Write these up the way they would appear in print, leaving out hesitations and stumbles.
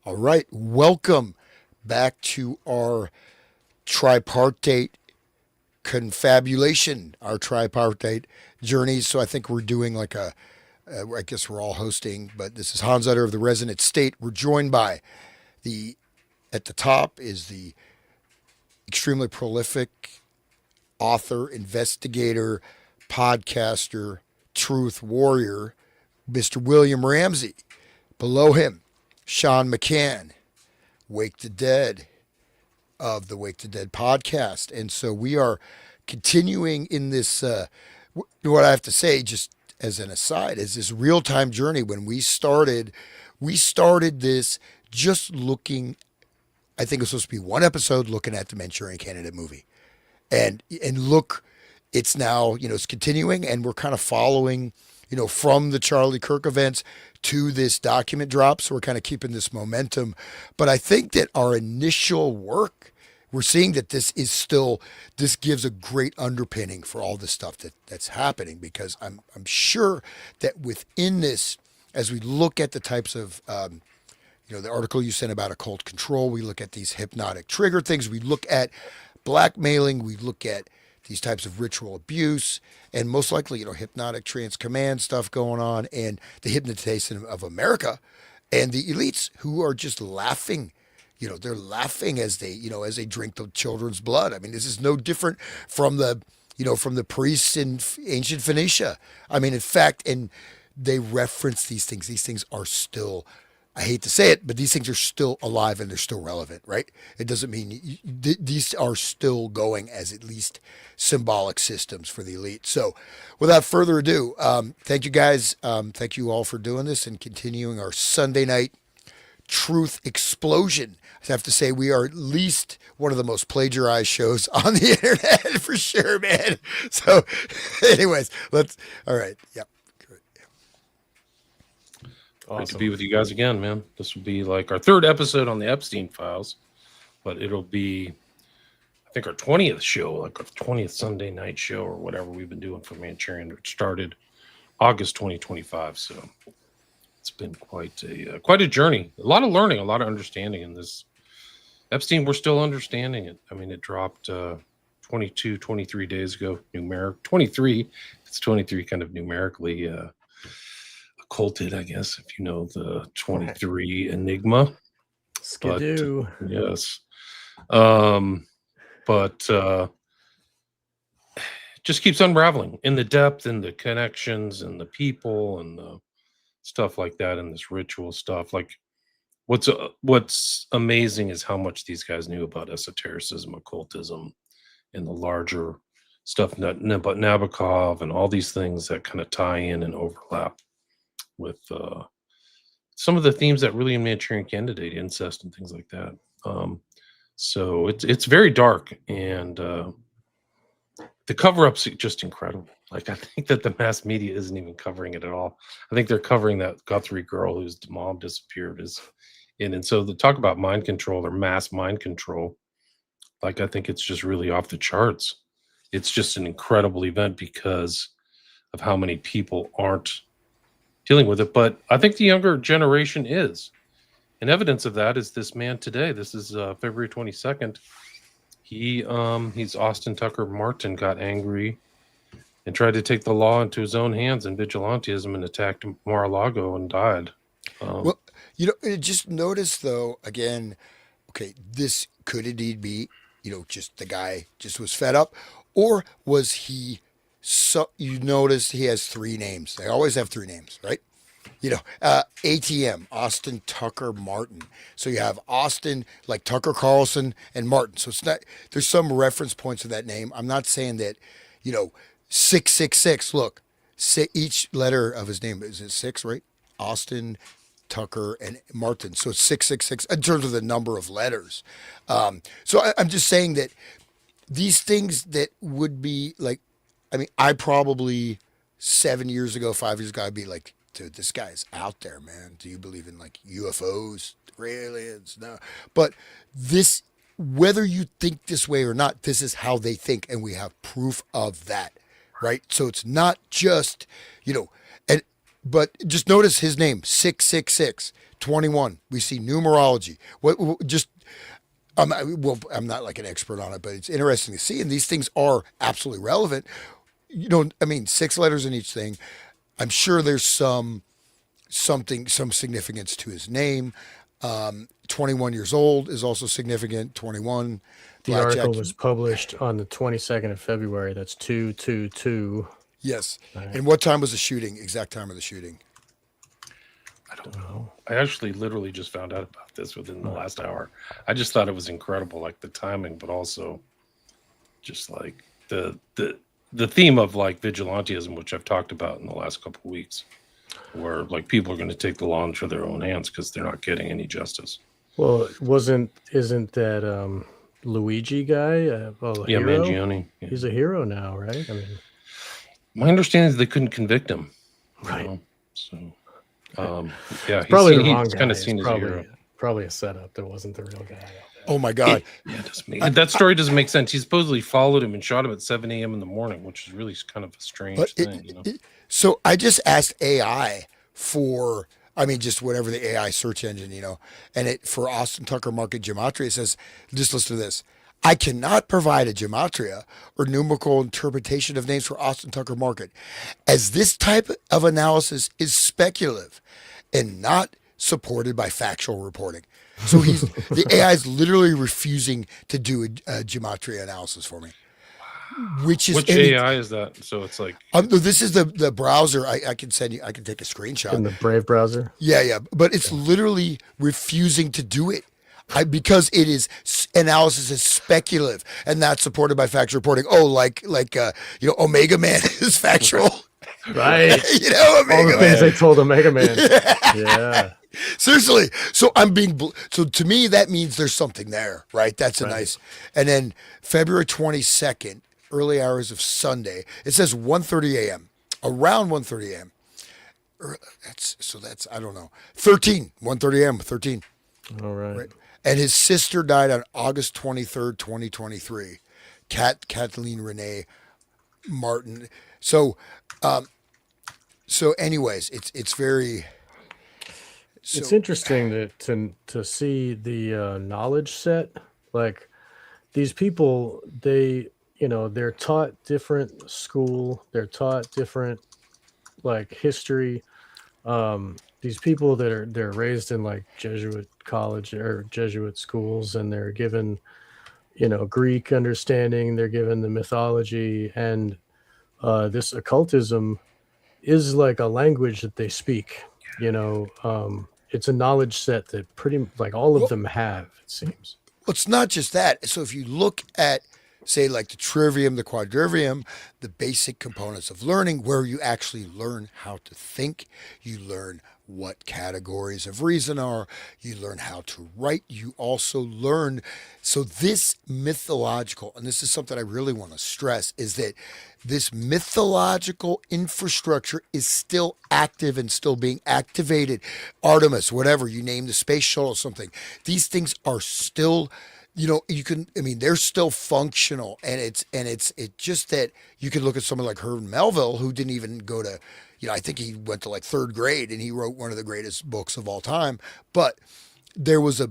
All right, welcome back to our tripartite confabulation, our tripartite journey. So I think we're doing like I guess we're all hosting, but this is Hans Utter of the Resonant State. We're joined by the, at the top is the extremely prolific author, investigator, podcaster, truth warrior, Mr. William Ramsey. Below him, Sean McCann, Wake the Dead, of the Wake the Dead podcast. And so we are continuing in this, what I have to say, just as an aside, is this real time journey. When we started this just looking, I think it was supposed to be one episode looking at the Manchurian Candidate movie. And look, it's now, it's continuing and we're kind of following, from the Charlie Kirk events to this document drop. So we're kind of keeping this momentum. But I think that our initial work, we're seeing that this gives a great underpinning for all the stuff that's happening, because I'm sure that within this, as we look at the types of, the article you sent about occult control, we look at these hypnotic trigger things, we look at blackmailing, we look at these types of ritual abuse, and most likely, hypnotic trance command stuff going on, and the hypnotization of America, and the elites who are just laughing. They're laughing as they drink the children's blood. I mean, this is no different from from the priests in ancient Phoenicia. I mean, in fact, and they reference these things. These things are still, I hate to say it, but these things are still alive and they're still relevant, right? It doesn't mean these are still going as at least symbolic systems for the elite. So without further ado, thank you guys. Thank you all for doing this and continuing our Sunday night truth explosion. I have to say, we are at least one of the most plagiarized shows on the internet for sure, man. So anyways, all right. Yep. Great to be with you guys again, man. This will be like our third episode on the Epstein files, but it'll be, I think, our 20th show, like our 20th Sunday night show or whatever we've been doing for Manchurian. It started August 2025, so it's been quite a journey. A lot of learning, a lot of understanding in this. Epstein, we're still understanding it. I mean, it dropped 23 days ago, numeric. 23, it's 23 kind of numerically occulted, I guess, if you know the 23 enigma. Skidoo. But, yes. Just keeps unraveling in the depth and the connections and the people and the stuff like that, and this ritual stuff. Like, what's amazing is how much these guys knew about esotericism, occultism, and the larger stuff, about Nabokov and all these things that kind of tie in and overlap with some of the themes that really in Manchurian Candidate, incest and things like that. So it's very dark, and the cover-up's just incredible. Like, I think that the mass media isn't even covering it at all. I think they're covering that Guthrie girl whose mom disappeared and so the talk about mind control or mass mind control, like, I think it's just really off the charts. It's just an incredible event because of how many people aren't dealing with it. But I think the younger generation is. And evidence of that is this man today. This is February 22nd. He's Austin Tucker Martin, got angry and tried to take the law into his own hands in vigilantism and attacked Mar-a-Lago and died. Well, just notice though, again, okay, this could indeed be, just the guy just was fed up, or was he, so you notice he has three names. They always have three names, right? ATM, Austin Tucker Martin. So you have Austin, like Tucker Carlson, and Martin. So it's not, there's some reference points to that name. I'm not saying that, 666. Look, each letter of his name is it six, right? Austin, Tucker, and Martin. So it's 666 in terms of the number of letters. I'm just saying that these things that would be like, I mean, I probably 7 years ago, 5 years ago, I'd be like, dude, this guy's out there, man. Do you believe in like UFOs, aliens? No. But this, whether you think this way or not, this is how they think, and we have proof of that, right? So it's not just, and but just notice his name 666 21. We see numerology. Just I'm not like an expert on it, but it's interesting to see, and these things are absolutely relevant. I mean, 6 letters in each thing. I'm sure there's some significance to his name. 21 years old is also significant. 21. The Blackjack. article was published on the 22nd of February. That's 222. Yes. Right. And what time was the shooting? Exact time of the shooting? I don't know. I actually literally just found out about this within the last hour. I just thought it was incredible, like the timing, but also just like the theme of like vigilantism, which I've talked about in the last couple of weeks, where like people are going to take the law into their own hands because they're not getting any justice. Well, isn't that Luigi guy? Yeah, hero? Mangione. Yeah. He's a hero now, right? I mean, my understanding is they couldn't convict him. Right. So, yeah, it's probably the wrong he's guy. kind of seen as a hero. Probably a setup. That wasn't the real guy. Oh my God. That story doesn't make sense. He supposedly followed him and shot him at 7 a.m. in the morning, which is really kind of a strange thing. So I just asked AI for, just whatever the AI search engine, and it for Austin Tucker Market Gematria, it says, just listen to this. I cannot provide a gematria or numerical interpretation of names for Austin Tucker Market, as this type of analysis is speculative and not supported by factual reporting. So the AI is literally refusing to do a gematria analysis for me. Which AI is that? So it's like this is the browser. I can send you. I can take a screenshot in the Brave browser. Yeah, but it's literally refusing to do it. Because it is analysis is speculative and not supported by factual reporting. Oh, like Omega Man is factual, right? Omega all the things they told Omega Man. Yeah. Seriously. So so to me that means there's something there, right? That's a nice. And then February 22nd, early hours of Sunday. It says 1:30 a.m. Around 1:30 a.m. That's I don't know. 1:30 a.m. 13. All right. And his sister died on August 23rd, 2023. Kathleen Renee Martin. So anyways, it's very. It's interesting to see the knowledge set. Like these people, they're taught different school. They're taught different like history. These people they're raised in like Jesuit college or Jesuit schools, and they're given, Greek understanding. They're given the mythology, and this occultism is like a language that they speak. It's a knowledge set that pretty like all of them have. It seems. Well, it's not just that. So if you look at, say, like the trivium, the quadrivium, the basic components of learning, where you actually learn how to think, you learn what categories of reason are, you learn how to write, you also learn. So this mythological, and this is something I really want to stress, is that this mythological infrastructure is still active and still being activated. Artemis, whatever, you name the space shuttle, something. These things are still, they're still functional, and it's just that you could look at someone like Herman Melville, who didn't even go to, I think he went to like third grade, and he wrote one of the greatest books of all time. But there was a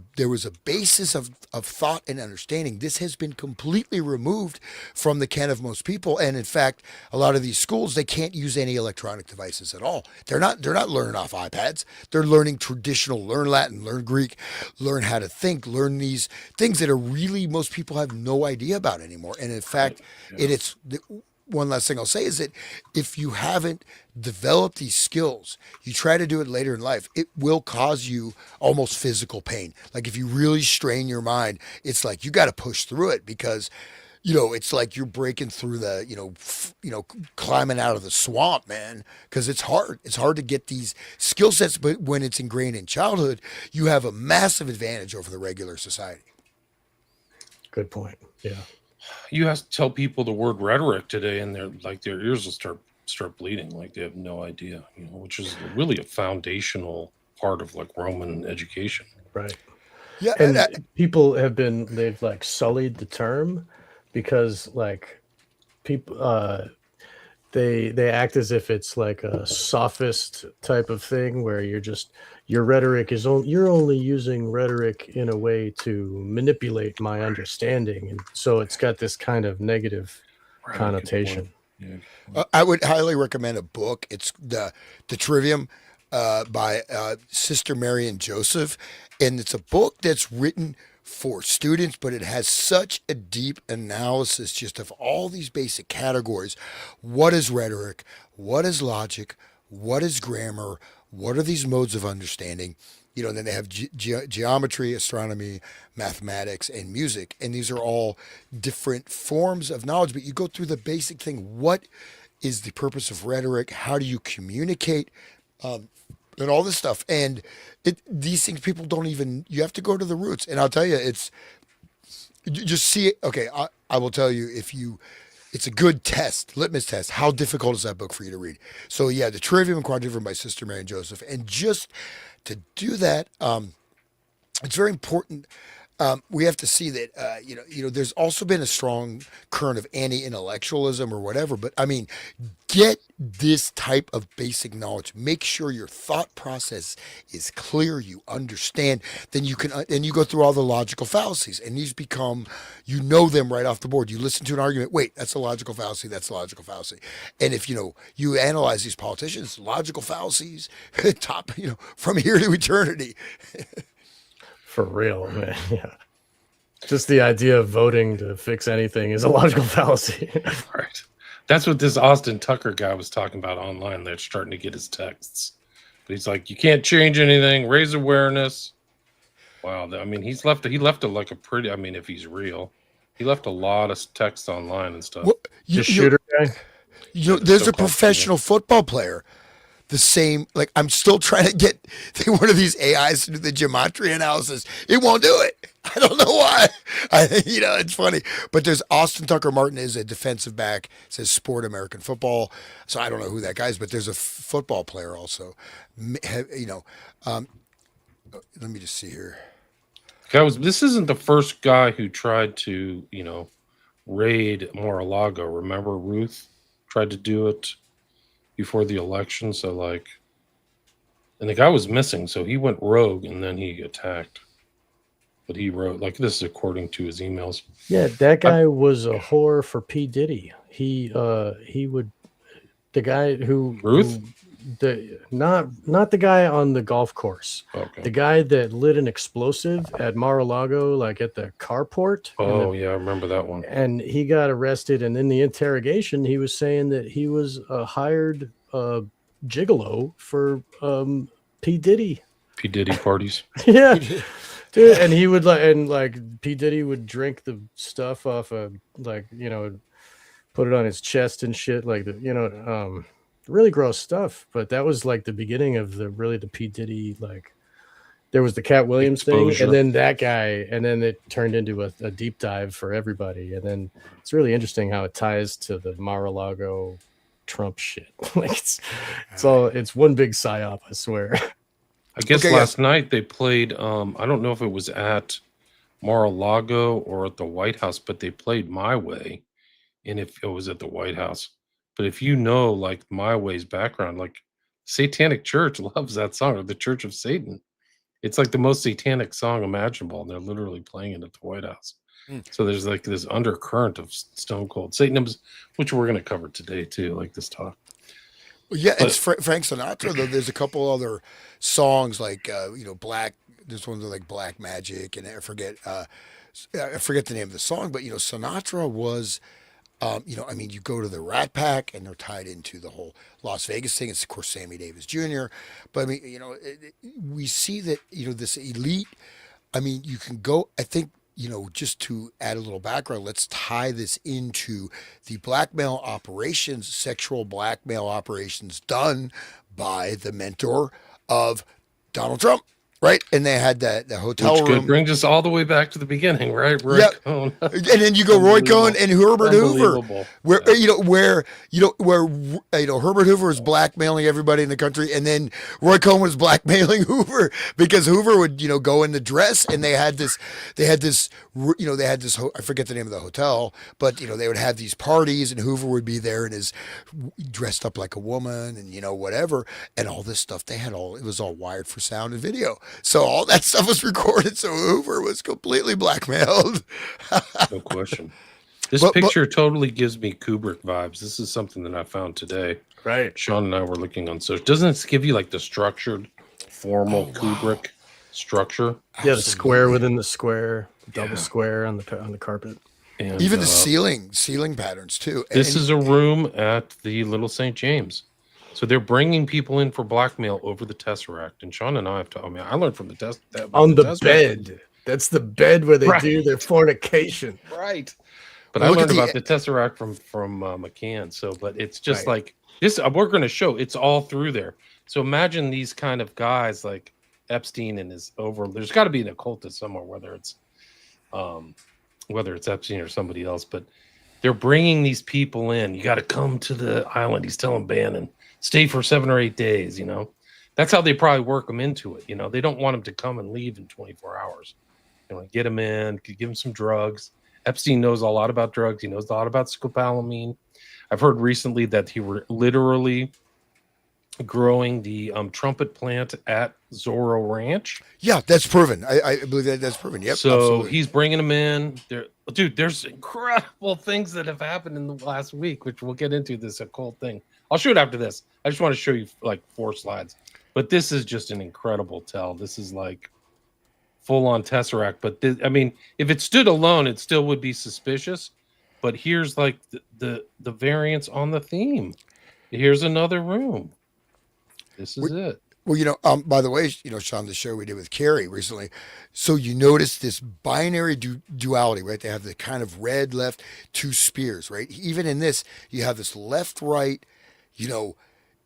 basis of thought and understanding. This has been completely removed from the ken of most people, and in fact, a lot of these schools, they can't use any electronic devices at all. They're not learning off iPads. They're learning traditional, learn Latin, learn Greek, learn how to think, learn these things that are really most people have no idea about anymore. And in fact, it's one last thing I'll say is that if you haven't developed these skills, you try to do it later in life, it will cause you almost physical pain. Like if you really strain your mind, it's like you got to push through it, because it's like you're breaking through the, climbing out of the swamp, man, because it's hard. It's hard to get these skill sets, but when it's ingrained in childhood, you have a massive advantage over the regular society. Good point. Yeah. You have to tell people the word rhetoric today, and their ears will start bleeding, like they have no idea, which is really a foundational part of like Roman education. Right. Yeah. And they've like sullied the term, because like people they act as if it's like a sophist type of thing where your rhetoric is you're only using rhetoric in a way to manipulate my understanding, and so it's got this kind of negative Right, good point. connotation. Yeah, good point. I would highly recommend a book. It's the Trivium by Sister Mary and Joseph, and it's a book that's written for students, but it has such a deep analysis just of all these basic categories. What is rhetoric? What is logic? What is grammar? What are these modes of understanding? Then they have geometry, astronomy, mathematics, and music. And these are all different forms of knowledge. But you go through the basic thing. What is the purpose of rhetoric? How do you communicate? And all this stuff. And these things people don't even, you have to go to the roots. And I'll tell you, you just see it. Okay, I will tell you it's a good test, litmus test. How difficult is that book for you to read? So yeah, the Trivium and Quadrivium by Sister Mary and Joseph. And just to do that, it's very important. We have to see that there's also been a strong current of anti-intellectualism or whatever. But I mean, get this type of basic knowledge. Make sure your thought process is clear. You understand. Then you can, and you go through all the logical fallacies, and these become, them right off the board. You listen to an argument. Wait, that's a logical fallacy. That's a logical fallacy. And if you analyze these politicians, logical fallacies, top, from here to eternity. For real, man. Yeah. Just the idea of voting to fix anything is a logical fallacy. Right. That's what this Austin Tucker guy was talking about online. They're starting to get his texts. But he's like, you can't change anything, raise awareness. Wow. I mean, he left like a pretty, I mean, if he's real, he left a lot of text online and stuff. Well, The shooter guy? there's a So-called professional football player. The same, like I'm still trying to get one of these AIs to do the gematria analysis. It won't do it. I don't know why. It's funny. But there's Austin Tucker Martin is a defensive back. Says Sport American Football. So I don't know who that guy is, but there's a football player also. Let me just see here. This isn't the first guy who tried to, raid Mar-a-Lago. Remember Ruth tried to do it before the election. So and the guy was missing. So he went rogue and then he attacked. But he wrote, this is according to his emails. Yeah, that guy was a whore for P. Diddy. He would, the guy who Ruth? Not the guy on the golf course. Okay. The guy that lit an explosive at Mar-a-Lago, like at the carport. Oh, yeah, I remember that one. And he got arrested. And in the interrogation, he was saying that he was a hired gigolo for P. Diddy. P. Diddy parties. Yeah. Dude, and he would P. Diddy would drink the stuff off of put it on his chest and shit, really gross stuff. But that was the beginning of the P. Diddy, there was the Cat Williams Exposure. thing, and then that guy, and then it turned into a deep dive for everybody. And then it's really interesting how it ties to the Mar-a-Lago Trump shit. It's one big psyop, I swear. I guess last night they played, I don't know if it was at Mar-a-Lago or at the White House, but they played My Way. And if it was at the White House, but if My Way's background, Satanic Church loves that song, or the Church of Satan. It's the most satanic song imaginable. And they're literally playing it at the White House. So there's this undercurrent of Stone Cold Satanism, which we're going to cover today too, this talk. Yeah, it's Frank Sinatra, though. There's a couple other songs Black. There's one like Black Magic, and I forget the name of the song. But Sinatra was, you go to the Rat Pack, and they're tied into the whole Las Vegas thing. It's of course Sammy Davis Jr. But we see that this elite. You can go. I think. Just to add a little background, let's tie this into the blackmail operations, sexual blackmail operations done by the mentor of Donald Trump, right? And they had the hotel Which room. brings us all the way back to the beginning, right? Roy Yep. Cohn. And then you go Roy Cohn and Herbert Hoover, where Herbert Hoover was blackmailing everybody in the country, and then Roy Cohn was blackmailing Hoover because Hoover would go in the dress, and they had this I forget the name of the hotel, but they would have these parties, and Hoover would be there and is dressed up like a woman, and whatever, and all this stuff. It was all wired for sound and video, so all that stuff was recorded. So Hoover was completely blackmailed. No question. This picture totally gives me Kubrick vibes. This is something that I found today. Right. Sean and I were looking on search. Doesn't it give you like the structured, formal Kubrick structure? Yeah, the square within the square, double square on the carpet. And even the ceiling patterns too. This is a room at the Little St. James. So they're bringing people in for blackmail over the Tesseract. And Sean and I have talked. I mean, I learned from the test on the bed. That's the bed where they do their fornication. Right. But I learned about the Tesseract from McCann. So, but it's just like this. We're going to show it's all through there. So imagine these kind of guys like Epstein and his over. There's got to be an occultist somewhere, whether it's Epstein or somebody else. But they're bringing these people in. You got to come to the island. He's telling Bannon, stay for 7 or 8 days. That's how they probably work them into it. They don't want them to come and leave in 24 hours. They want to get them in, give them some drugs. Epstein knows a lot about drugs. He knows a lot about scopolamine. I've heard recently that he were literally growing the trumpet plant at Zorro Ranch. Yeah, that's proven. I believe that's proven. Yep. So absolutely. He's bringing them in. There's incredible things that have happened in the last week, which we'll get into this occult thing. I'll show it after this. I just want to show you like 4 slides. But this is just an incredible tell. This is like full-on Tesseract. But if it stood alone, it still would be suspicious. But here's like the variants on the theme. Here's another room. This is it. Well, by the way, Sean, the show we did with Carrie recently. So you notice this binary duality, right? They have the kind of red, left, 2 spears, right? Even in this, you have this left, right,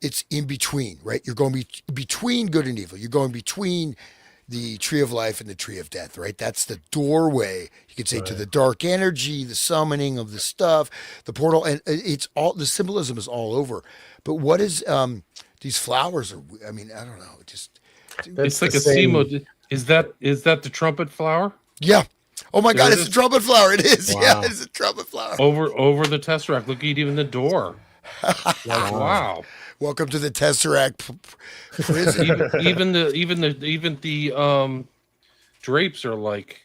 it's in between, right? You're going between good and evil. You're going between the tree of life and the tree of death, right? That's the doorway, you could say, to the dark energy, the summoning of the stuff, the portal, and it's all, the symbolism is all over. But what is these flowers are? I mean, I don't know. It's like a same. Is that the trumpet flower? Yeah. Oh my God, it's a trumpet flower. It is. Wow. Yeah, it's a trumpet flower. Over the Tesseract. Look at even the door. Wow. Welcome to the Tesseract prison. even the drapes are like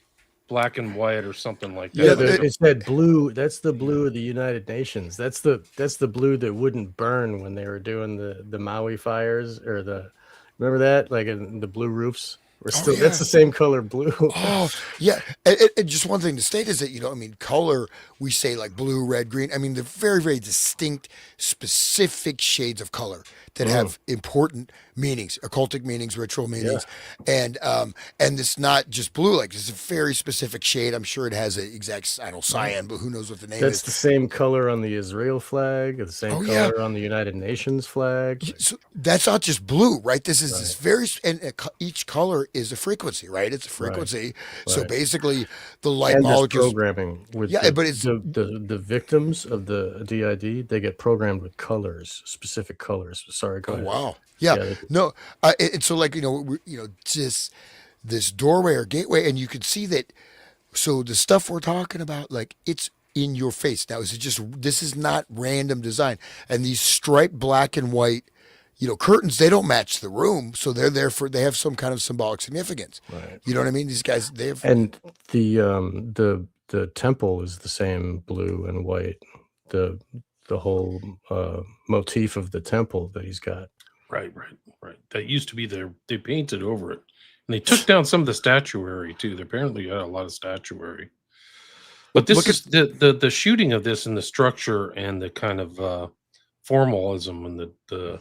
black and white or something like that. Yeah, it's that blue. That's the blue of the United Nations. That's the blue that wouldn't burn when they were doing the Maui fires or remember that, like in the blue roofs. That's the same color blue. Oh yeah, and just one thing to state is that color, we say like blue, red, green. I mean, they're very, very distinct, specific shades of color that have important meanings, occultic meanings, ritual meanings, and it's not just blue. Like it's a very specific shade. I'm sure it has an exact cyan, but who knows what the name is. That's the same color on the Israel flag, the same color on the United Nations flag. So that's not just blue, right? This is this very, and each color is a frequency, right? It's a frequency. Right. So basically, the light molecules programming with but it's the victims of the DID. They get programmed with colors, specific colors. Sorry, go ahead. Wow. Yeah. No. And so just this doorway or gateway, and you can see that. So the stuff we're talking about, like it's in your face. Now, this is not random design, and these striped black and white. Curtains, they don't match the room, so they're there they have some kind of symbolic significance. Right. You know what I mean? These guys, they have. And the temple is the same blue and white. The whole motif of the temple that he's got. Right. That used to be there. They painted over it, and they took down some of the statuary too. They apparently had a lot of statuary. But this is the shooting of this and the structure and the kind of formalism and the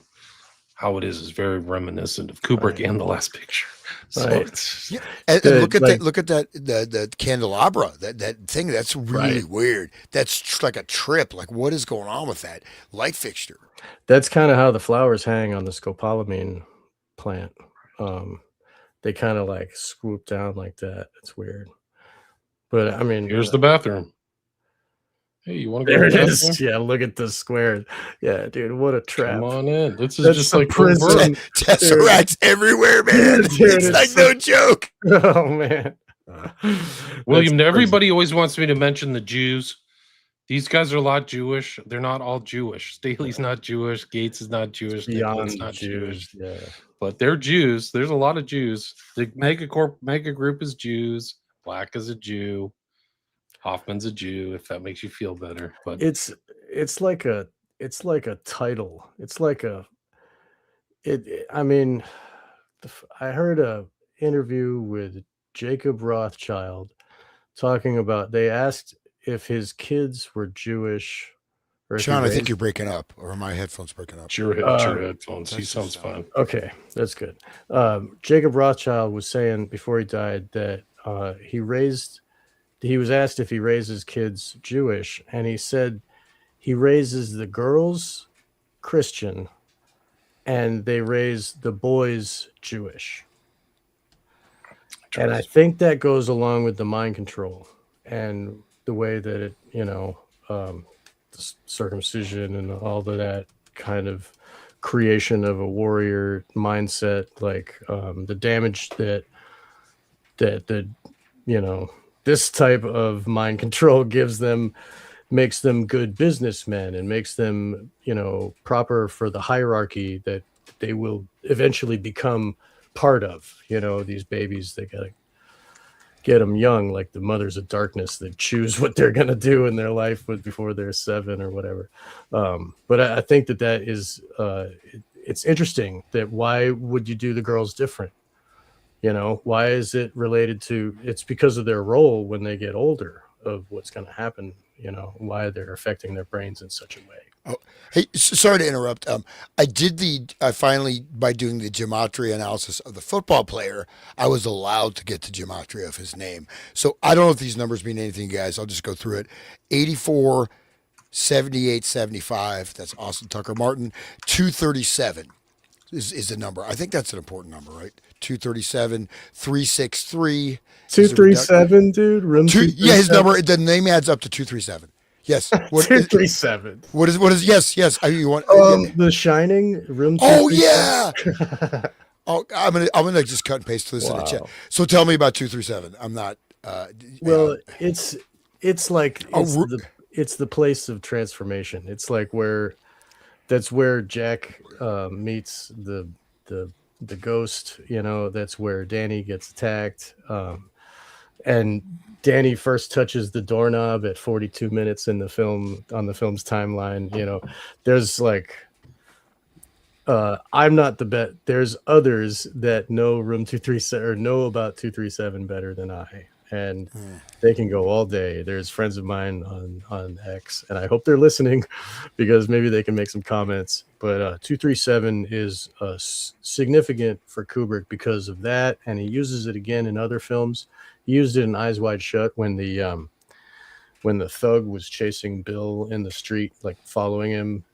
how it is very reminiscent of Kubrick and The Last Picture. So and look at that the candelabra, that thing, that's really weird. That's like a trip. Like, what is going on with that light fixture? That's kind of how the flowers hang on the scopolamine plant. they kind of like swoop down like that. It's weird. But I mean, Here's the bathroom. Hey, you want to go there to it the is. bathroom? Yeah, look at the square. Yeah, dude, what a trap. Come on in. This is That's just the like Bill Burr. prison. Tesseracts everywhere, man. Dude, it's it's like so- no joke. Oh man. William, That's crazy. everybody always wants me to mention the Jews. These guys are a lot Jewish. They're not all Jewish. Staley's not Jewish. Gates is not Jewish. Nicholas Beyond not Jews. Jewish. Yeah. But they're Jews. There's a lot of Jews. The mega group is Jews. Black is a Jew. Hoffman's a Jew, if that makes you feel better. But It's like a title. It's like I mean, I heard a interview with Jacob Rothschild talking about, they asked if his kids were Jewish or if he Sean, I think raised- you're breaking up, or my headphones breaking up. it's your headphones. He that's sounds just, fine. Okay, that's good. Jacob Rothschild was saying before he died that he was asked if he raises kids Jewish, and he said he raises the girls Christian and they raise the boys Jewish. And I think that goes along with the mind control and the way that it, the circumcision and all of that kind of creation of a warrior mindset, like the damage that this type of mind control gives them, makes them good businessmen and makes them, proper for the hierarchy that they will eventually become part of. These babies, they gotta get them young, like the mothers of darkness that choose what they're gonna do in their life before they're 7 or whatever. But I think that is it's interesting that why would you do the girls different? Why is it related to? It's because of their role when they get older of what's going to happen. Why they're affecting their brains in such a way. Oh, hey, sorry to interrupt. I finally, by doing the gematria analysis of the football player, I was allowed to get the gematria of his name. So I don't know if these numbers mean anything, guys. I'll just go through it. 84, 78, 75. That's Austin Tucker Martin. 237 is the number. I think that's an important number, right? 237, 363. 237, dude. Room 237. Yeah, his number. The name adds up to 237. Yes. 237. What is? Yes. You want? The Shining. Room. Oh yeah. Oh, I'm gonna just cut and paste this in the chat. So tell me about 237. I'm not. Well, it's like it's the place of transformation. It's like that's where Jack meets the ghost. That's where Danny gets attacked. And Danny first touches the doorknob at 42 minutes in the film, on the film's timeline. There's like, I'm not the bet. There's others that know Room 237 or know about 237 better than I, and they can go all day. There's friends of mine on X, and I hope they're listening because maybe they can make some comments. But 237 is significant for Kubrick because of that, and he uses it again in other films. He used it in Eyes Wide Shut when the thug was chasing Bill in the street, like following him,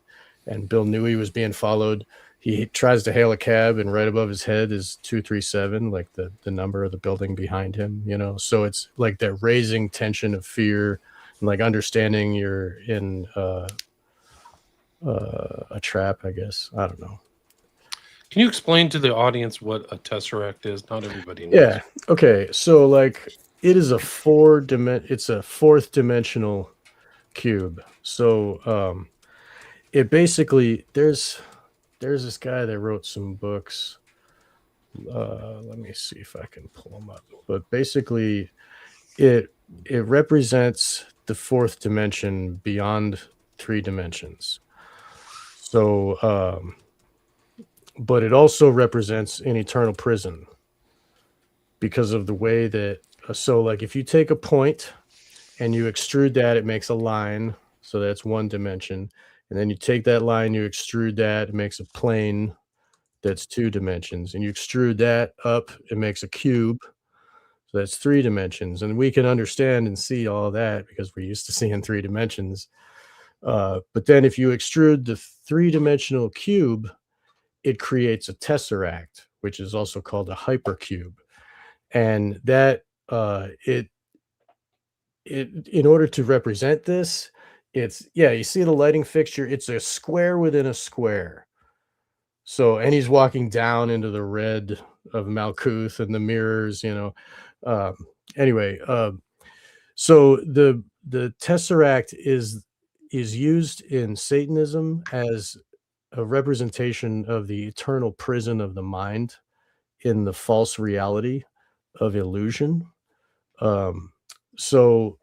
and Bill knew he was being followed. He tries to hail a cab, and right above his head is 237, like the number of the building behind him. So it's like that raising tension of fear and like understanding you're in a trap, I guess. I don't know. Can you explain to the audience what a tesseract is? Not everybody knows. Yeah. Okay. So like it is it's a fourth dimensional cube. So it basically there's this guy that wrote some books. Let me see if I can pull them up. But basically it represents the fourth dimension beyond 3 dimensions. So but it also represents an eternal prison because of the way that, so like if you take a point and you extrude that, it makes a line. So that's 1 dimension. And then you take that line, you extrude that, it makes a plane that's 2 dimensions. And you extrude that up, it makes a cube. So that's 3 dimensions. And we can understand and see all that because we're used to seeing 3 dimensions. But then if you extrude the 3-dimensional cube, it creates a tesseract, which is also called a hypercube. And that it in order to represent this, it's, yeah, you see the lighting fixture, it's a square within a square. So, and he's walking down into the red of Malkuth and the mirrors, you know. Anyway, so the tesseract is used in Satanism as a representation of the eternal prison of the mind in the false reality of illusion. So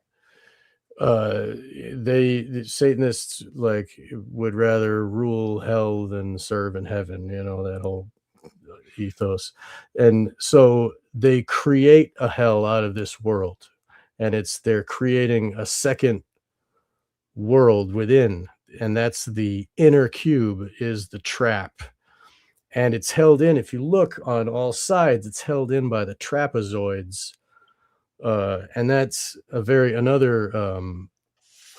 the Satanists like would rather rule hell than serve in heaven, you know, that whole ethos. And so they create a hell out of this world, and they're creating a second world within, and that's the inner cube is the trap. And it's held in, if you look on all sides, it's held in by the trapezoids. And that's another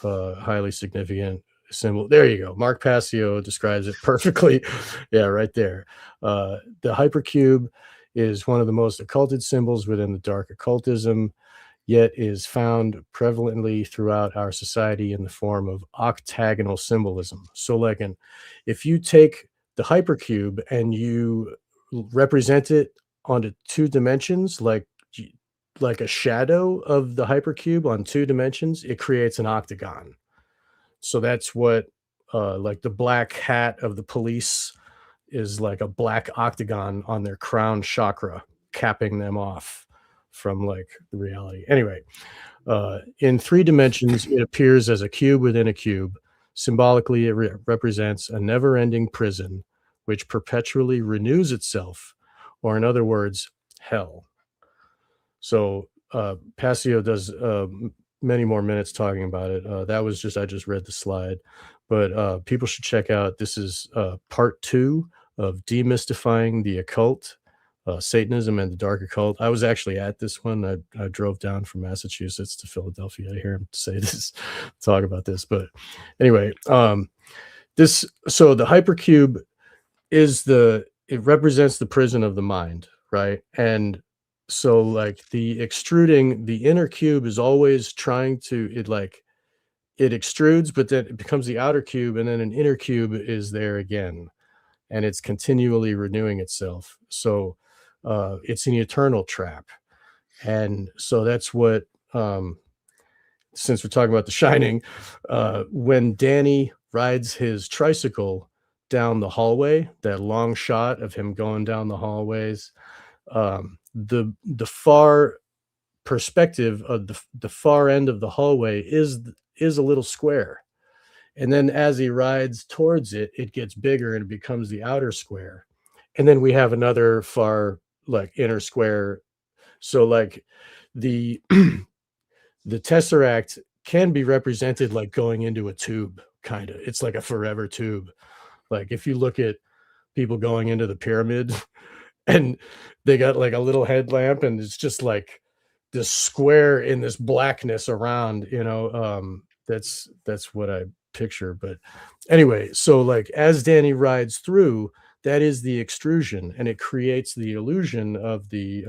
highly significant symbol. There you go. Mark Passio describes it perfectly. Yeah, right there. The hypercube is one of the most occulted symbols within the dark occultism, yet is found prevalently throughout our society in the form of octagonal symbolism. So like if you take the hypercube and you represent it onto 2 dimensions, like a shadow of the hypercube on 2 dimensions, it creates an octagon. So that's what like the black hat of the police is like a black octagon on their crown chakra, capping them off from like the reality. Anyway, in 3 dimensions, it appears as a cube within a cube. Symbolically, it represents a never-ending prison which perpetually renews itself, or in other words, hell. So Passio does many more minutes talking about it. I just read the slide, but people should check out. This is part 2 of Demystifying the Occult, Satanism and the Dark Occult. I was actually at this one. I drove down from Massachusetts to Philadelphia to hear him say this, talk about this. But anyway, so the hypercube it represents the prison of the mind, right? And so like the inner cube is always trying to, it extrudes, but then it becomes the outer cube, and then an inner cube is there again, and it's continually renewing itself. So it's an eternal trap. And so that's what, since we're talking about The Shining, when Danny rides his tricycle down the hallway, that long shot of him going down the hallways, the far perspective of the far end of the hallway is a little square, and then as he rides towards it, it gets bigger and it becomes the outer square, and then we have another far like inner square. So like the the tesseract can be represented like going into a tube, kind of. It's like a forever tube. Like if you look at people going into the pyramid and they got like a little headlamp and it's just like this square in this blackness around, you know, that's what I picture. But anyway, so like as Danny rides through, that is the extrusion, and it creates the illusion of the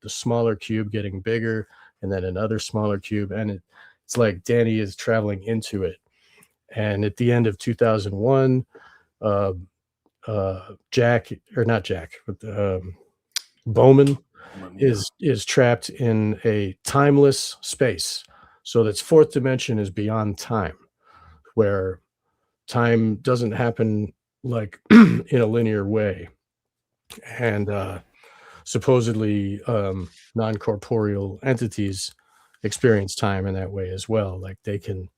smaller cube getting bigger, and then another smaller cube, and it's like Danny is traveling into it. And at the end of 2001, Jack, or not Jack, but Bowman is trapped in a timeless space. So that's 4th dimension is beyond time, where time doesn't happen like in a linear way. And supposedly non-corporeal entities experience time in that way as well. Like they can,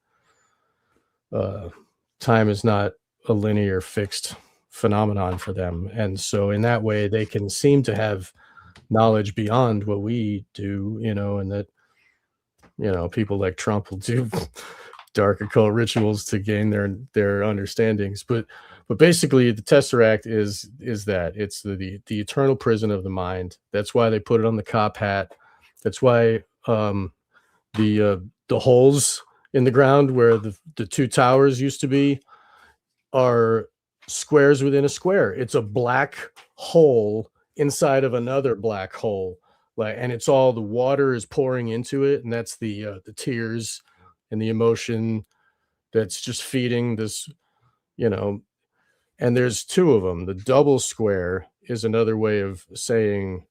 time is not a linear fixed phenomenon for them. And so in that way, they can seem to have knowledge beyond what we do, you know, and that, you know, people like Trump will do dark occult rituals to gain their understandings. But basically the tesseract is that it's the eternal prison of the mind. That's why they put it on the cop hat. That's why the holes in the ground where the 2 towers used to be are squares within a square. It's a black hole inside of another black hole, like, and it's all the water is pouring into it, and that's the tears and the emotion that's just feeding this, you know. And there's two of them. The double square is another way of saying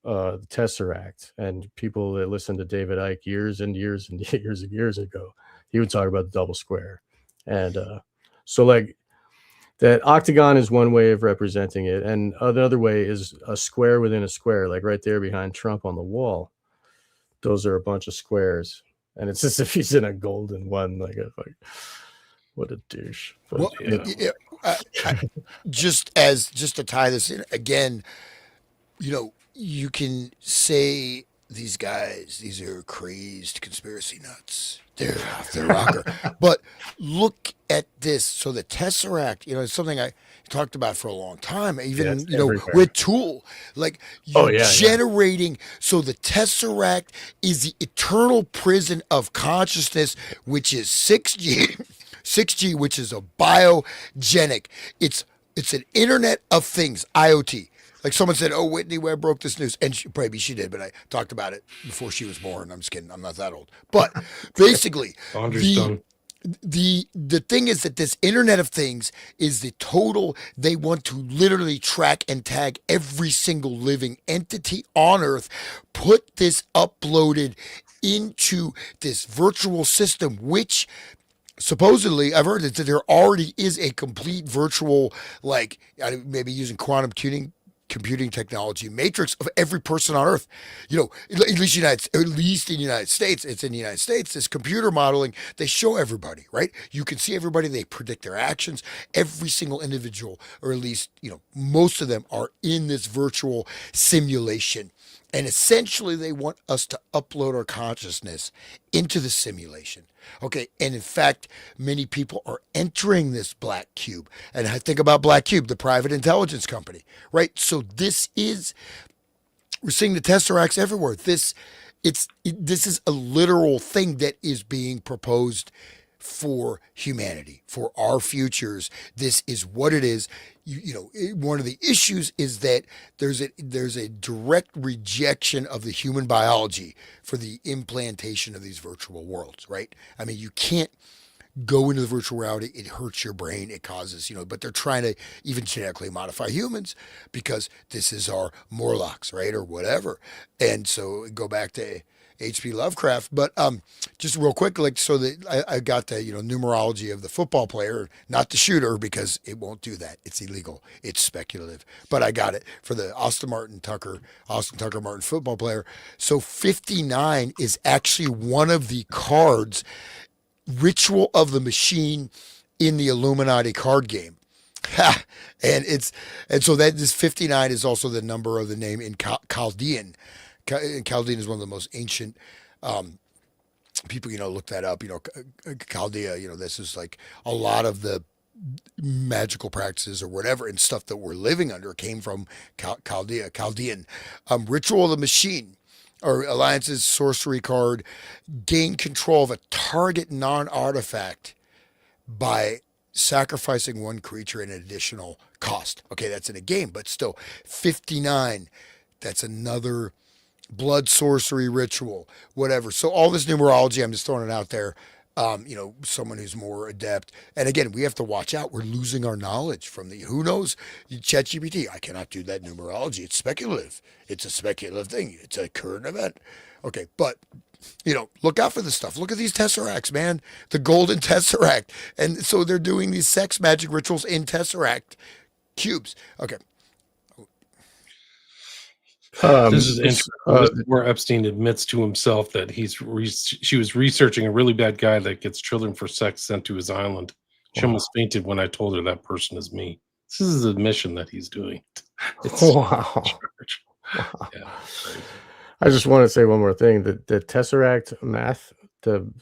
the tesseract, and people that listen to David Icke years and years and years and years ago, he would talk about the double square. And so like that octagon is one way of representing it, and another way is a square within a square, like right there behind Trump on the wall. Those are a bunch of squares, and it's as if he's in a golden one. Like what a douche. But, Well, yeah. just to tie this in again, you can say these guys, these are crazed conspiracy nuts. They're off their rocker. But look at this. So the Tesseract, it's something I talked about for a long time. Even, everywhere. with Tool, like you're generating. So the Tesseract is the eternal prison of consciousness, which is 6G. 6G, which is a biogenic. It's an Internet of Things, IoT. Like someone said, "Oh, Whitney Webb broke this news," and maybe she did, but I talked about it before she was born. I'm just kidding. I'm not that old. But basically, the thing is that this Internet of Things is the total. They want to literally track and tag every single living entity on Earth. Put this uploaded into this virtual system, which supposedly I've heard that there already is a complete virtual, like maybe using quantum computing technology matrix of every person on Earth. At least in the United States, it's in the United States. This computer modeling, they show everybody, right? You can see everybody. They predict their actions. Every single individual, or at least most of them, are in this virtual simulation. And essentially, they want us to upload our consciousness into the simulation. Okay, and in fact, many people are entering this black cube. And I think about Black Cube, the private intelligence company, right? So we're seeing the tesseracts everywhere. This is a literal thing that is being proposed for humanity, for our futures. This is what it is. One of the issues is that there's a direct rejection of the human biology for the implantation of these virtual worlds, right? I mean, you can't go into the virtual reality. It hurts your brain. It causes, but they're trying to even genetically modify humans because this is our Morlocks, right? Or whatever. And so go back to H.P. Lovecraft, but just real quick, so that I got the numerology of the football player, not the shooter, because it won't do that. It's illegal. It's speculative. But I got it for the Austin Tucker Martin football player. So 59 is actually one of the cards, Ritual of the Machine, in the Illuminati card game. And so that this 59 is also the number of the name in Chaldean. Chaldean is one of the most ancient people, look that up, Chaldea, this is like a lot of the magical practices or whatever and stuff that we're living under came from Chaldean. Ritual of the Machine, or Alliance's sorcery card, gain control of a target non-artifact by sacrificing one creature at an additional cost. Okay, that's in a game, but still 59, that's another blood sorcery ritual, whatever. So all this numerology, I'm just throwing it out there. Someone who's more adept. And again, we have to watch out. We're losing our knowledge from who knows? ChatGPT, I cannot do that numerology. It's speculative. It's a speculative thing. It's a current event. Okay, but look out for this stuff. Look at these tesseracts, man. The golden tesseract. And so they're doing these sex magic rituals in tesseract cubes. Okay. This is interesting. This is where Epstein admits to himself that she was researching a really bad guy that gets children for sex sent to his island. She almost fainted when I told her that person is me. This is his admission that he's doing. Wow. Yeah. I just want to say one more thing. The Tesseract math, the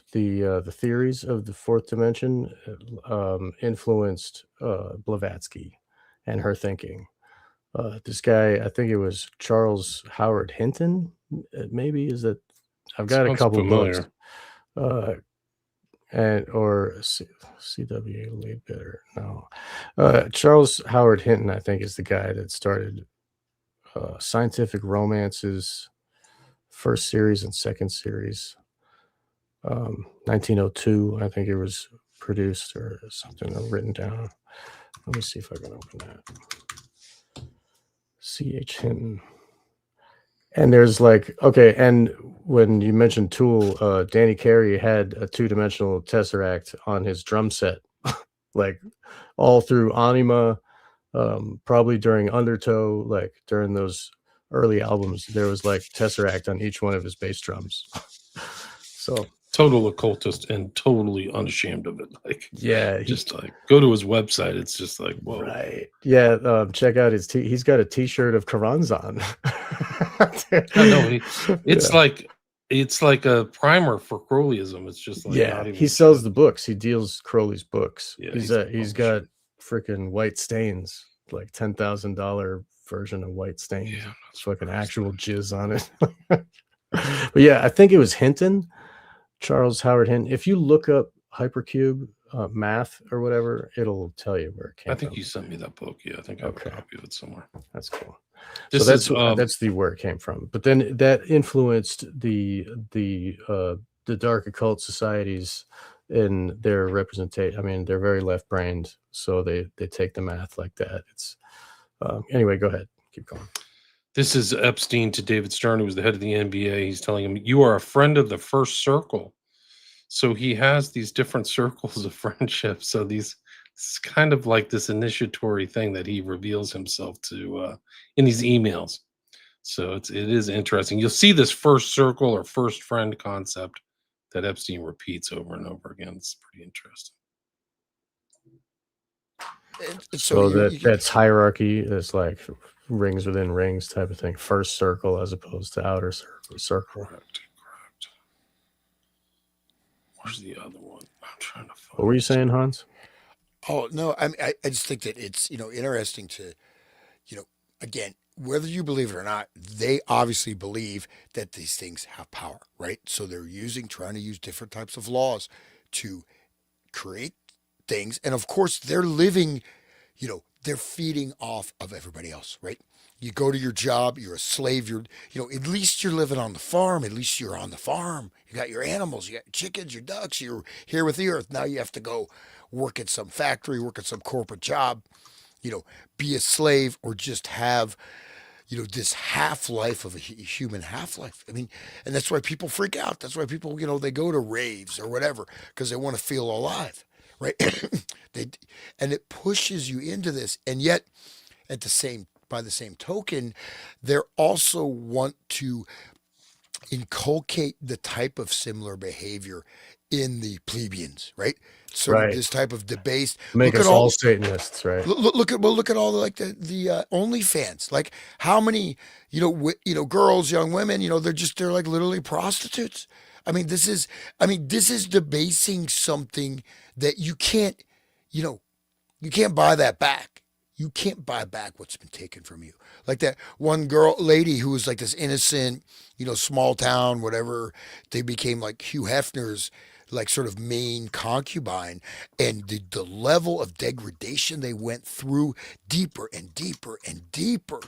theories of the fourth dimension influenced Blavatsky and her thinking. This guy, I think it was Charles Howard Hinton, maybe, is that I've got a couple familiar books, or C.W. Leadbetter. No, Charles Howard Hinton, I think, is the guy that started Scientific Romances, first series and second series. 1902, I think it was produced or something, or written down. Let me see if I can open that. C.H. Hinton. And there's like, okay, and when you mentioned Tool, Danny Carey had a two-dimensional Tesseract on his drum set, like all through Anima, probably during Undertow, like during those early albums, there was like Tesseract on each one of his bass drums. So total occultist and totally unashamed of it. Like, yeah, just like go to his website. It's just like, whoa. Right. Yeah. Check out his he's got a t-shirt of Karanzan. It's like a primer for Crowleyism. It's just like, yeah, he sells the books. He deals Crowley's books. Yeah, he's got freaking White Stains, like $10,000 version of White Stains. Yeah, it's fucking actual jizz on it. But yeah, I think it was Hinton, Charles Howard Hinton. If you look up Hypercube math or whatever, it'll tell you where it came from. I think you sent me that book. Yeah, I think I have a copy of it somewhere. That's cool. So that's where it came from. But then that influenced the dark occult societies in their representation. I mean, they're very left-brained, so they take the math like that. It's anyway. Go ahead, keep going. This is Epstein to David Stern, who was the head of the NBA. He's telling him, "You are a friend of the first circle." So he has these different circles of friendship. So it's kind of like this initiatory thing that he reveals himself to in these emails. So it is interesting. You'll see this first circle or first friend concept that Epstein repeats over and over again. It's pretty interesting. So that's hierarchy. It's like rings within rings type of thing. First circle as opposed to outer circle. Correct. Where's the other one? I'm trying to find. What were you saying, Hans? Oh no, I just think that it's interesting to, again, whether you believe it or not, they obviously believe that these things have power, right? So they're trying to use different types of laws to create things, and of course they're living, they're feeding off of everybody else, right? You go to your job, you're a slave, at least you're living on the farm, at least you're on the farm. You got your animals, you got your chickens, your ducks, you're here with the earth. Now you have to go work at some factory, work at some corporate job, be a slave, or just have, this half-life of a human half-life. I mean, and that's why people freak out. That's why people, they go to raves or whatever, because they want to feel alive, right? And it pushes you into this. And yet, by the same token, they also want to inculcate the type of similar behavior in the plebeians, right? So this type of debased, make us all Satanists, right? Look at all the OnlyFans. Like how many girls, young women, they're like literally prostitutes. I mean, this is debasing something that you can't buy that back. You can't buy back what's been taken from you. Like that one lady who was like this innocent, small town, whatever. They became like Hugh Hefner's like sort of main concubine, and the level of degradation they went through, deeper and deeper and deeper,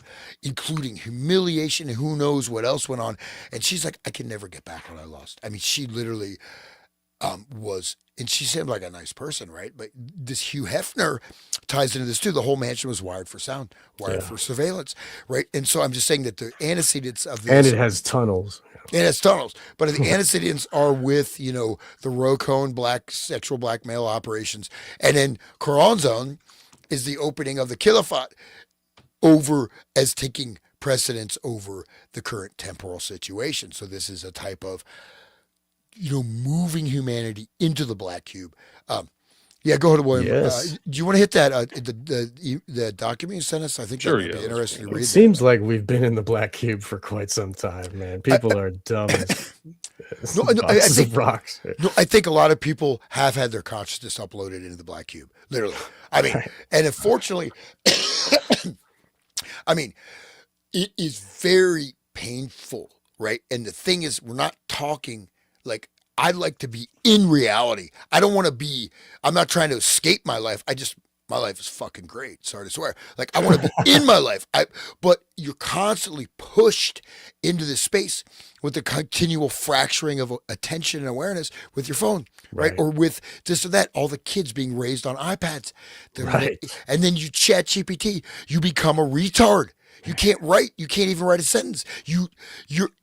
including humiliation and who knows what else went on. And she's like, I can never get back what I lost. I mean, she literally and she seemed like a nice person, right? But this Hugh Hefner ties into this too. The whole mansion was wired for sound, wired for surveillance, right? And so I'm just saying that the antecedents of this, and it has tunnels. But the antecedents are with the Rocone sexual blackmail operations, and then Corazon is the opening of the Caliphate as taking precedence over the current temporal situation. So this is a type of moving humanity into the black cube. Yeah, go ahead, William. Yes. Do you want to hit that the document you sent us? I think that would be interesting to read. It seems like we've been in the black cube for quite some time, man. People are dumb as boxes of rocks. No, I think a lot of people have had their consciousness uploaded into the black cube, literally. I mean, and unfortunately, I mean, it is very painful, right? And the thing is, we're not talking like, I like to be in reality. I don't want to I'm not trying to escape my life. my life is fucking great. Sorry to swear. Like I want to be in my life. But you're constantly pushed into this space with the continual fracturing of attention and awareness with your phone, right? Right. Or with this or that. All the kids being raised on iPads, Right. and then you chat GPT. You become a retard. You can't write. You can't even write a sentence. You're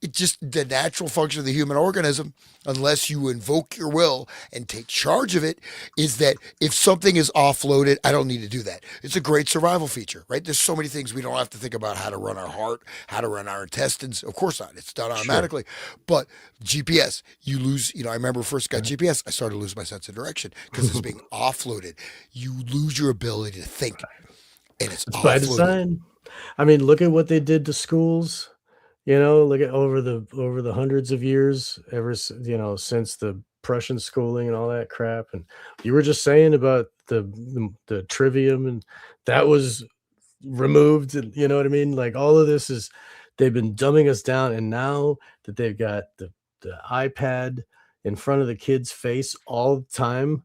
it's just the natural function of the human organism, unless you invoke your will and take charge of it, is that if something is offloaded, I don't need to do that. It's a great survival feature, right? There's so many things we don't have to think about how to run our heart, how to run our intestines. Of course not. It's done Sure. automatically. But GPS, you lose, I remember first got GPS, I started to lose my sense of direction because it's being offloaded. You lose your ability to think, and it's It's by offloaded. design. I mean, look at what they did to schools. Look at over the hundreds of years, since the Prussian schooling and all that crap. And you were just saying about the trivium, and that was removed. And you know what I mean? Like all of this is they've been dumbing us down, and now that they've got the iPad in front of the kid's face all the time,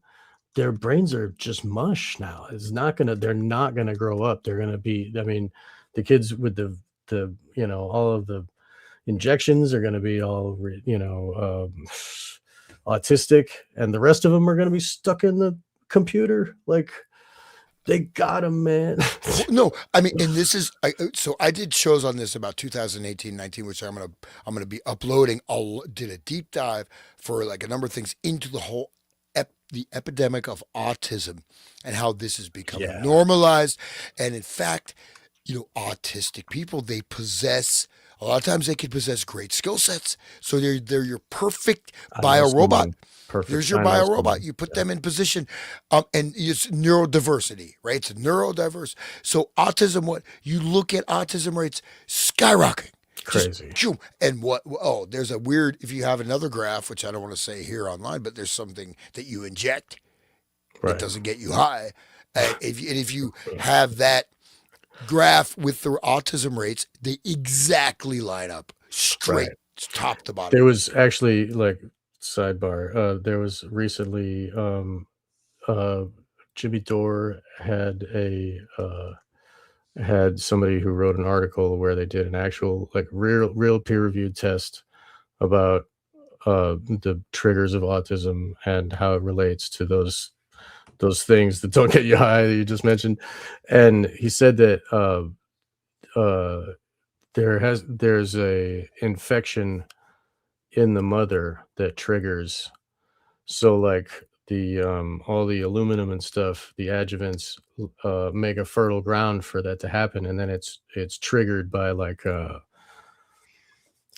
their brains are just mush now. They're not gonna grow up. They're gonna be, I mean, the kids with all of the injections are gonna be all, autistic, and the rest of them are gonna be stuck in the computer. Like, they got them, man. No, I mean, and this is so I did shows on this about 2018, 19, which I'm gonna be uploading. Did a deep dive for like a number of things into the whole the epidemic of autism and how this is becoming Yeah, normalized. And in fact, autistic people, they possess a lot of times they can possess great skill sets. So they're your perfect I know bio robot. someone. Perfect. There's your I know bio robot. someone. You put Yeah, them in position, and it's neurodiversity, right? It's neurodiverse. So autism, what you look at autism rates skyrocketing, just crazy. boom. And what? Oh, there's a weird. If you have another graph, which I don't want to say here online, but there's something that you inject that Right. doesn't get you high. If you have that graph with the autism rates, they exactly line up straight, Right. top to bottom. There was actually, like, sidebar, there was recently, uh, Jimmy Dore had somebody who wrote an article where they did an actual, like, real peer-reviewed test about, the triggers of autism and how it relates to those things that don't get you high that you just mentioned. And he said that, uh, there's a infection in the mother that triggers. So, like, all the aluminum and stuff, the adjuvants, make a fertile ground for that to happen, and then it's triggered by, like,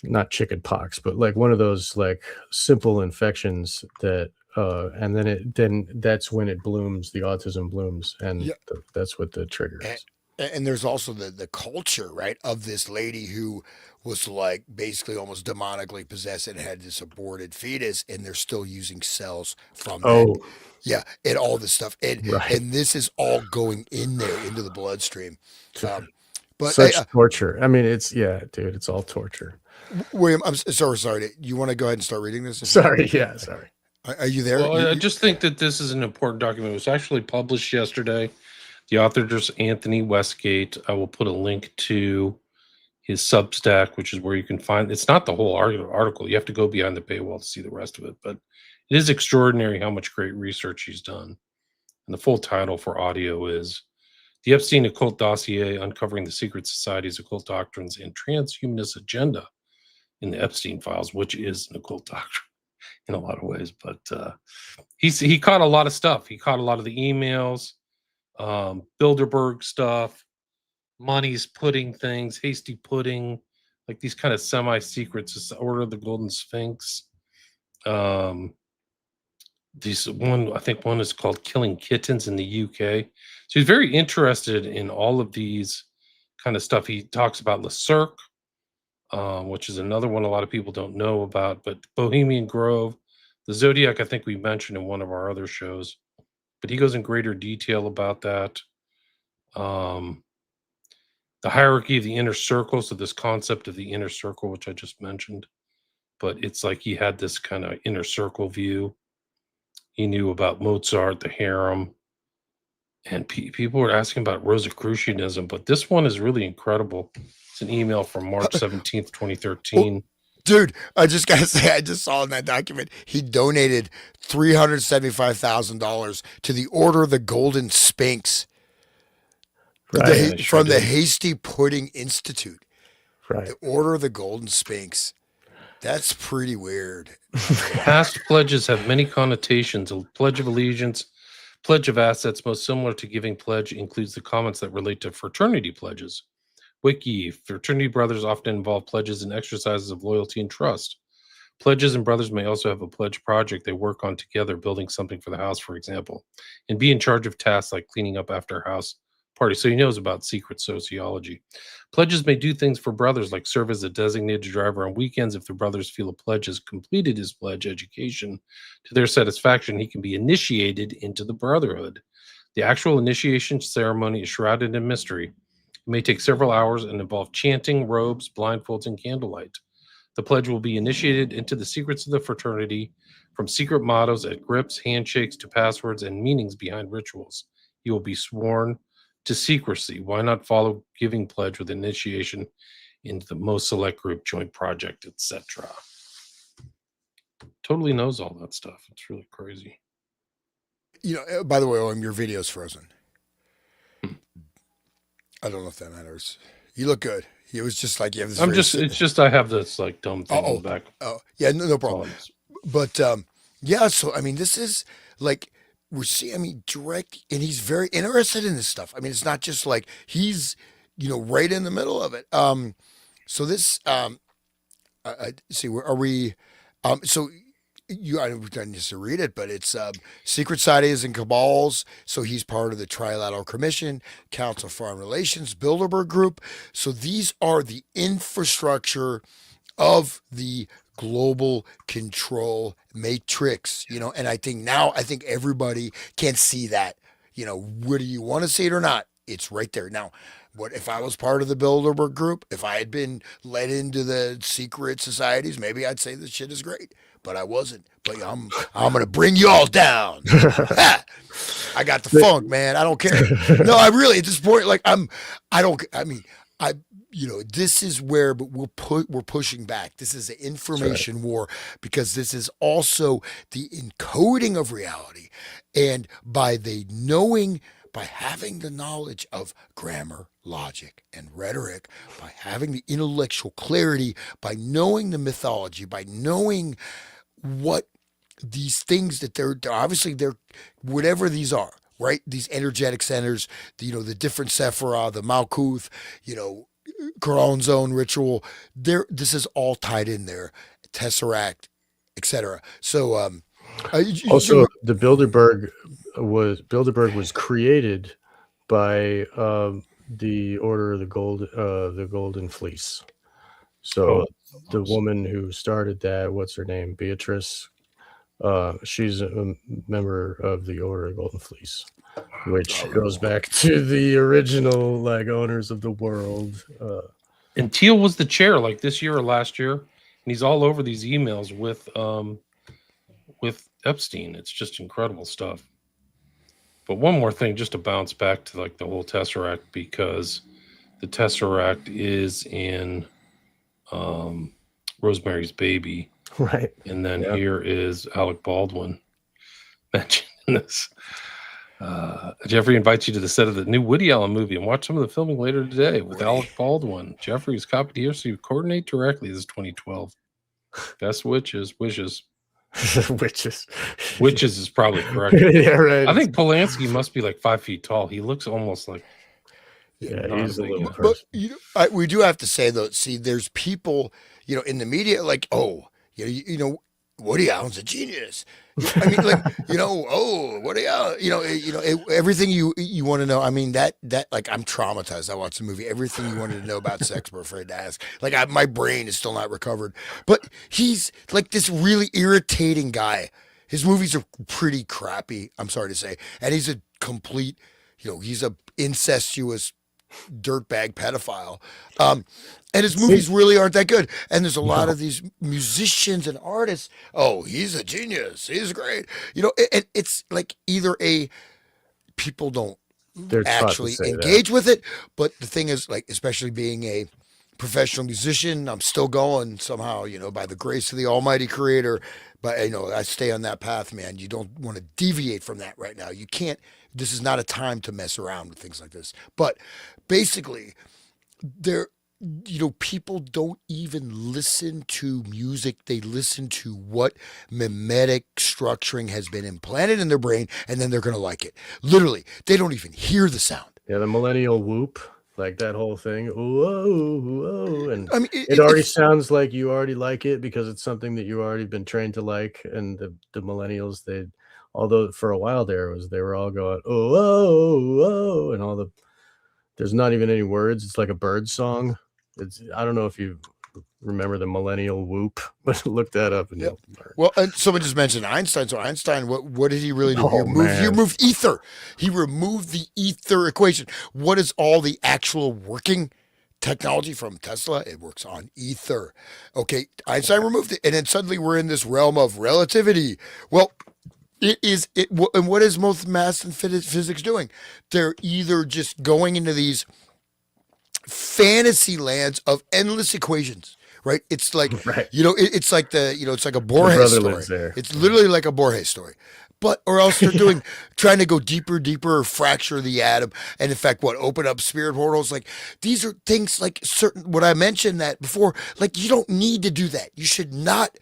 not chicken pox, but, like, one of those, like, simple infections that, and then that's when it blooms, the autism blooms, and Yeah. that's what the trigger And, is. and there's also the culture, right, of this lady who was like basically almost demonically possessed and had this aborted fetus, and they're still using cells from that. Oh, Yeah, and all this stuff, right. and this is all going in there into the bloodstream. Um, but hey, Such torture. I mean, yeah, dude, it's all torture. William, I'm sorry. You want to go ahead and start reading this? Sorry, yeah, sorry. Are you there? Well, I just think that this is an important document. It was actually published yesterday. The author is Anthony Westgate. I will put a link to his Substack, which is where you can find. It's not the whole article. You have to go behind the paywall to see the rest of it. But it is extraordinary how much great research he's done. And the full title for audio is "The Epstein Occult Dossier: Uncovering the Secret Society's Occult Doctrines and Transhumanist Agenda in the Epstein Files," which is an occult doctrine in a lot of ways. But he caught a lot of stuff. He caught a lot of the emails, Bilderberg stuff, Money's pudding things, hasty pudding, like these kind of semi-secrets, Order of the Golden Sphinx. I think one is called Killing Kittens in the UK. So he's very interested in all of these kind of stuff. He talks about Le Cirque, which is another one a lot of people don't know about, but Bohemian Grove, the Zodiac, I think we mentioned in one of our other shows, but he goes in greater detail about that. The hierarchy of the inner circle, so this concept of the inner circle, which I just mentioned, but it's like he had this kind of inner circle view. He knew about Mozart, the harem, And people were asking about Rosicrucianism, but this one is really incredible. It's an email from March 17th, 2013. Dude, I just gotta say, I just saw in that document he donated $375,000 to the Order of the Golden Sphinx, Right. from the Hasty Pudding Institute. Right. The Order of the Golden Sphinx. That's pretty weird. Past pledges have many connotations. A pledge of allegiance, pledge of assets, most similar to giving pledge, includes the comments that relate to fraternity pledges. Wiki, fraternity brothers often involve pledges and exercises of loyalty and trust. Pledges and brothers may also have a pledge project they work on together, building something for the house, for example, and be in charge of tasks like cleaning up after a house party. So he knows about secret sociology. Pledges may do things for brothers, like serve as a designated driver on weekends. If the brothers feel a pledge has completed his pledge education to their satisfaction, he can be initiated into the brotherhood. The actual initiation ceremony is shrouded in mystery. It may take several hours and involve chanting, robes, blindfolds, and candlelight. The pledge will be initiated into the secrets of the fraternity, from secret mottos at grips, handshakes, to passwords and meanings behind rituals. He will be sworn to secrecy. Why not follow giving pledge with initiation into the most select group, joint project, etc.? Totally knows all that stuff. It's really crazy. By the way, your video's frozen. I don't know if that matters. You look good. It was just like you have this. It's just I have this like dumb thing in the back. Oh, yeah, no problem. But yeah, so I mean, this is like we're seeing. I mean, direct, and he's very interested in this stuff. I mean, it's not just like he's right in the middle of it. So this I see. Where are we? So. I don't need to read it, but it's secret societies and cabals. So he's part of the Trilateral Commission, Council of Foreign Relations, Bilderberg Group. So these are the infrastructure of the global control matrix, and I think everybody can see that, whether you want to see it or not, it's right there. Now, what if I was part of the Bilderberg Group? If I had been led into the secret societies, maybe I'd say this shit is great. But I wasn't. But I'm gonna bring you all down. I got the funk, man. I don't care. No, I really at this point, like this is where, but we're pushing back. This is an information war, because this is also the encoding of reality, and by having the knowledge of grammar, logic, and rhetoric, by having the intellectual clarity, by knowing the mythology, by knowing what these things that they're whatever these are, right? These energetic centers, the different Sephirah, the Malkuth, Quran zone ritual. This is all tied in there, Tesseract, etc. So also the Bilderberg was created by the Order of the Golden Fleece. So the woman who started that, what's her name? Beatrice. She's a member of the Order of the Golden Fleece, which goes back to the original owners of the world. And Teal was the chair like this year or last year, and he's all over these emails with Epstein. It's just incredible stuff. But one more thing, just to bounce back to the whole Tesseract, because the Tesseract is in Rosemary's Baby, right? And then here is Alec Baldwin mentioning this. Jeffrey invites you to the set of the new Woody Allen movie and watch some of the filming later today with Alec Baldwin. Jeffrey is copied here, so you coordinate directly. This is 2012. Best wishes. Witches is probably correct. Yeah, right. I think Polanski must be 5 feet tall. He looks almost like he's a little person. But we do have to say though, there's people in the media Woody Allen's a genius. I mean, Woody Allen, everything you want to know. I mean, that I'm traumatized. I watched the movie. Everything you wanted to know about sex, but afraid to ask. My brain is still not recovered. But he's this really irritating guy. His movies are pretty crappy, I'm sorry to say. And he's a complete, he's a incestuous dirtbag pedophile. And his movies really aren't that good. And there's a lot of these musicians and artists. Oh, he's a genius. He's great. It's either people don't They're taught to actually say that. engage with it. But the thing is, like, especially being a professional musician, I'm still going somehow, by the grace of the Almighty Creator. But I stay on that path, man. You don't want to deviate from that right now. You can't. This is not a time to mess around with things like this. But basically, there, people don't even listen to music. They listen to what mimetic structuring has been implanted in their brain, and then they're going to like it. Literally, they don't even hear the sound. Yeah, the millennial whoop, like that whole thing. Whoa, whoa, and I mean, it already sounds like you already like it because it's something that you already been trained to like. And the millennials, although for a while they were all going, oh, whoa, whoa, and there's not even any words. It's like a bird song. I don't know if you remember the millennial whoop, but look that up. And well, and someone just mentioned Einstein. So Einstein, what did he really do? Oh, He removed ether. He removed the ether equation. What is all the actual working technology from Tesla? It works on ether. Okay, Einstein removed it, and then suddenly we're in this realm of relativity. Well, and what is most math and physics doing? They're either just going into these fantasy lands of endless equations, right? It's like, right. It's like it's like a Borges story. It's literally like a Borges story. But, or else they're trying to go deeper, fracture the atom. And in fact, open up spirit portals. Like, these are things like what I mentioned that before, like, you don't need to do that. You should not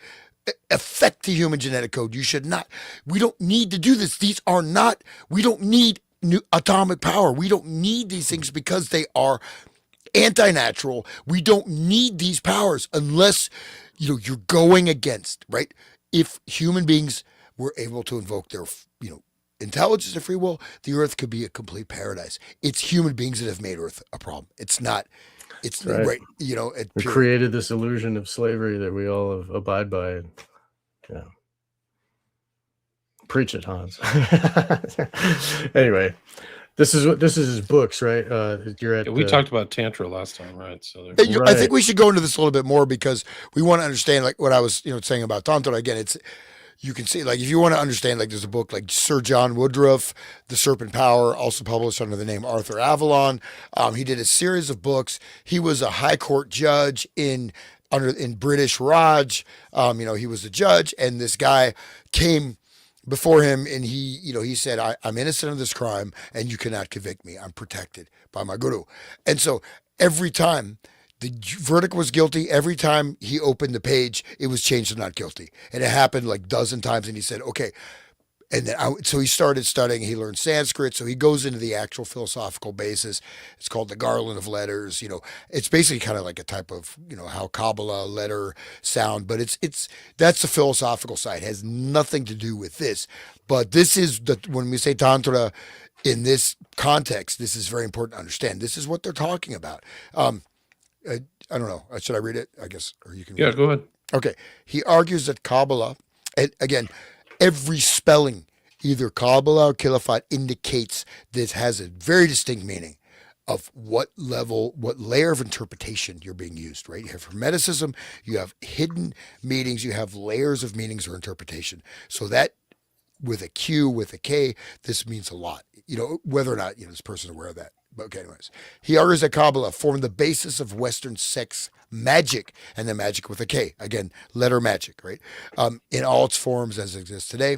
affect the human genetic code. We don't need to do this. We don't need new atomic power. We don't need these things because they are anti-natural. We don't need these powers unless you're going against, right? If human beings were able to invoke their intelligence and free will, the earth could be a complete paradise. It's human beings that have made earth a problem. It's not. It's right. We created this illusion of slavery that we all abide by. Yeah. Preach it, Hans. Anyway, this is his books, right? We talked about Tantra last time, right? So I think we should go into this a little bit more because we want to understand, like what I was saying about Tantra. Again, you can see, like, if you want to understand, like, there's a book like Sir John Woodruff, The Serpent Power, also published under the name Arthur Avalon. He did a series of books. He was a high court judge in British Raj. He was a judge, and this guy came before him, and he said, I'm innocent of this crime, and you cannot convict me. I'm protected by my guru. And so every time the verdict was guilty, every time he opened the page, it was changed to not guilty. And it happened like a dozen times, and he said, okay. And then so he started studying. He learned Sanskrit. So he goes into the actual philosophical basis. It's called the Garland of Letters. It's basically kind of like a type of how Kabbalah letter sound, but that's the philosophical side. It has nothing to do with this. But this is when we say Tantra in this context, this is very important to understand. This is what they're talking about. I don't know. Should I read it? I guess, or you can. Yeah, go ahead. Okay. He argues that Kabbalah, and again, every spelling, either Kabbalah or Khilafat, indicates this has a very distinct meaning of what layer of interpretation you're being used, right? You have Hermeticism, you have hidden meanings, you have layers of meanings or interpretation. So that with a Q, with a K, this means a lot, whether or not, this person is aware of that. But okay, anyways, he argues that Kabbalah formed the basis of Western sex magic, and then magic with a K, again, letter magic, right? In all its forms as it exists today.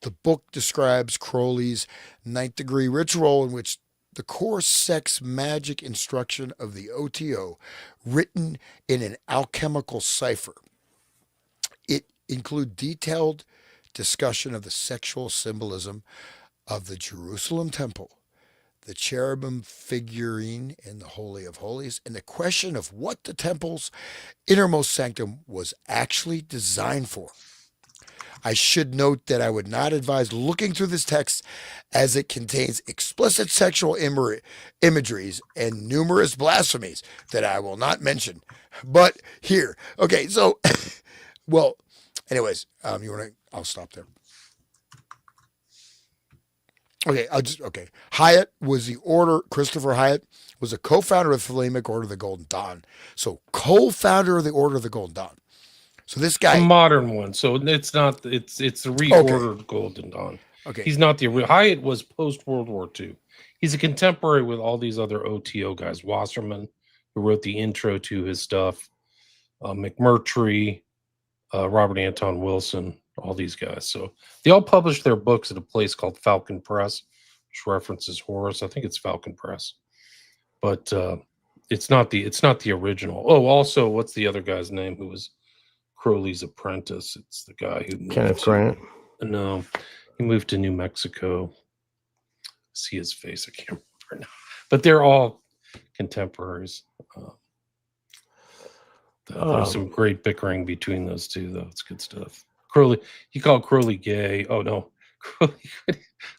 The book describes Crowley's ninth degree ritual in which the core sex magic instruction of the OTO, written in an alchemical cipher. It includes detailed discussion of the sexual symbolism of the Jerusalem temple, the cherubim figurine in the Holy of Holies, and the question of what the temple's innermost sanctum was actually designed for. I should note that I would not advise looking through this text as it contains explicit sexual imageries and numerous blasphemies that I will not mention. But here, okay, so, well, anyways, I'll stop there. Okay, Hyatt was Christopher Hyatt was a co-founder of the Thelemic Order of the Golden Dawn. So co-founder of the Order of the Golden Dawn. So this guy, a modern one. So it's not. It's the reordered Golden Dawn. Okay, he's not the Hyatt was post World War II. he's a contemporary with all these other OTO guys. Wasserman, who wrote the intro to his stuff, McMurtry, Robert Anton Wilson, all these guys. So they all published their books at a place called Falcon Press, which references Horace. I think it's Falcon Press, but it's not the original. Oh, also, what's the other guy's name who was Crowley's apprentice? It's the guy who moved Kenneth Grant. No, he moved to New Mexico. See his face, I can't remember now. But they're all contemporaries. There's some great bickering between those two, though. It's good stuff. Crowley, he called Crowley gay. Oh no, Crowley.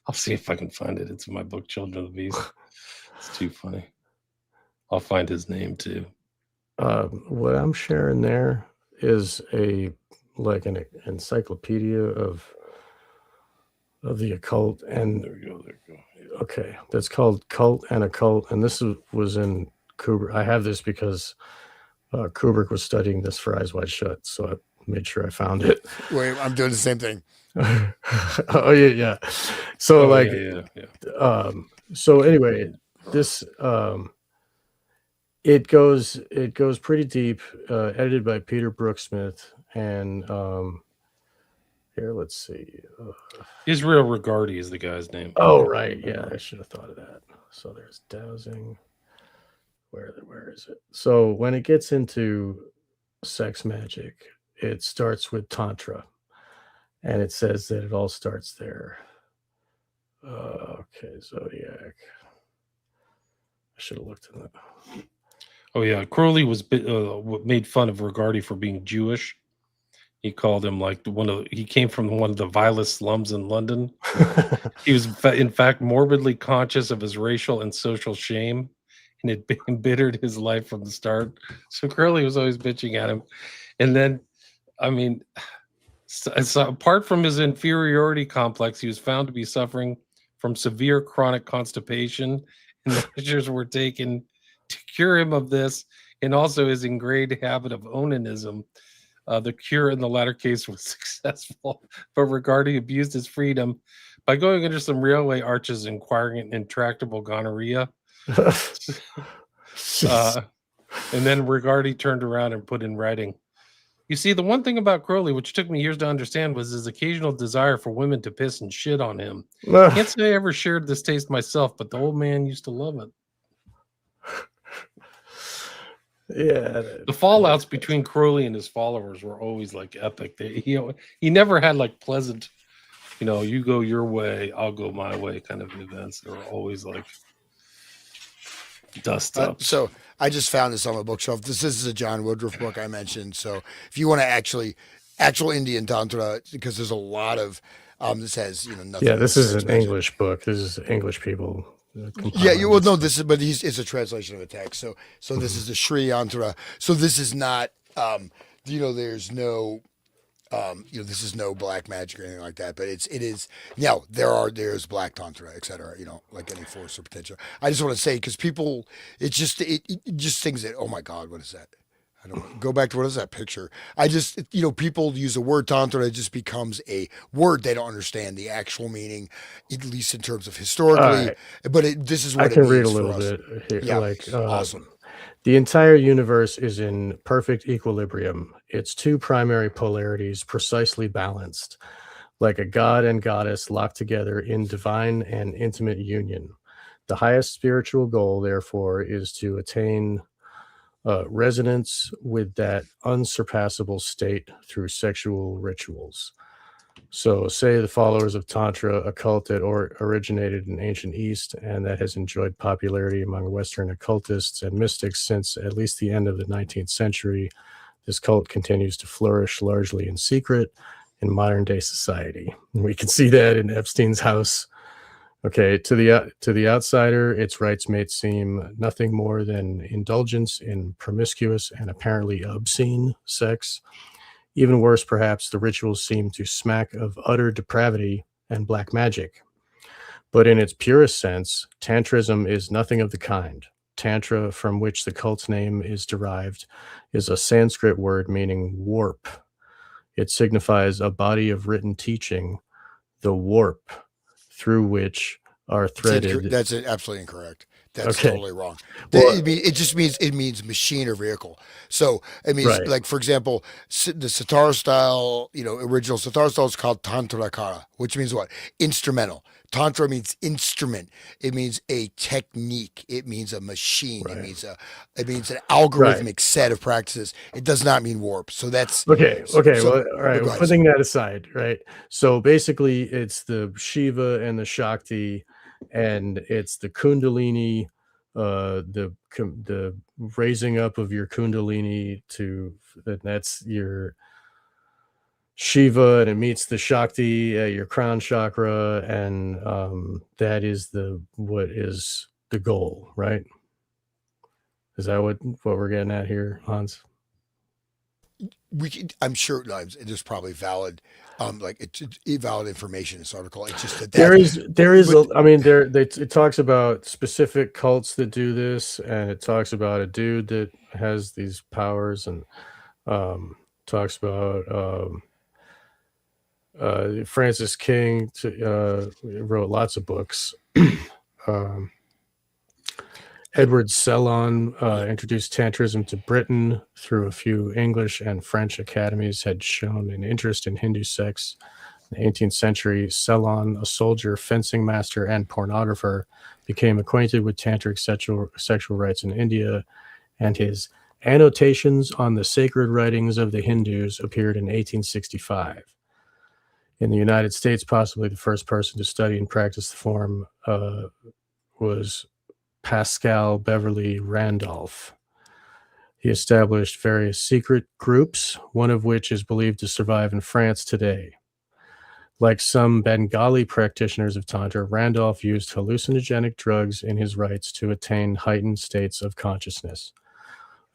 I'll see if I can find it. It's in my book, Children of the Beast. It's too funny. I'll find his name too. What I'm sharing there is an encyclopedia of the occult, and there you go. Okay, that's called Cult and Occult, and this was in Kubrick. I have this because Kubrick was studying this for Eyes Wide Shut, so I made sure I found it. Wait, I'm doing the same thing. Oh yeah. So yeah. So anyway, this it goes pretty deep. Edited by Peter Brooksmith, and here, let's see. Israel Regardi is the guy's name. Oh right, yeah, I should have thought of that. So there's dowsing. Where is it? So when it gets into sex magic, it starts with Tantra, and it says that it all starts there. Okay, Zodiac. I should have looked at that. Oh yeah, Crowley was made fun of Regardi for being Jewish. He called him like he came from one of the vilest slums in London. He was in fact morbidly conscious of his racial and social shame, and it embittered his life from the start. So Crowley was always bitching at him. And then, I mean, so apart from his inferiority complex, he was found to be suffering from severe chronic constipation, and measures were taken to cure him of this, and also his ingrained habit of onanism. The cure in the latter case was successful, but Regardi abused his freedom by going under some railway arches and acquiring intractable gonorrhea. And then Regardi turned around and put in writing. You see, the one thing about Crowley, which took me years to understand, was his occasional desire for women to piss and shit on him. I can't say I ever shared this taste myself, but the old man used to love it. Yeah, the fallouts between Crowley and his followers were always like epic. He never had like pleasant, you go your way, I'll go my way kind of events. They were always like dust up. So I just found this on my bookshelf. This is a John Woodruff book I mentioned. So if you want to actual Indian Tantra, because there's a lot of this has nothing. Yeah, this is an English book. This is English people. Yeah, no, it's a translation of a text. So this is the Sri Yantra. So this is not, there's no, this is no black magic or anything like that. But it is. Now there's black tantra, etc. Like any force or potential. I just want to say because people, it just thinks that, oh my God, what is that? I don't go back to what is that picture? I just, people use the word tantra. It just becomes a word they don't understand the actual meaning, at least in terms of historically. Right. But this is what I can read a little bit here. Yeah, awesome. The entire universe is in perfect equilibrium. Its two primary polarities precisely balanced, like a god and goddess locked together in divine and intimate union. The highest spiritual goal, therefore, is to attain resonance with that unsurpassable state through sexual rituals. So say the followers of Tantra, a cult that originated in ancient East and that has enjoyed popularity among Western occultists and mystics since at least the end of the 19th century. This cult continues to flourish largely in secret in modern day society. We can see that in Epstein's house. Okay, to the outsider, its rites may seem nothing more than indulgence in promiscuous and apparently obscene sex. Even worse, perhaps, the rituals seem to smack of utter depravity and black magic. But in its purest sense, Tantrism is nothing of the kind. Tantra, from which the cult's name is derived, is a Sanskrit word meaning warp. It signifies a body of written teaching, the warp, through which are threaded. That's absolutely incorrect. That's Okay. totally wrong. Well, It just means it means machine or vehicle. So it means right. like for example, the sitar style, original sitar style is called tantrakara, which means what? Instrumental. Tantra means instrument. It means a technique. It means a machine. Right. It means an Right. algorithmic set of practices. It does not mean warp. So that's Okay. Okay. so. Well, all right. Go We're ahead. putting that aside, right? So basically, it's the Shiva and the Shakti, and it's the Kundalini, the raising up of your Kundalini to that's your Shiva, and it meets the Shakti at your crown chakra, and that is what is the goal, right? Is that what we're getting at here, Hans? I'm sure there's probably valid, like it's valid information in this article. It's just that There is but I mean it talks about specific cults that do this, and it talks about a dude that has these powers, and talks about Francis King wrote lots of books. um, Edward Sellon introduced Tantrism to Britain through a few English and French academies, had shown an interest in Hindu sex. In the 18th century, Sellon, a soldier, fencing master, and pornographer, became acquainted with tantric sexual rites in India, and his Annotations on the Sacred Writings of the Hindus appeared in 1865. In the United States, possibly the first person to study and practice the form was Pascal Beverly Randolph. He established various secret groups, one of which is believed to survive in France today. Like some Bengali practitioners of Tantra, Randolph used hallucinogenic drugs in his rites to attain heightened states of consciousness.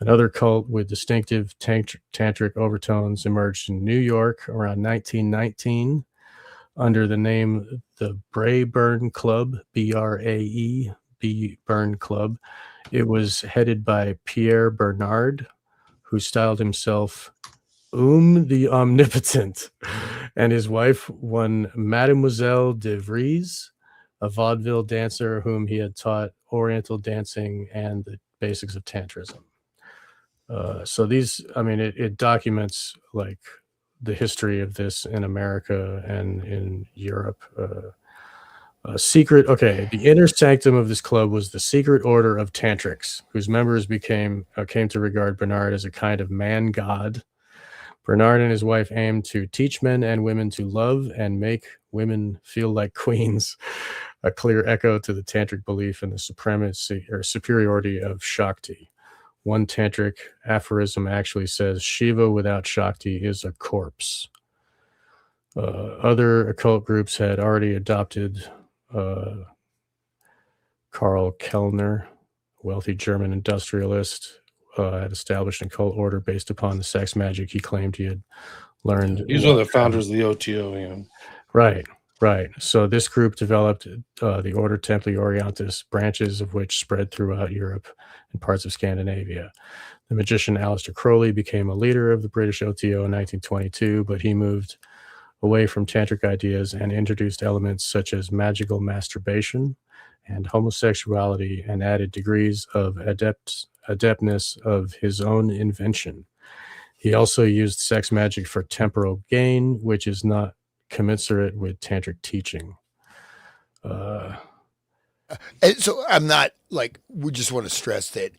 Another cult with distinctive tantric overtones emerged in New York around 1919 under the name the Braeburn Club, B-R-A-E, Burn Club. It was headed by Pierre Bernard, who styled himself the Omnipotent, and his wife, one Mademoiselle de Vries, a vaudeville dancer whom he had taught Oriental dancing and the basics of Tantrism. So these, I mean, it documents like the history of this in America and in Europe. The inner sanctum of this club was the Secret Order of Tantrics, whose members came to regard Bernard as a kind of man god. Bernard and his wife aimed to teach men and women to love and make women feel like queens, a clear echo to the tantric belief in the supremacy or superiority of Shakti. One tantric aphorism actually says, Shiva without Shakti is a corpse. Other occult groups had already adopted Karl Kellner, wealthy German industrialist, had established an occult order based upon the sex magic he claimed he had learned. He's one of the founders of the OTO. Yeah. Right. So this group developed the Order Templi Orientis, branches of which spread throughout Europe and parts of Scandinavia. The magician Aleister Crowley became a leader of the British OTO in 1922, but he moved away from tantric ideas and introduced elements such as magical masturbation and homosexuality, and added degrees of adeptness of his own invention. He also used sex magic for temporal gain, which is not commensurate with tantric teaching. And so I'm not like, we just want to stress that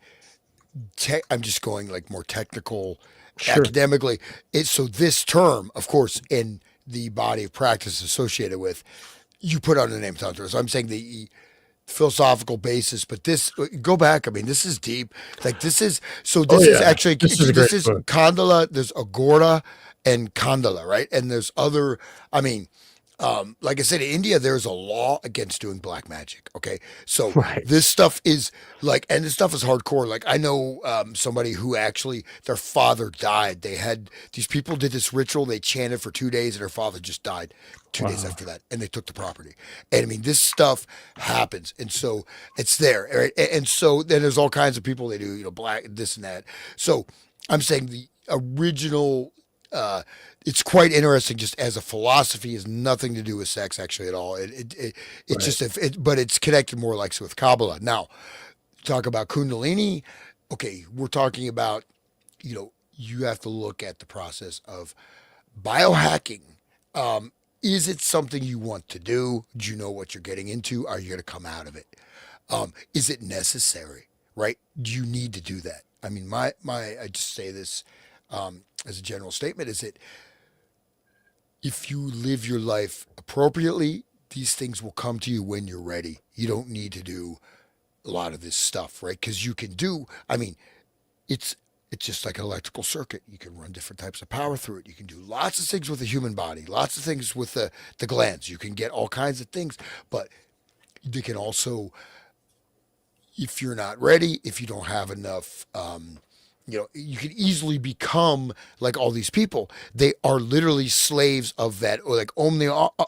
I'm just going like more technical, Sure. academically. So this term, of course, in the body of practice associated with, you put on the name Tantra. So I'm saying the philosophical basis, but this, go back. I mean, this is deep. Like this is, so this is actually, this is a great book. Kandala, there's Agora and Kandala, right? And there's other, I mean, like I said, in India, there's a law against doing black magic. Okay. So Right. this stuff is like, and this stuff is hardcore. Like I know somebody who actually, their father died. These people did this ritual. They chanted for 2 days and their father just died 2 days after that. And they took the property. And I mean, this stuff happens. And so it's there. Right? And so then there's all kinds of people, they do, black, this and that. So I'm saying the original it's quite interesting. Just as a philosophy, has nothing to do with sex actually at all. It's Right. just but it's connected more like so with Kabbalah. Now, talk about Kundalini. Okay, we're talking about, you have to look at the process of biohacking. Um, is it something you want to do? Do you know what you're getting into? Are you going to come out of it? Is it necessary? Right? Do you need to do that? I mean, I just say this as a general statement: is that if you live your life appropriately, these things will come to you when you're ready. You don't need to do a lot of this stuff, right? Because you can do. I mean, it's it's just like an electrical circuit. You can run different types of power through it. You can do lots of things with the human body, lots of things with the glands. You can get all kinds of things, but they can also, if you're not ready, if you don't have enough, you can easily become like all these people. They are literally slaves of that, or like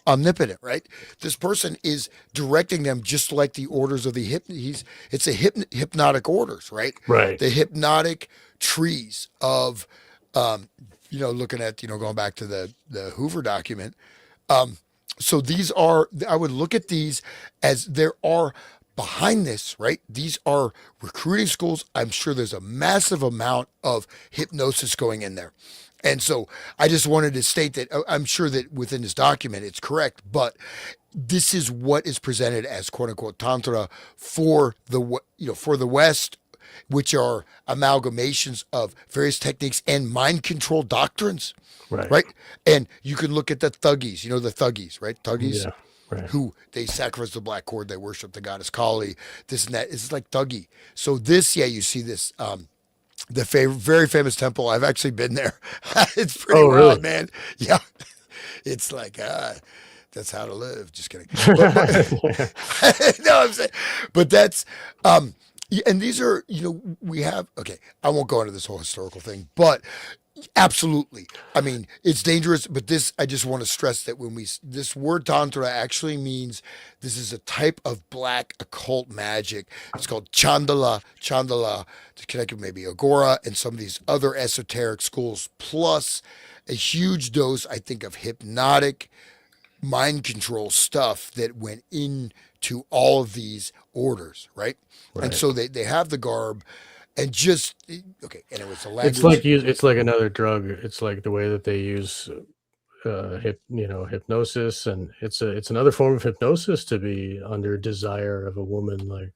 omnipotent, right? This person is directing them just like the orders of the it's a hypnotic orders, right? Right. The hypnotic trees of, looking at, going back to the Hoover document. So these are, I would look at these as there are behind this, right? These are recruiting schools. I'm sure there's a massive amount of hypnosis going in there. And so I just wanted to state that I'm sure that within this document it's correct, but this is what is presented as quote unquote tantra for for the West, which are amalgamations of various techniques and mind control doctrines, Right. right? And you can look at the thuggies, the thuggies, right? Thuggies Yeah. Right. who they sacrifice the black cord, they worship the goddess Kali, this and that. It's like thuggy. So this, yeah, you see this, very famous temple. I've actually been there. It's pretty Oh, really? wild, man. Yeah, it's like that's how to live. Just kidding. But no, I'm saying, but that's and these are, we have, okay, I won't go into this whole historical thing, but absolutely. I mean, it's dangerous, but this, I just want to stress that this word tantra actually means this is a type of black occult magic. It's called Chandala, to connect with maybe Agora and some of these other esoteric schools, plus a huge dose, I think, of hypnotic mind control stuff that went into all of these orders, right? And Right. so they have the garb and just, okay, and it was the It's language. like it's like another drug. It's like the way that they use hypnosis, and it's another form of hypnosis to be under desire of a woman. Like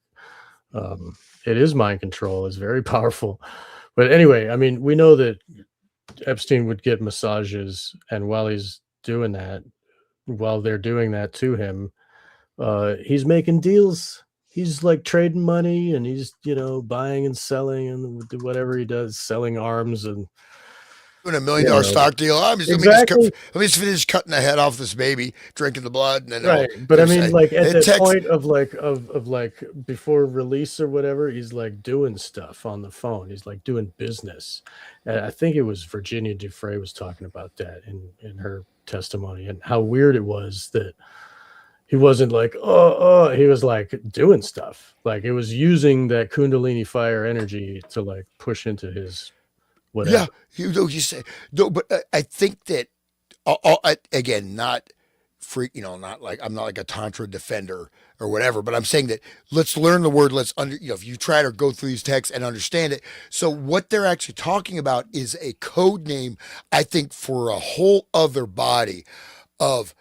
it is mind control. It's very powerful. But anyway, I mean, we know that Epstein would get massages, and while they're doing that to him, he's making deals. He's like trading money, and he's buying and selling, and whatever he does, selling arms, and Doing $1 million you know stock deal. exactly. Let me just finish cutting the head off this baby, drinking the blood, and then I'll Right, but I mean, say, like, at it that text. point of, like of, like, before release or whatever, he's, like, doing stuff on the phone, he's, like, doing business, and I think it was Virginia Dufresne was talking about that in her testimony, and how weird it was that he wasn't like, "Oh," he was, like, doing stuff, like, it was using that Kundalini fire energy to, like, push into his Yeah, whatever. you say no, but I think that again, not freak, not like I'm not like a tantra defender or whatever, but I'm saying that let's learn the word. Let's if you try to go through these texts and understand it. So what they're actually talking about is a code name, I think, for a whole other body of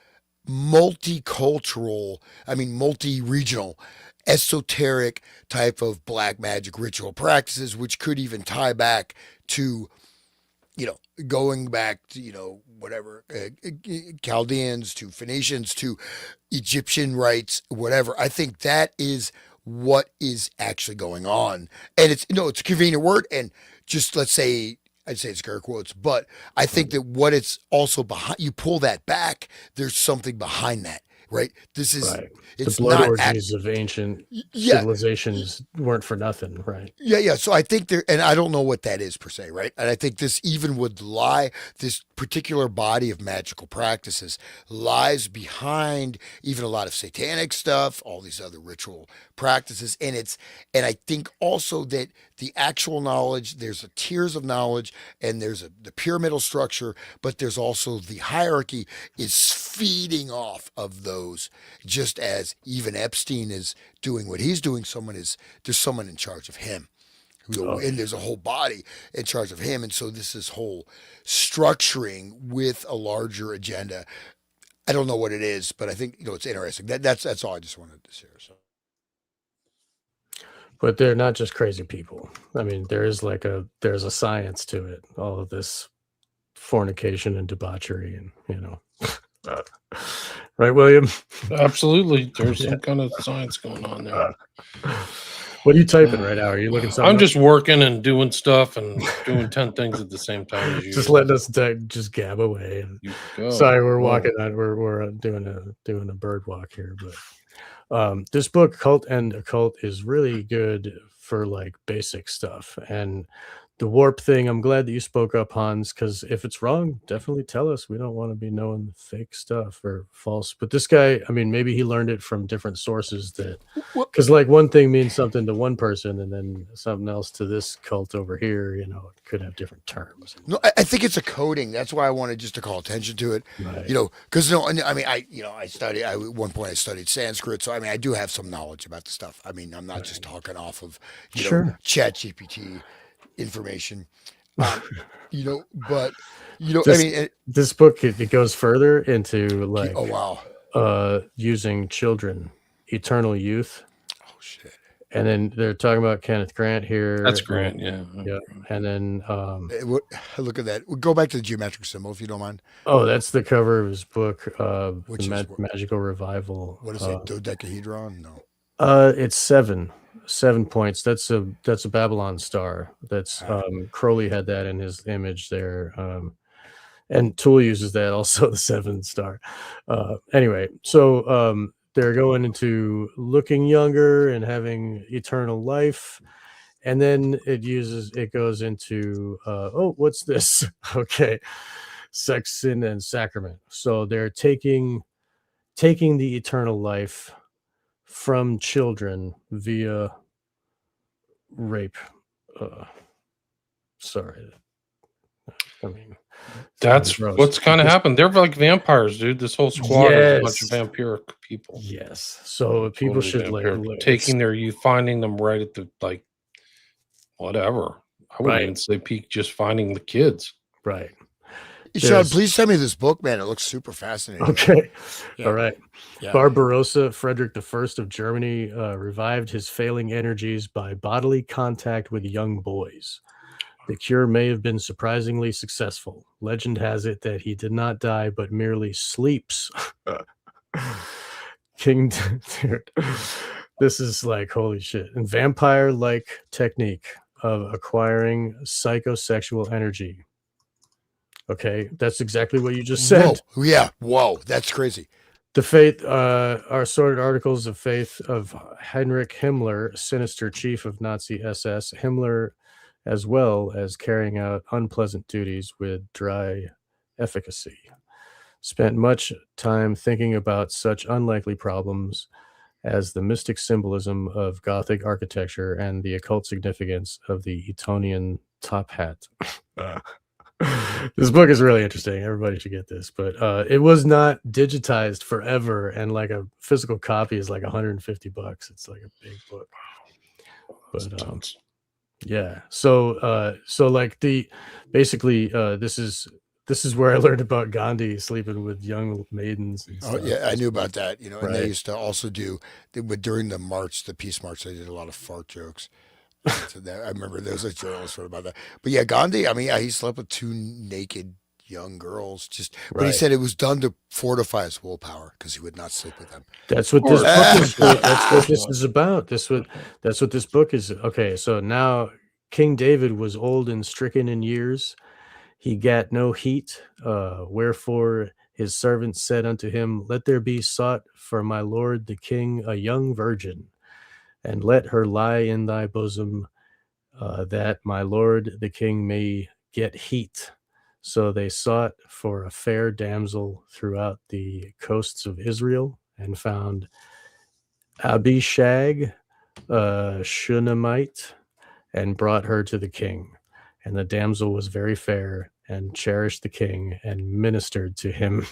multicultural, I mean, multi-regional, esoteric type of black magic ritual practices, which could even tie back to, going back to, whatever, Chaldeans to Phoenicians to Egyptian rites, whatever. I think that is what is actually going on. And it's a convenient word. And just let's say, I'd say it's scare quotes, but I think that what it's also behind, you pull that back, there's something behind that, right? Right. The It's blood not, orgies of ancient yeah, civilizations weren't for nothing, right? yeah. So I think and I don't know what that is per se, right? And I think this even would this particular body of magical practices lies behind even a lot of satanic stuff, all these other ritual practices. And I think also that the actual knowledge, there's a tiers of knowledge, and there's the pyramidal structure, but there's also the hierarchy is feeding off of those. Just as even Epstein is doing what he's doing, there's someone in charge of him. Oh, And there's a whole body in charge of him, and so this whole structuring with a larger agenda. I don't know what it is, but I think it's interesting. That's all I just wanted to share. So. but they're not just crazy people. I mean, there's a science to it. All of this fornication and debauchery, and right, William? Absolutely. There's some kind of science going on there. What are you typing right now? Are you looking something I'm up? just working and doing stuff and doing 10 things at the same time as you. Just letting us just gab away. Sorry, we're walking on. We're doing a bird walk here, but this book, Cult and Occult, is really good for like basic stuff. And the warp thing, I'm glad that you spoke up, Hans, because if it's wrong, definitely tell us. We don't want to be knowing fake stuff or false. But this guy, I mean, maybe he learned it from different sources, because like one thing means something to one person and then something else to this cult over here, it could have different terms. No, I think it's a coding. That's why I wanted just to call attention to it. Right. Because I mean, at one point I studied Sanskrit, so I mean, I do have some knowledge about the stuff. I mean, I'm not just talking off of Chat GPT information, but I mean, this book it goes further into like, oh wow, using children, eternal youth. Oh shit. And then they're talking about Kenneth Grant here. That's Grant, yeah. And then look at that. We'll go back to the geometric symbol if you don't mind. Oh, that's the cover of his book, the Magical Revival. What is it? Dodecahedron? No. It's 7 points. That's a Babylon star. That's Crowley had that in his image there. And Tool uses that also, the 7 star. Anyway, so they're going into looking younger and having eternal life. And then it goes into what's this? Okay. Sex, sin, and sacrament. So they're taking the eternal life from children via rape. Sorry. I mean, that's what's kind of happened. They're like vampires, dude. This whole squad is a bunch of vampiric people. Yes. So people should like taking their youth, finding them right at the whatever. I wouldn't even say peak, just finding the kids. Right. Sean, please send me this book, man. It looks super fascinating. Okay. Yeah. All right. Yeah. Barbarossa, Frederick I of Germany, revived his failing energies by bodily contact with young boys. The cure may have been surprisingly successful. Legend has it that he did not die, but merely sleeps. King, dude, this is like, holy shit. And vampire-like technique of acquiring psychosexual energy. Okay, that's exactly what you just said. Whoa. Yeah, whoa, that's crazy. The faith are sorted articles of faith of Heinrich Himmler, sinister chief of Nazi SS. Himmler, as well as carrying out unpleasant duties with dry efficacy, spent much time thinking about such unlikely problems as the mystic symbolism of Gothic architecture and the occult significance of the Etonian top hat. This book is really interesting. Everybody should get this, but it was not digitized forever, and like a physical copy is like $150. It's like a big book. But yeah, so like this is where I learned about Gandhi sleeping with young maidens. Oh yeah, I knew about that. And they used to also do during the peace march. They did a lot of fart jokes. So I remember there was a journalist wrote about that. But yeah, Gandhi, I mean, he slept with 2 naked young girls. But he said it was done to fortify his willpower because he would not sleep with them. That's what this book is. That's what this is about. That's what this book is. Okay, so now King David was old and stricken in years. He gat no heat. Wherefore his servants said unto him, "Let there be sought for my lord the king a young virgin, and let her lie in thy bosom, that my lord the king may get heat." So they sought for a fair damsel throughout the coasts of Israel and found Abishag, Shunammite, and brought her to the king. And the damsel was very fair and cherished the king and ministered to him.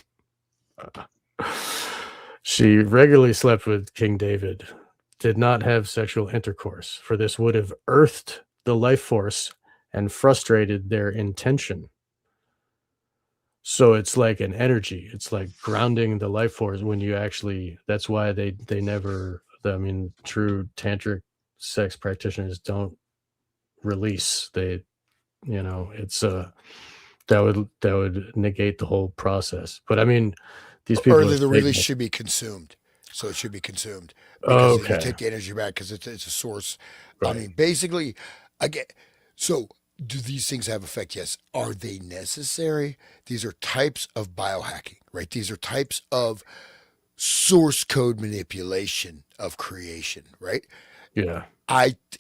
She regularly slept with King David, did not have sexual intercourse, for this would have earthed the life force and frustrated their intention. So it's like an energy. It's like grounding the life force when you actually, that's why they never, I mean, true tantric sex practitioners don't release. They, you know, it's that would negate the whole process. But I mean, these people Or the release should be consumed. So it should be consumed because you take the energy back because it's a source. Right. I mean, basically, again, so do these things have effect? Yes. Are they necessary? These are types of biohacking, right? These are types of source code manipulation of creation, right? Yeah.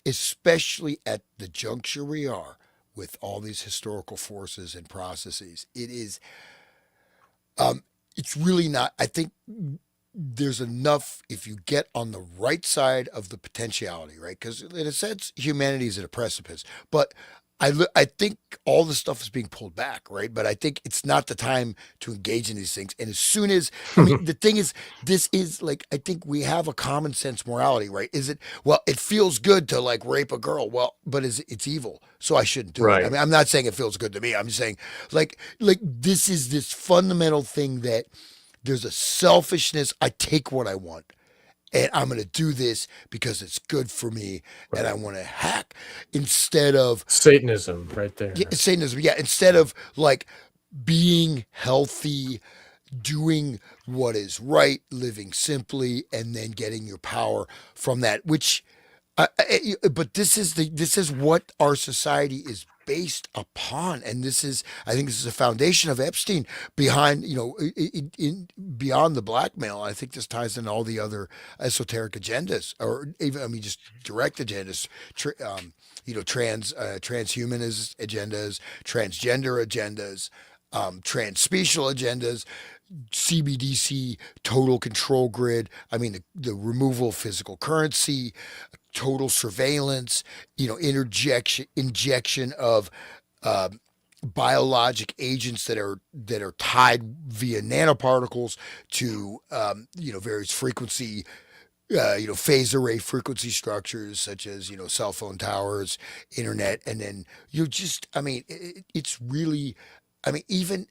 Especially at the juncture we are with all these historical forces and processes, it is, it's really not, I think there's enough if you get on the right side of the potentiality, right? Because in a sense, humanity is at a precipice, but I think all the stuff is being pulled back, right? But I think it's not the time to engage in these things. And as soon as, I mean, the thing is, this is like, I think we have a common sense morality, right? Is it, well, it feels good to like rape a girl. Well, but it's evil. So I shouldn't do it. I mean, I'm not saying it feels good to me. I'm saying like this is this fundamental thing that there's a selfishness. I take what I want. And I'm going to do this because it's good for me, and I want to hack instead of Satanism, right there. Yeah, Satanism, yeah. Instead of like being healthy, doing what is right, living simply, and then getting your power from that. Which, but this is what our society is based upon, and I think this is a foundation of Epstein behind, in beyond the blackmail. I think this ties in all the other esoteric agendas, or even, I mean, just direct agendas, transhumanist agendas, transgender agendas, transspecial agendas, CBDC, total control grid. I mean, the removal of physical currency, total surveillance, injection of biologic agents that are tied via nanoparticles to various frequency, phase array frequency structures such as cell phone towers, internet, and then it's really, I mean, even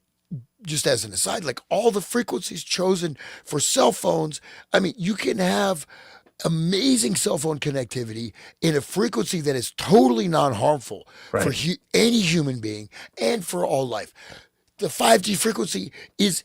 just as an aside, like all the frequencies chosen for cell phones, I mean, you can have amazing cell phone connectivity in a frequency that is totally non-harmful for any human being and for all life. The 5G frequency it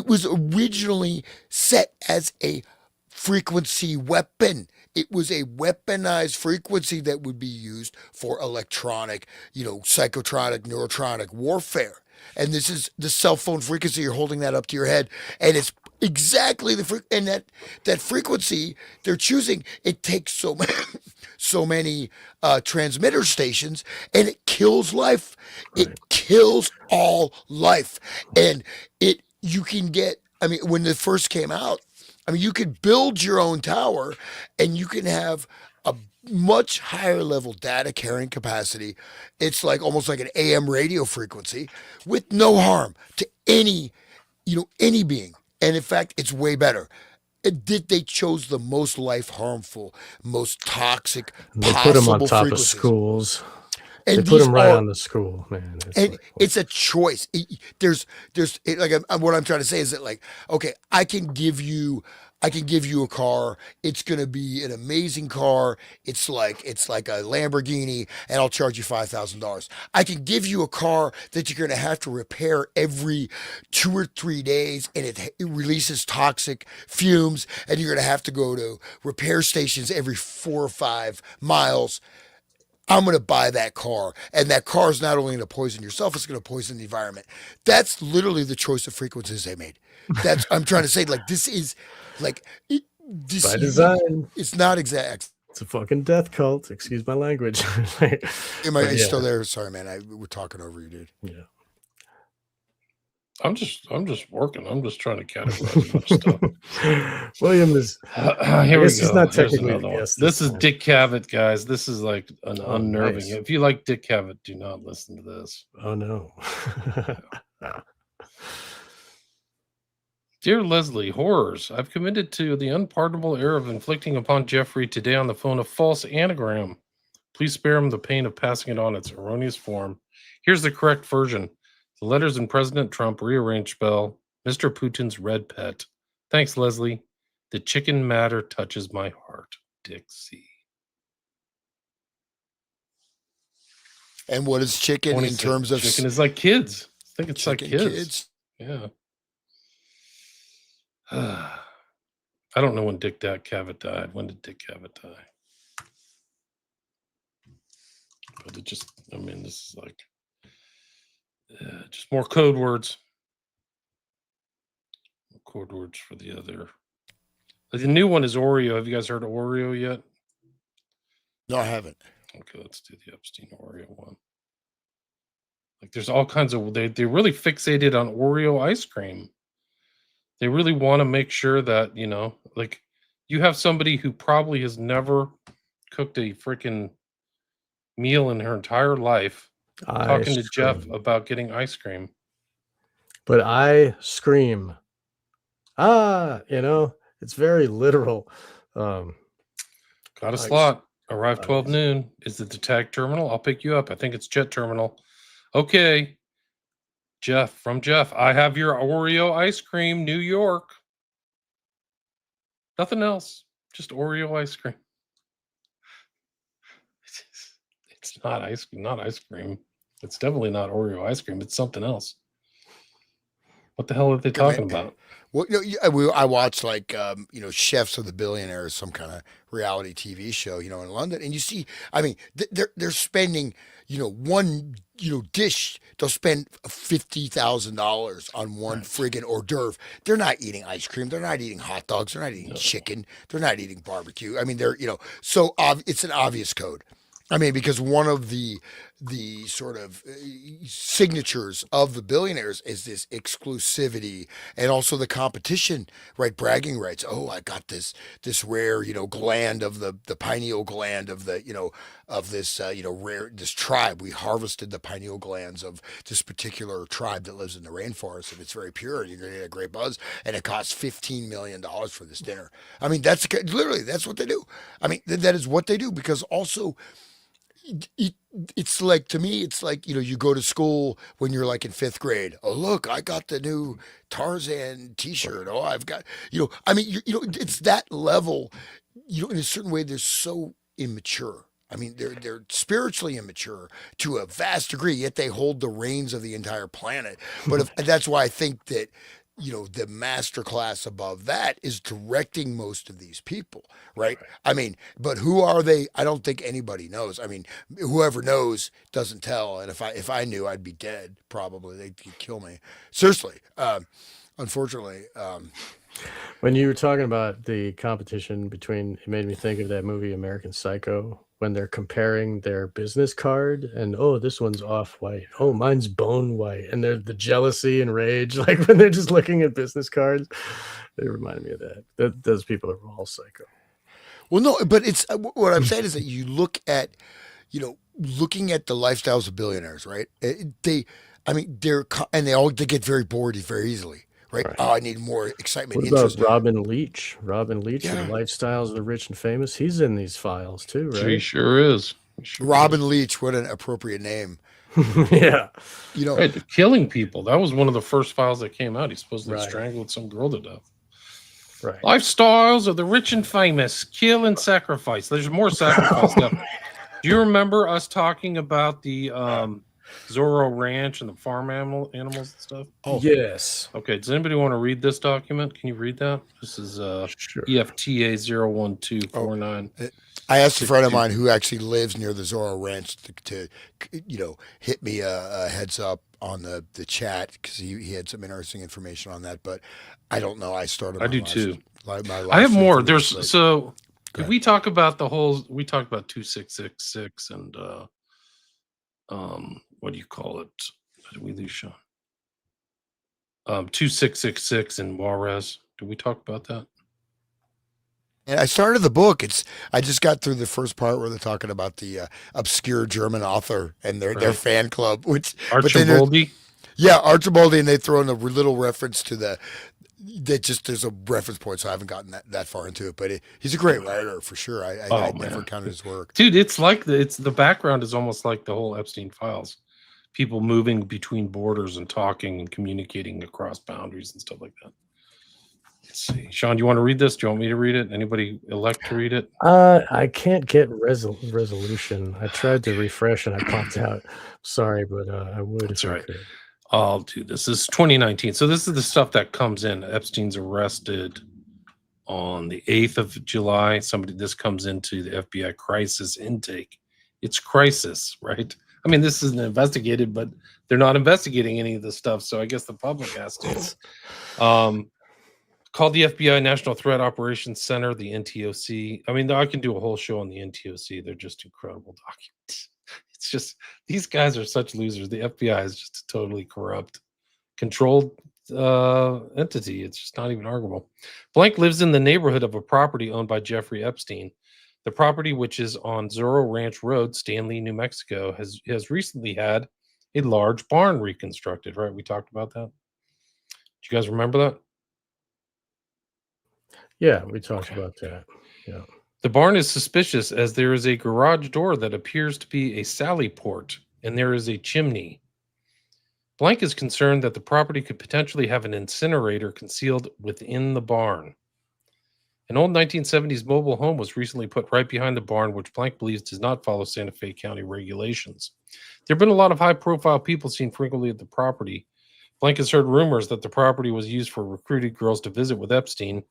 was originally set as a frequency weapon. It was a weaponized frequency that would be used for electronic, psychotronic, neurotronic warfare. And this is the cell phone frequency. You're holding that up to your head, and it's exactly and that frequency they're choosing. It takes so many transmitter stations, and it kills life. Right. It kills all life, and you can get. I mean, when it first came out, I mean, you could build your own tower, and you can have a much higher level data carrying capacity. It's like almost like an AM radio frequency with no harm to any being. And in fact, it's way better. They chose the most life harmful, most toxic they put them on top of schools. And they put them right on the school, man. It's a choice. There's what I'm trying to say is that, like, okay, I can give you a car. It's going to be an amazing car. It's like a Lamborghini, and I'll charge you $5,000. I can give you a car that you're going to have to repair every 2 or 3 days, and it releases toxic fumes, and you're going to have to go to repair stations every 4 or 5 miles. I'm going to buy that car, and that car is not only going to poison yourself, it's going to poison the environment. That's literally the choice of frequencies they made. I'm trying to say, like, this is like this by design. It's not exact. It's a fucking death cult. Excuse my language. Am I still there? Sorry, man. We're talking over you, dude. Yeah. I'm just working. I'm just trying to categorize a bunch of stuff. William is. Here we guess he's go. not Here's technically the another one. guest This this is time. Dick Cavett, guys. This is like an Oh, unnerving. nice. If you like Dick Cavett, do not listen to this. Oh no. Dear Leslie, horrors. I've committed to the unpardonable error of inflicting upon Jeffrey today on the phone a false anagram. Please spare him the pain of passing it on its erroneous form. Here's the correct version. The letters in President Trump rearranged spell Mr. Putin's red pet. Thanks, Leslie. The chicken matter touches my heart. Dick C. And what is chicken in terms of chicken is like kids. I think it's like chicken kids. Yeah. I don't know when Dick Cavett died. When did Dick Cavett die? But it just, I mean, this is like just more code words. More code words for the other. The new one is Oreo. Have you guys heard of Oreo yet? No, I haven't. Okay, let's do the Epstein Oreo one. Like there's all kinds of, they really fixated on Oreo ice cream. They really want to make sure that, you know, like you have somebody who probably has never cooked a freaking meal in her entire life talking to Jeff about getting ice cream. But I scream. You know, it's very literal. Got a slot. Arrive 12 noon. Is it the tag terminal? I'll pick you up. I think it's Jet Terminal. Okay. Jeff, I have your Oreo ice cream, New York. Nothing else. Just Oreo ice cream. It's not ice cream. It's definitely not Oreo ice cream. It's something else. What the hell are they talking about? Well, I watch like Chefs of the Billionaires, some kind of reality TV show, in London, and you see, I mean, they're spending, one dish. They'll spend $50,000 on one friggin' hors d'oeuvre. They're not eating ice cream. They're not eating hot dogs. They're not eating chicken. They're not eating barbecue. I mean, so it's an obvious code. I mean, because one of the sort of signatures of the billionaires is this exclusivity and also the competition, right? Bragging rights. Oh, I got this rare, gland of the pineal gland of the, of this, rare, this tribe. We harvested the pineal glands of this particular tribe that lives in the rainforest, and it's very pure, and you're going to get a great buzz, and it costs $15 million for this dinner. I mean, that's literally, that's what they do. I mean, that is what they do, because also, it's like, to me, it's like, you go to school when you're like in fifth grade. Oh, look, I got the new Tarzan t-shirt. Oh, I've got, I mean, it's that level, in a certain way, they're so immature. I mean, they're spiritually immature to a vast degree, yet they hold the reins of the entire planet. But that's why I think that, the master class above that is directing most of these people, right? I mean, but who are they? I don't think anybody knows. I mean, whoever knows doesn't tell. And if I knew, I'd be dead. Probably they'd kill me. Seriously. Unfortunately. When you were talking about the competition between, it made me think of that movie American Psycho, when they're comparing their business card and, oh, this one's off white. Oh, mine's bone white. And the jealousy and rage, like when they're just looking at business cards, they remind me of that. Those people are all psycho. Well, no, but it's what I'm saying is that you look at, looking at the lifestyles of billionaires, right? They get very bored very easily. Right? Oh, I need more excitement. What about Robin Leach? Robin Leach, the lifestyles of the rich and famous. He's in these files too, right? He sure is. Robin Leach, what an appropriate name. Yeah. Right, killing people. That was one of the first files that came out. He supposedly strangled some girl to death. Right. Lifestyles of the rich and famous. Kill and sacrifice. There's more sacrifice stuff. Do you remember us talking about the Zorro Ranch and the farm animals and stuff? Oh, yes. Okay, does anybody want to read this document? Can you read that? This is EFTA 01249. I asked a friend of mine who actually lives near the Zorro Ranch to hit me a heads up on the chat, because he had some interesting information on that, but I don't know. I do too. I have more. If we talk about we talked about 2666 and what do you call it? Did we lose Sean? 2666 in Juarez. Did we talk about that? And I started the book. I just got through the first part where they're talking about the obscure German author and their Right. fan club, which but then Archibaldi. yeah, Archibaldi, and they throw in a little reference to there's a reference point, so I haven't gotten that far into it. But he's a great writer for sure. I never counted his work. Dude, it's like the background is almost like the whole Epstein files. People moving between borders and talking and communicating across boundaries and stuff like that. Let's see. Sean, do you want to read this? Do you want me to read it? Anybody elect to read it? I can't get resolution. I tried to refresh and I popped out. Sorry, but I would. That's if I right. could. I'll do this. This is 2019. So this is the stuff that comes in. Epstein's arrested on the 8th of July. This comes into the FBI crisis intake. It's crisis, right? I mean, this isn't investigated, but they're not investigating any of this stuff. So I guess the public has to. Called the FBI National Threat Operations Center, the NTOC. I mean, I can do a whole show on the NTOC. They're just incredible documents. It's just, these guys are such losers. The FBI is just a totally corrupt, controlled entity. It's just not even arguable. Blank lives in the neighborhood of a property owned by Jeffrey Epstein. The property, which is on Zorro Ranch Road, Stanley, New Mexico, has recently had a large barn reconstructed, right? We talked about that. Do you guys remember that? Yeah, we talked about that. Yeah. The barn is suspicious as there is a garage door that appears to be a sally port, and there is a chimney. Blank is concerned that the property could potentially have an incinerator concealed within the barn. An old 1970s mobile home was recently put right behind the barn, which Blank believes does not follow Santa Fe County regulations. There have been a lot of high-profile people seen frequently at the property. Blank has heard rumors that the property was used for recruited girls to visit with Epstein,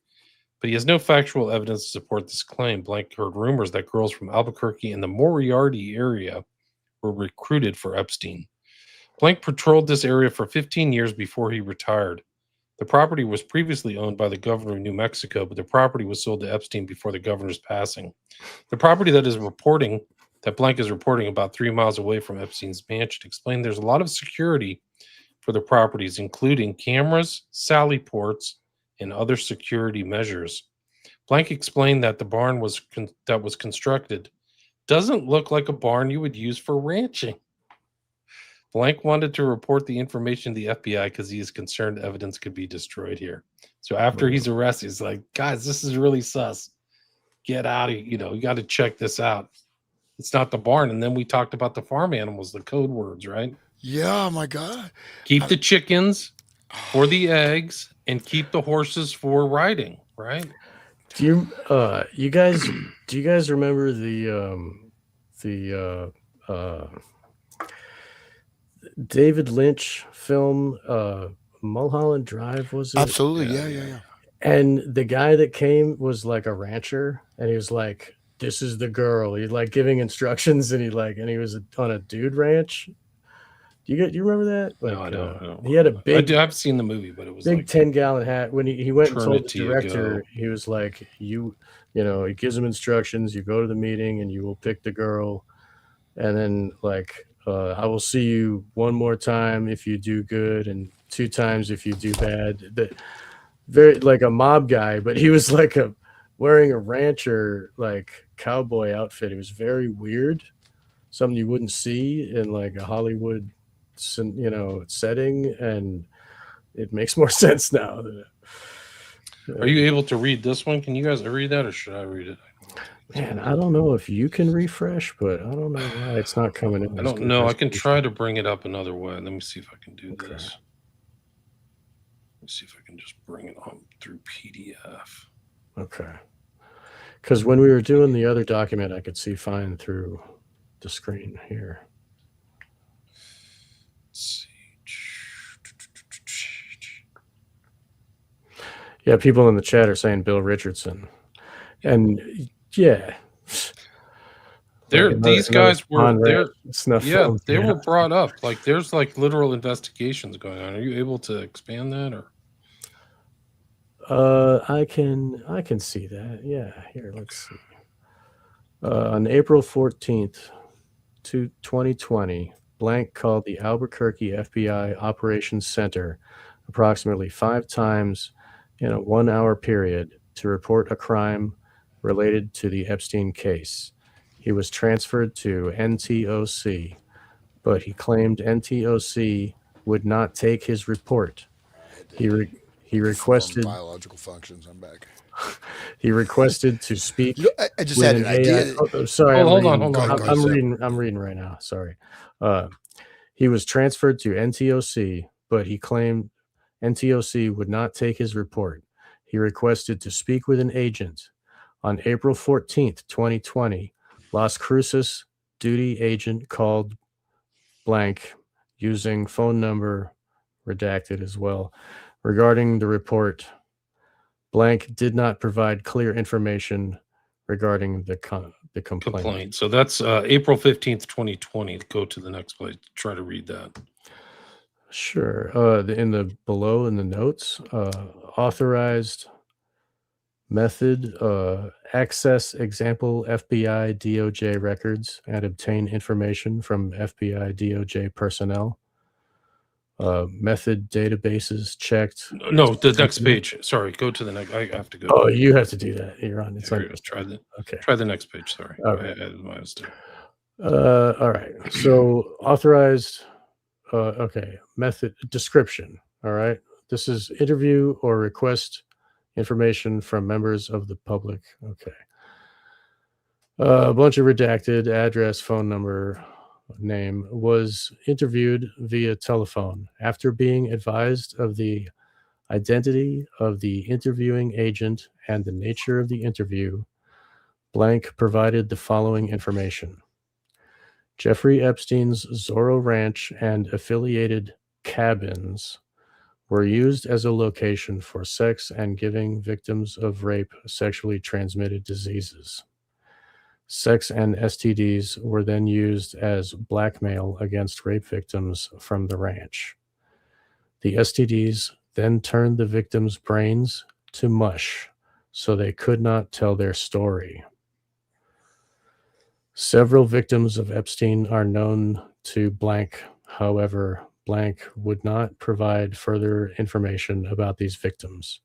but he has no factual evidence to support this claim. Blank heard rumors that girls from Albuquerque and the Moriarty area were recruited for Epstein. Blank patrolled this area for 15 years before he retired. The property was previously owned by the governor of New Mexico, but the property was sold to Epstein before the governor's passing. The property that Blank is reporting about 3 miles away from Epstein's mansion explained there's a lot of security for the properties, including cameras, sally ports, and other security measures. Blank explained that the barn that was constructed doesn't look like a barn you would use for ranching. Blank wanted to report the information to the FBI because he is concerned evidence could be destroyed here. So after he's arrested, he's like, guys, this is really sus. Get out of here. You got to check this out. It's not the barn. And then we talked about the farm animals, the code words, right? Yeah, my God. Keep the chickens for the eggs and keep the horses for riding, right? Do you guys remember the David Lynch film Mulholland Drive, was it? Absolutely. Yeah. And the guy that came was like a rancher, and he was like, this is the girl. He's like giving instructions, and he was on a dude ranch. Do you remember that? Like, No, I don't. He had a big. I've seen the movie, but it was big like 10-gallon hat. When he went and told the eternity director, ago. he was like, he gives him instructions. You go to the meeting, and you will pick the girl, and then like, I will see you one more time if you do good, and 2 times if you do bad. Very like a mob guy, but he was like wearing a rancher like cowboy outfit. It was very weird, something you wouldn't see in like a Hollywood setting, and it makes more sense now. Are you able to read this one? Can you guys read that, or should I read it? Man, I don't know if you can refresh, but I don't know why it's not coming in. I don't know. I can try to bring it up another way. Let me see if I can do this. Let's see if I can just bring it on through PDF. Okay. Because when we were doing the other document, I could see fine through the screen here. Let's see. Yeah, people in the chat are saying Bill Richardson. And yeah. These guys were there. Yeah, they were brought up. Like there's like literal investigations going on. Are you able to expand that, or? I can see that. Yeah, here, let's see. On April 14th, 2020, Blank called the Albuquerque FBI Operations Center approximately 5 times in a 1-hour period to report a crime related to the Epstein case. He was transferred to NTOC, but he claimed NTOC would not take his report. He requested biological functions. I'm back. he requested to speak I just with had an an AI. idea. Oh, sorry, Hold on. I'm reading right now. Sorry. He was transferred to NTOC, but he claimed NTOC would not take his report. He requested to speak with an agent. On April 14th, 2020, Las Cruces duty agent called blank using phone number redacted as well. Regarding the report, blank did not provide clear information regarding the complaint. So that's April 15th, 2020. Go to the next page. Try to read that. Sure. In the below in the notes, authorized method, access example FBI DOJ records and obtain information from FBI DOJ personnel. Method databases checked. No, the next page. Sorry, go to the next. I have to go. Oh, you have to do that. You're on. It's on. Try the next page. Sorry. All right. My mistake. All right. So authorized. Okay. Method description. All right. This is interview or request information from members of the public. Okay. A bunch of redacted address, phone number, name. Was interviewed via telephone. After being advised of the identity of the interviewing agent and the nature of the interview, blank provided the following information. Jeffrey Epstein's Zorro Ranch and affiliated cabins were used as a location for sex and giving victims of rape sexually transmitted diseases. Sex and STDs were then used as blackmail against rape victims from the ranch. The STDs then turned the victims' brains to mush so they could not tell their story. Several victims of Epstein are known to blank. However, blank would not provide further information about these victims.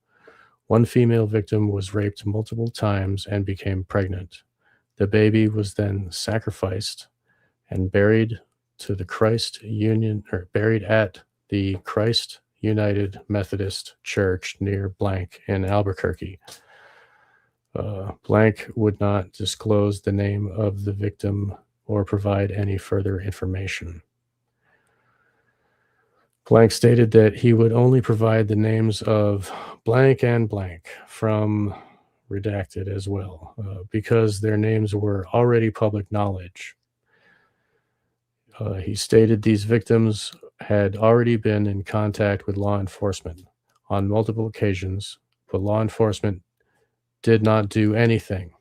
One female victim was raped multiple times and became pregnant. The baby was then sacrificed and buried at the Christ United Methodist Church near blank in Albuquerque. Blank would not disclose the name of the victim or provide any further information. Blank stated that he would only provide the names of blank and blank from redacted as well, because their names were already public knowledge. He stated these victims had already been in contact with law enforcement on multiple occasions, but law enforcement did not do anything.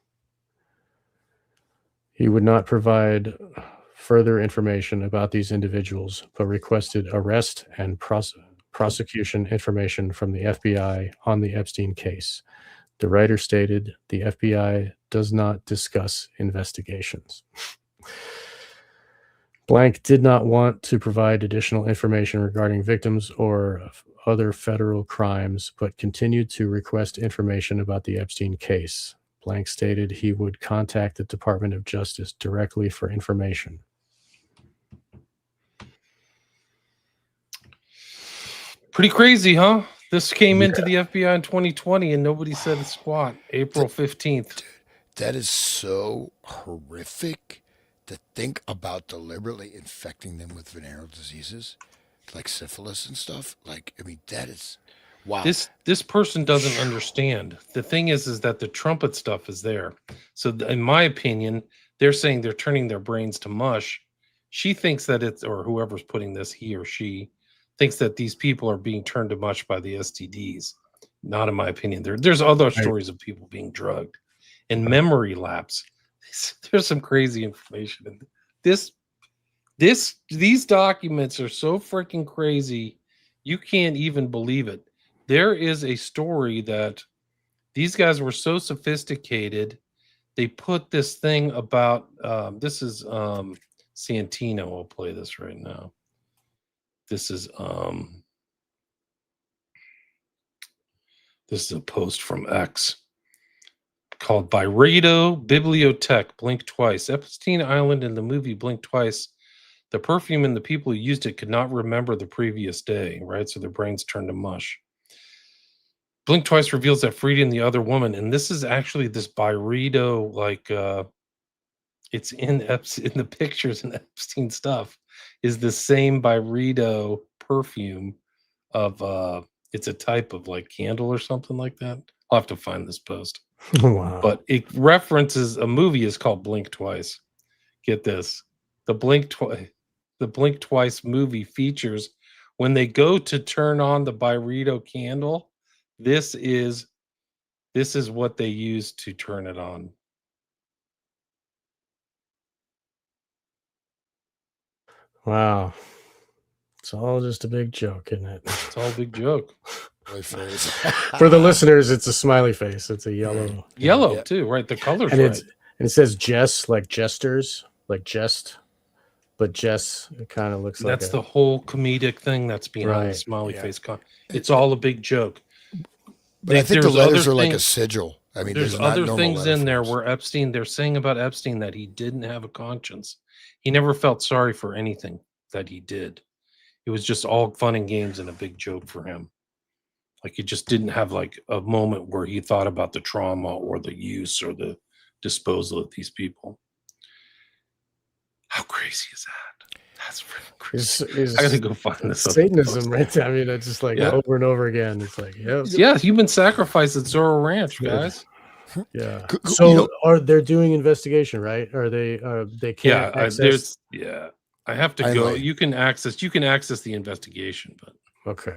He would not provide further information about these individuals, but requested arrest and prosecution information from the FBI on the Epstein case. The writer stated the FBI does not discuss investigations. Blank did not want to provide additional information regarding victims or other federal crimes, but continued to request information about the Epstein case. Blank stated he would contact the Department of Justice directly for information. Pretty crazy, huh? This came into the FBI in 2020 and nobody said a squat. April 15th. That is so horrific to think about deliberately infecting them with venereal diseases like syphilis and stuff. Like, I mean, that is wow. This person doesn't understand. The thing is that the trumpet stuff is there. So in my opinion, they're saying they're turning their brains to mush. She thinks that it's, or whoever's putting this, he or she thinks that these people are being turned to mush by the STDs. Not in my opinion. There's other stories of people being drugged and memory lapse. There's some crazy information in these documents are so freaking crazy. You can't even believe it. There is a story that these guys were so sophisticated. They put this thing about this is Santino. I'll play this right now. This is This is a post from X called Byredo Bibliothèque Blink Twice. Epstein Island in the movie Blink Twice. The perfume and the people who used it could not remember the previous day, right? So their brains turned to mush. Blink Twice reveals that Frida and the other woman, and this is actually this Byredo, like it's in the pictures and Epstein stuff, is the same Byredo perfume of it's a type of like candle or something like that. I'll have to find this post. Wow. But it references a movie is called Blink Twice. Get this. The Blink Twice movie features when they go to turn on the Byredo candle, this is what they use to turn it on. Wow. It's all just a big joke, isn't it? It's all a big joke. For the listeners, it's a smiley face. It's a yellow. Yellow too, right? The color's and right. It says Jess, like jesters, like jest. But Jess, it kind of looks like that's the whole comedic thing that's behind the smiley face. It's all a big joke. But I think the letters are like a sigil. I mean, there's other things in there where Epstein, they're saying about Epstein that he didn't have a conscience. He never felt sorry for anything that he did. It was just all fun and games and a big joke for him. Like he just didn't have like a moment where he thought about the trauma or the use or the disposal of these people. How crazy is that? That's freaking crazy. I gotta go find this. Satanism, right there. I mean, it's just like over and over again. It's like, human sacrifice at Zorro Ranch, guys. Yeah. So they're doing investigation, right? Are they? They can't. I have to go. You can access the investigation, but okay.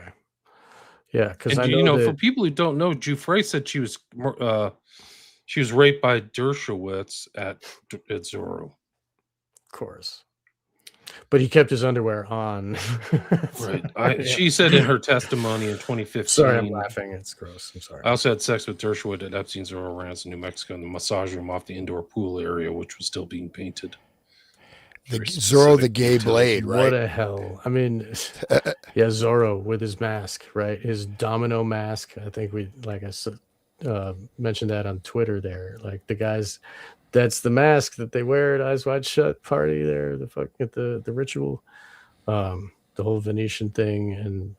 Yeah, because I know for people who don't know, Giuffre said she was raped by Dershowitz at Zorro. Of course. But he kept his underwear on. Right. She said in her testimony in 2015. Sorry, I'm laughing. It's gross. I'm sorry. I also had sex with Dershowitz at Epstein's Zorro Ranch in New Mexico in the massage room off the indoor pool area, which was still being painted. Zorro the gay blade, right? What a hell. I mean, Zorro with his mask, right? His domino mask. I think I mentioned that on Twitter there. Like the guys, that's the mask that they wear at Eyes Wide Shut party there, the ritual. The whole Venetian thing and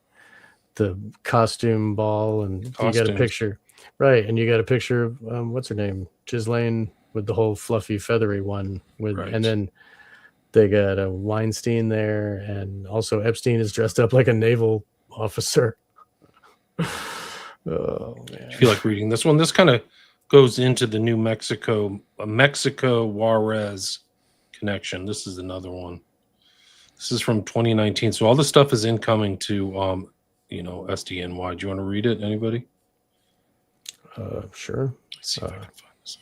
the costume ball, and you got a picture. Right, and you got a picture of what's her name? Ghislaine with the whole fluffy feathery one and then they got a Weinstein there, and also Epstein is dressed up like a naval officer. Oh man! I feel like reading this one. This kind of goes into the New Mexico Juarez connection. This is another one. This is from 2019. So all this stuff is incoming to SDNY. Do you want to read it? Anybody? Sure. Let's see if I can find this.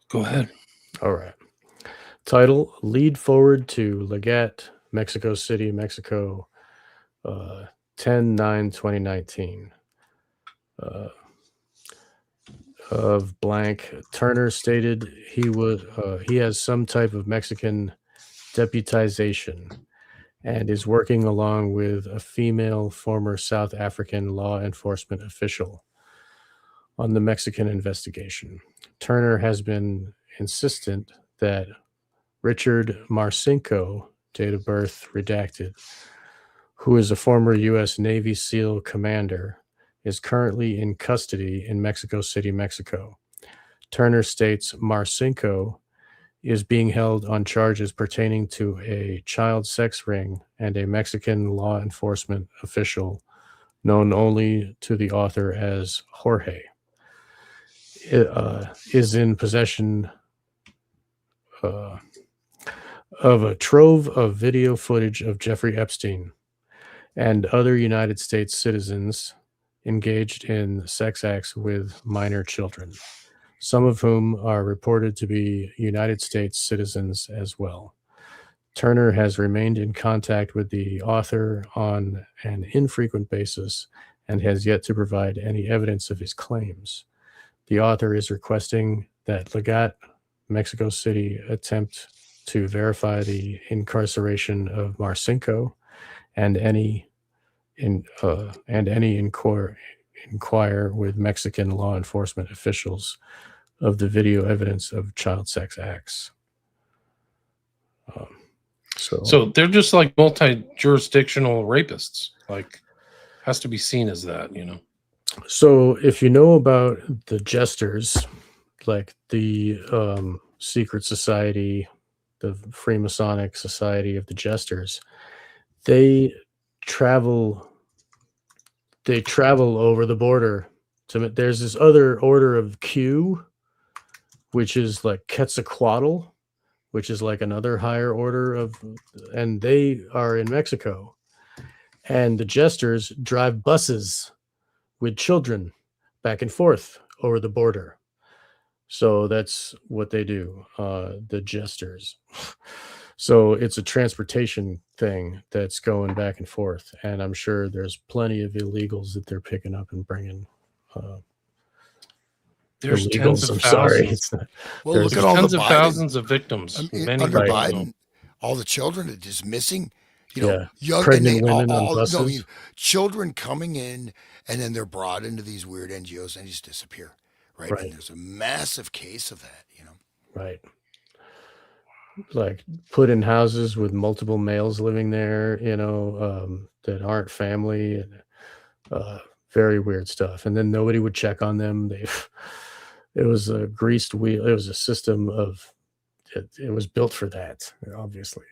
Go ahead. All right. Title: Lead forward to Legat, Mexico City, Mexico, 10/9/2019. Of blank, Turner stated he has some type of Mexican deputization and is working along with a female former South African law enforcement official on the Mexican investigation. Turner has been insistent that Richard Marcinko, date of birth redacted, who is a former U.S. Navy SEAL commander, is currently in custody in Mexico City, Mexico. Turner states Marcinko is being held on charges pertaining to a child sex ring, and a Mexican law enforcement official known only to the author as Jorge is in possession of a trove of video footage of Jeffrey Epstein and other United States citizens engaged in sex acts with minor children, some of whom are reported to be United States citizens as well. Turner has remained in contact with the author on an infrequent basis and has yet to provide any evidence of his claims. The author is requesting that Legat, Mexico City, attempt to verify the incarceration of Marcinko and any and any inquire with Mexican law enforcement officials of the video evidence of child sex acts. So they're just like multi-jurisdictional rapists. Like, has to be seen as that, you know. So if you know about the jesters, like the secret society, the Freemasonic Society of the Jesters, they travel over the border to. There's this other order of Q, which is like Quetzalcoatl, which is like another higher order of, and they are in Mexico. And the jesters drive buses with children back and forth over the border. So that's what they do, the jesters. So it's a transportation thing that's going back and forth. And I'm sure there's plenty of illegals that they're picking up and bringing. There's illegals, tens of I'm sorry. thousands. It's not, Well, there's look at all tens the of Biden, thousands of victims. Many under right Biden, now. all the children are just missing. You know, yeah, young pregnant and they women on all buses. no, you, children coming in, and then they're brought into these weird NGOs and just disappear. Right? Right. And there's a massive case of that. You know. Right. Like put in houses with multiple males living there, you know, that aren't family, and very weird stuff. And then nobody would check on them. It was a greased wheel. It was a system of, it was built for that, obviously.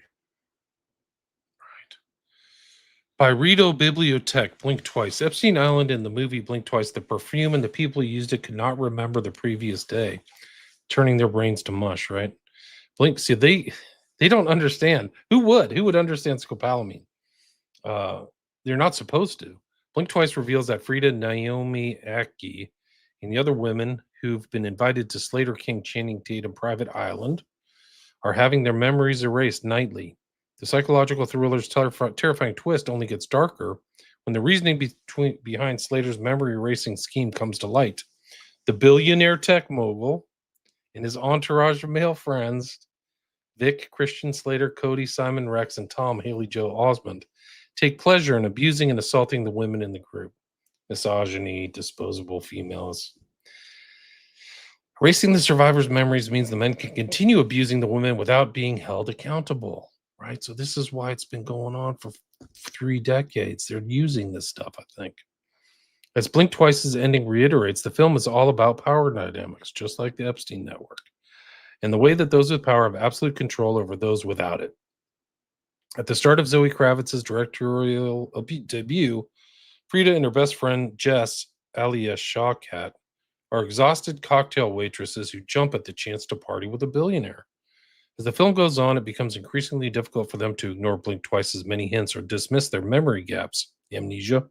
By Rito Bibliotech, Blink Twice. Epstein Island in the movie Blink Twice, the perfume and the people who used it could not remember the previous day, turning their brains to mush, right? Blink, see, they don't understand. Who would understand scopolamine? They're not supposed to. Blink Twice reveals that Frida, Naomi Aki, and the other women who've been invited to Slater King Channing Tatum private island are having their memories erased nightly. The psychological thriller's terrifying twist only gets darker when the reasoning behind Slater's memory erasing scheme comes to light. The billionaire tech mogul and his entourage of male friends, Vic, Christian Slater, Cody, Simon Rex, and Tom Haley Joe Osmond, take pleasure in abusing and assaulting the women in the group. Misogyny, disposable females. Erasing the survivors' memories means the men can continue abusing the women without being held accountable, right? So this is why it's been going on for 3 decades. They're using this stuff, I think. As Blink Twice's ending reiterates, the film is all about power dynamics, just like the Epstein network, and the way that those with power have absolute control over those without it. At the start of Zoe Kravitz's directorial debut, Frida and her best friend Jess, alias Shawkat, are exhausted cocktail waitresses who jump at the chance to party with a billionaire. As the film goes on, it becomes increasingly difficult for them to ignore Blink Twice's many hints or dismiss their memory gaps, amnesia,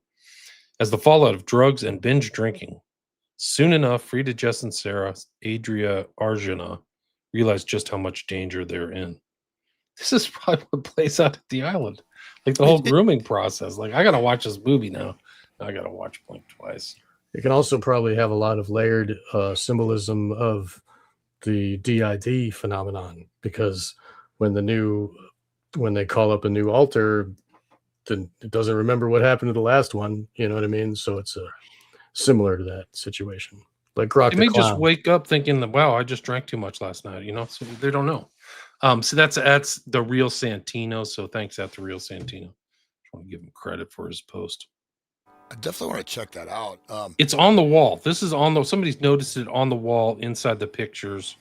as the fallout of drugs and binge drinking. Soon enough, Frida, Jess, and Sarah, Adria Arjuna, realize just how much danger they're in. This is probably what plays out at the island. Like the whole grooming process. Like, I got to watch this movie now. I got to watch Blink Twice. It can also probably have a lot of layered symbolism of the DID phenomenon, because when they call up a new altar, then it doesn't remember what happened to the last one. You know what I mean? So it's similar to that situation. Like Grok They may just wake up thinking that, wow, I just drank too much last night. You know, so they don't know. So that's the real Santino. So thanks out to real Santino. I want to give him credit for his post. I definitely want to check that out. It's on the wall. This is on the. Somebody's noticed it on the wall inside the pictures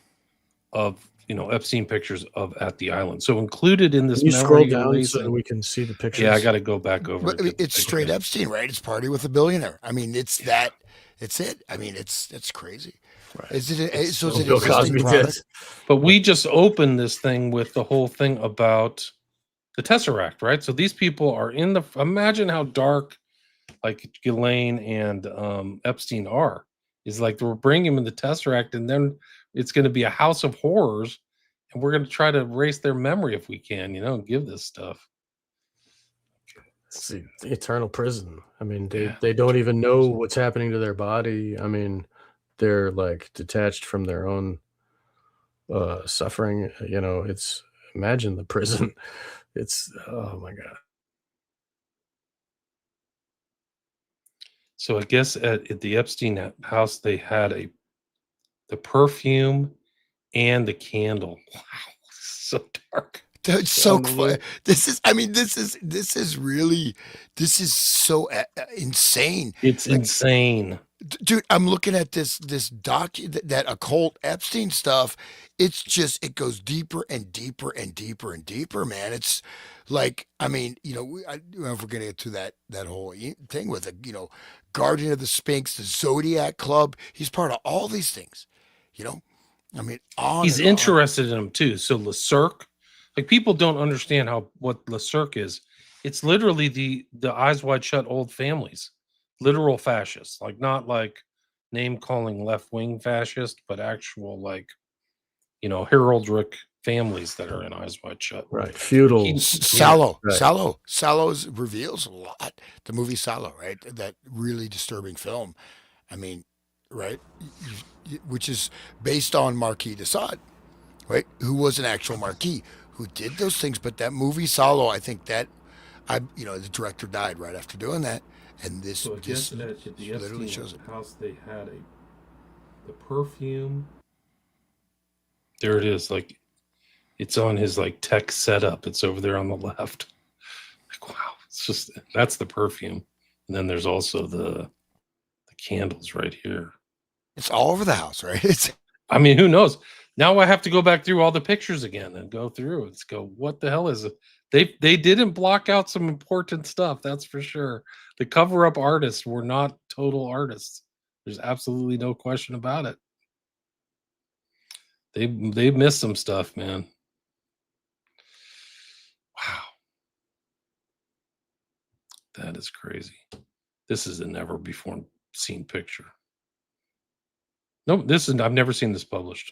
of Epstein pictures of at the island. So included in this. Can you scroll down so we can see the pictures? Yeah, I got to go back over. But, I mean, it's straight Epstein, right? It's party with a billionaire. I mean, it's that. It's it. I mean, it's crazy. Right. Is it? So is it Bill Cosby did. But we just opened this thing with the whole thing about the Tesseract, right? So these people are in the. Imagine how dark, like Ghislaine and Epstein are. Is like we're bringing him in the Tesseract, and then it's going to be a house of horrors, and we're going to try to erase their memory if we can, and give this stuff. It's the eternal prison. I mean, they don't even know what's happening to their body. I mean, they're like detached from their own suffering. It's, imagine the prison. It's, oh my God. So I guess at the Epstein house, they had the perfume and the candle. Wow, so dark. That's so fun. This is really, this is so insane. It's Like, insane. dude, I'm looking at this that occult Epstein stuff. It's just, it goes deeper and deeper and deeper and deeper, man. It's like, I mean, I don't know if we're gonna get to that whole thing with the, Guardian of the Sphinx, the Zodiac Club. He's part of all these things, you know. I mean, on He's and on. interested in them too. So LeCirque, like people don't understand what LeCirque is. It's literally the eyes wide shut old families, literal fascists, like not like name calling left wing fascist, but actual like heraldric families that are in eyes wide shut. Right. Feudal. Sallow, Right. Sallow's reveals a lot. The movie Sallow, right? That really disturbing film. I mean, right? Which is based on Marquis de Sade, right? Who was an actual Marquis who did those things. But that movie Sallow, I think that the director died right after doing that, and this So I this guess at the literally Epstein shows it. house they had the perfume. There it is. Like it's on his like tech setup. It's over there on the left. Like wow, it's just that's the perfume, and then there's also the candles right here. It's all over the house, right? It's I mean, who knows? Now I have to go back through all the pictures again and go through. Let's go. What the hell is it? They didn't block out some important stuff. That's for sure. The cover up artists were not total artists. There's absolutely no question about it. They missed some stuff, man. Wow, that is crazy. This is a never before seen picture. No, I've never seen this published.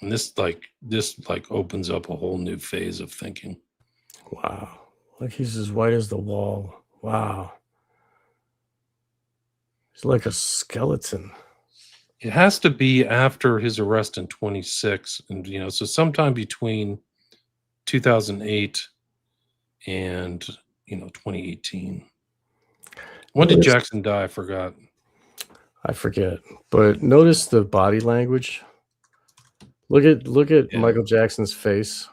And this opens up a whole new phase of thinking. Wow. Like he's as white as the wall. Wow. He's like a skeleton. It has to be after his arrest in 26, and so sometime between 2008 and 2018. When did Jackson die? I forgot. I forget. But notice the body language. Look at Michael Jackson's face.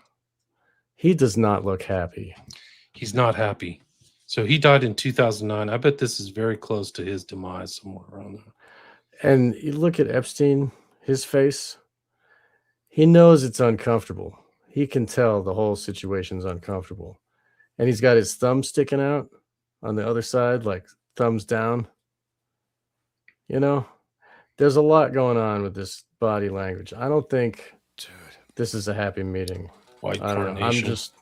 He does not look happy. He's not happy. So he died in 2009. I bet this is very close to his demise, somewhere around there. And you look at Epstein, his face. He knows it's uncomfortable. He can tell the whole situation's uncomfortable. And he's got his thumb sticking out on the other side, like thumbs down. There's a lot going on with this body language. I don't think this is a happy meeting. White I don't know. I'm carnation. just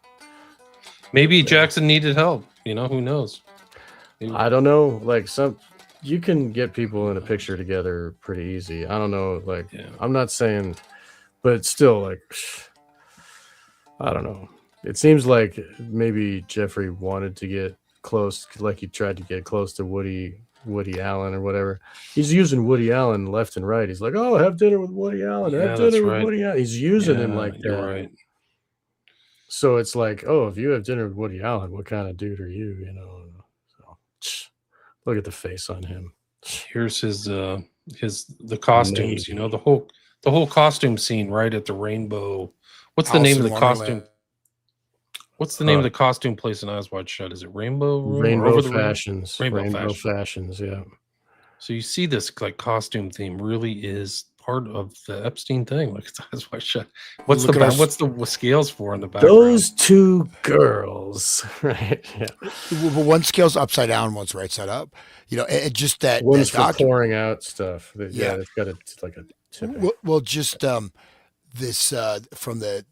Maybe Jackson needed help. Who knows? Maybe. I don't know. Like you can get people in a picture together pretty easy. I don't know. Like I'm not saying, but still, like I don't know. It seems like maybe Jeffrey wanted to get close, like he tried to get close to Woody Allen or whatever. He's using Woody Allen left and right. He's like, "Oh, have dinner with Woody Allen. Have dinner with Woody Allen." He's using him like that. You're right. So it's like, oh, if you have dinner with Woody Allen, what kind of dude are you? So look at the face on him. Here's the costumes. Maybe. The whole costume scene right at the Rainbow. What's the name of the costume? What's the name of the costume place in Eyes Wide Shut? Is it Rainbow Room? Rainbow Fashions. Rainbow Fashions, yeah. So you see this like costume theme really is part of the Epstein thing. Like it's Eyes Wide Shut. What's the scales for in the background? Those two girls, right? Yeah. Well, one scale's upside down, one's right side up. It just that one's for pouring out stuff. It's got like a tip. Well, just this from the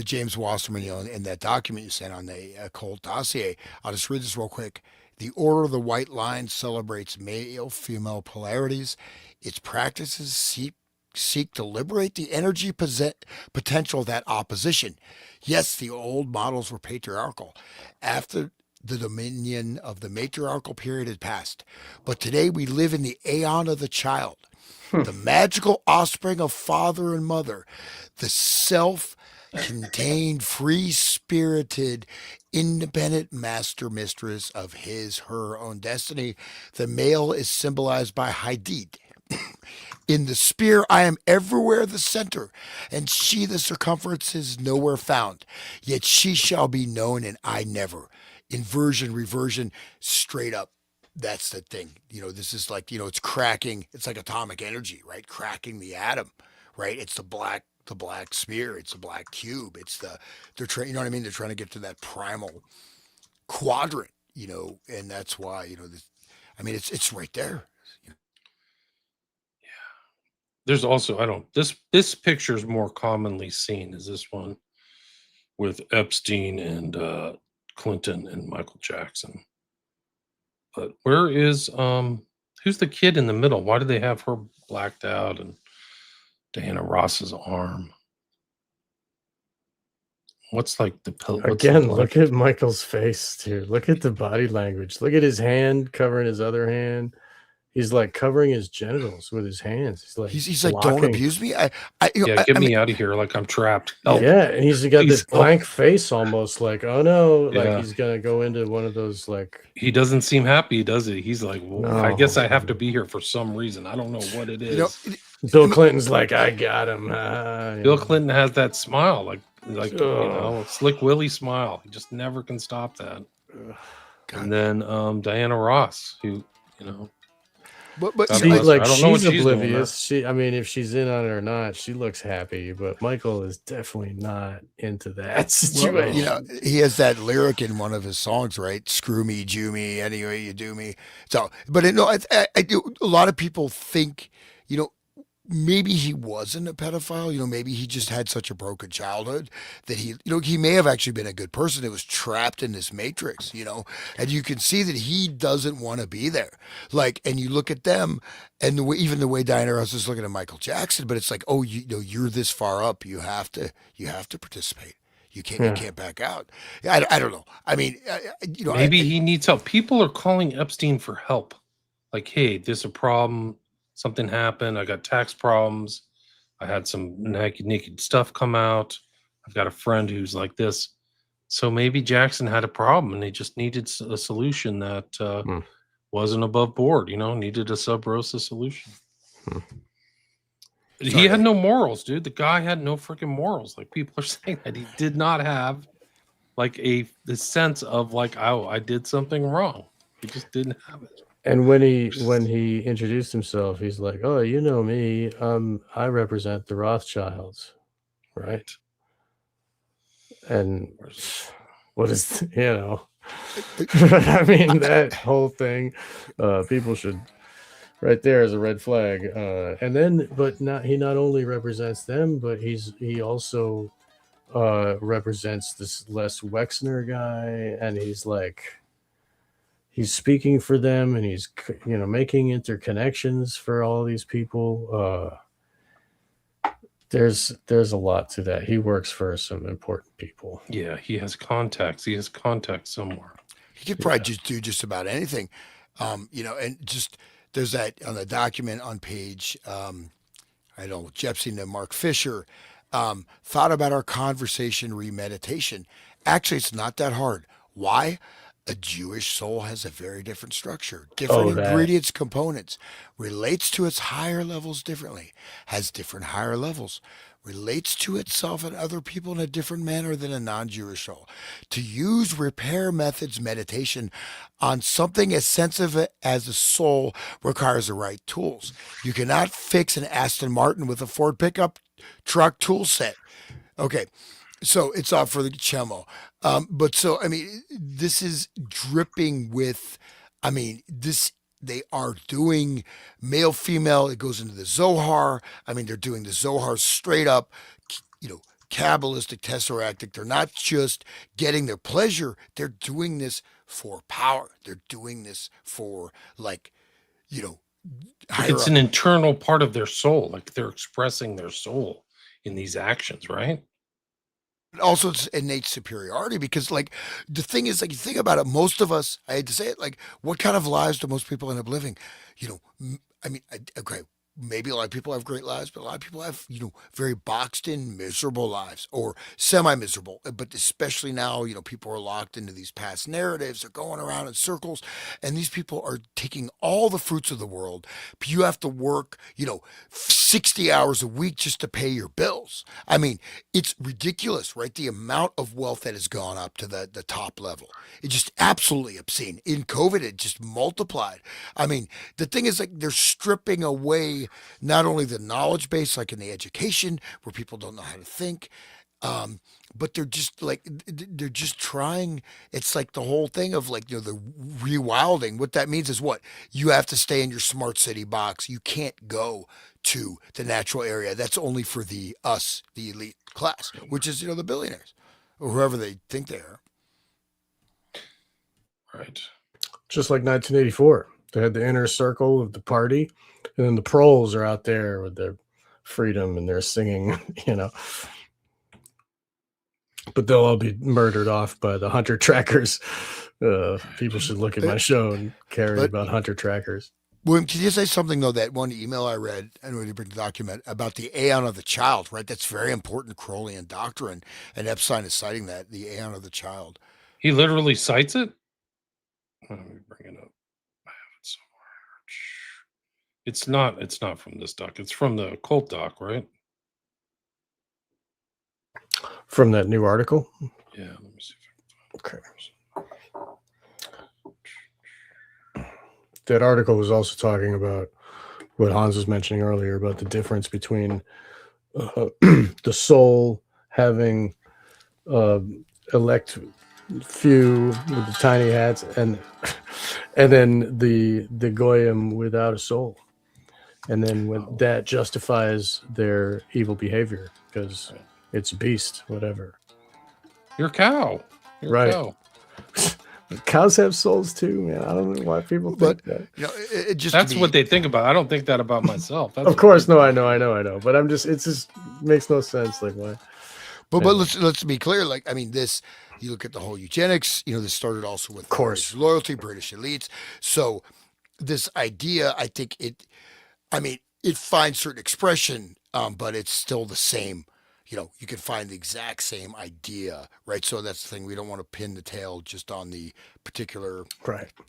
James Wasserman, in that document you sent on the Occult dossier. I'll just read this real quick. The Order of the White Line celebrates male-female polarities. Its practices seek to liberate the energy potential of that opposition. Yes, the old models were patriarchal. After the dominion of the matriarchal period had passed. But today we live in the aeon of the child, the magical offspring of father and mother, the self contained, free spirited, independent master mistress of his, her own destiny. The male is symbolized by Hadid. In the spear, I am everywhere the center, and she the circumference is nowhere found. Yet she shall be known, and I never. Inversion, reversion, straight up. That's the thing. This is like, it's cracking. It's like atomic energy, right? Cracking the atom, right? It's the black spear. It's the black cube. They're trying, you know what I mean? They're trying to get to that primal quadrant, and that's why, it's right there. There's also, I don't, this picture is more commonly seen as this one with Epstein and Clinton and Michael Jackson. But where is who's the kid in the middle? Why do they have her blacked out and Diana Ross's arm? What's like the Again, look at Michael's face, too. Look at the body language. Look at his hand covering his other hand. He's like covering his genitals with his hands. He's like, don't abuse me. Get me out of here, like I'm trapped. Help. Yeah, and he's got this blank face, almost like, oh no, like he's gonna go into one of those like. He doesn't seem happy, does he? He's like, well, no. I guess I have to be here for some reason. I don't know what it is. Bill Clinton's like, I got him. Bill Clinton has that smile, like Slick Willie smile. He just never can stop that. And then Diana Ross, who But she's oblivious. If she's in on it or not, she looks happy. But Michael is definitely not into that situation. Well, he has that lyric in one of his songs, right? Screw me, Jew me, any way you do me. So, but I do. A lot of people think, maybe he wasn't a pedophile. Maybe he just had such a broken childhood that he may have actually been a good person that was trapped in this matrix, and you can see that he doesn't want to be there. Like, and you look at them and even the way Diana Ross is looking at Michael Jackson, but it's like, oh, you're this far up. You have to participate. You can't back out. I don't know. I mean, maybe he needs help. People are calling Epstein for help. Like, hey, there's a problem. Something happened. I got tax problems. I had some naked stuff come out. I've got a friend who's like this. So maybe Jackson had a problem and he just needed a solution that wasn't above board, needed a sub rosa solution. He had no morals, dude. The guy had no freaking morals. Like, people are saying that he did not have like the sense of like, oh, I did something wrong. He just didn't have it. And when he introduced himself, he's like, "Oh, you know me. I represent the Rothschilds, right?" And what is I mean, that whole thing, people should. Right there is a red flag. And then, he not only represents them, but he also represents this Les Wexner guy, and he's like. He's speaking for them, and he's making interconnections for all these people. There's a lot to that. He works for some important people. Yeah, he has contacts. He has contacts somewhere. He could probably just do just about anything, and just there's that on the document on page Epstein and Mark Fisher thought about our conversation remeditation. Actually, it's not that hard. Why? A Jewish soul has a very different structure, different ingredients, components, relates to its higher levels differently, has different higher levels, relates to itself and other people in a different manner than a non-Jewish soul. To use repair methods meditation on something as sensitive as a soul requires the right tools. You cannot fix an Aston Martin with a Ford pickup truck tool set. Okay. So it's off for the chemo. This is dripping with, they are doing male, female. It goes into the Zohar. They're doing the Zohar straight up, Kabbalistic, Tesseractic. They're not just getting their pleasure. They're doing this for power. They're doing this for it's an internal part of their soul. Like, they're expressing their soul in these actions, right? Also, it's innate superiority because, like, the thing is, like, you think about it, most of us, I hate to say it, like, what kind of lives do most people end up living? Okay, maybe a lot of people have great lives, but a lot of people have, very boxed in, miserable lives or semi miserable. But especially now, people are locked into these past narratives. They're going around in circles. And these people are taking all the fruits of the world. You have to work, 60 hours a week just to pay your bills. I mean, it's ridiculous, right? The amount of wealth that has gone up to the top level. It's just absolutely obscene. In COVID, it just multiplied. I mean, the thing is, like, they're stripping away not only the knowledge base, like in the education, where people don't know how to think, but they're just trying. It's like the whole thing of, like, the rewilding. What that means is what you have to stay in your smart city box. You can't go to the natural area. That's only for the elite class, which is the billionaires or whoever they think they are. Right. Just like 1984, they had the inner circle of the party, and then the proles are out there with their freedom and they're singing, but they'll all be murdered off by the hunter trackers. People should look at my show and carry about hunter trackers. William, can you say something, though, that one email I read, and we bring the document, about the aeon of the child, right? That's very important Crowleyan doctrine, and Epstein is citing that, the aeon of the child. He literally cites it? Let me bring it up. I have it somewhere. It's not from this doc. It's from the Occult doc, right? From that new article? Yeah, let me see if Okay. That article was also talking about what Hans was mentioning earlier about the difference between the soul having elect few with the tiny hats and then the goyim without a soul, and then when that justifies their evil behavior because it's a beast, whatever. You're a cow. You're right. A cow. Cows have souls too, man. I don't know why people think that. It just that's what they think about. I don't think that about myself. That's of course, no, I know. But it just makes no sense. Like why? But let's be clear. Like, I mean, this. You look at the whole eugenics. This started also with, of course, British loyalty, British elites. So this idea, I think it finds certain expression, but it's still the same. You can find the exact same idea, right? So that's the thing. We don't want to pin the tail just on the particular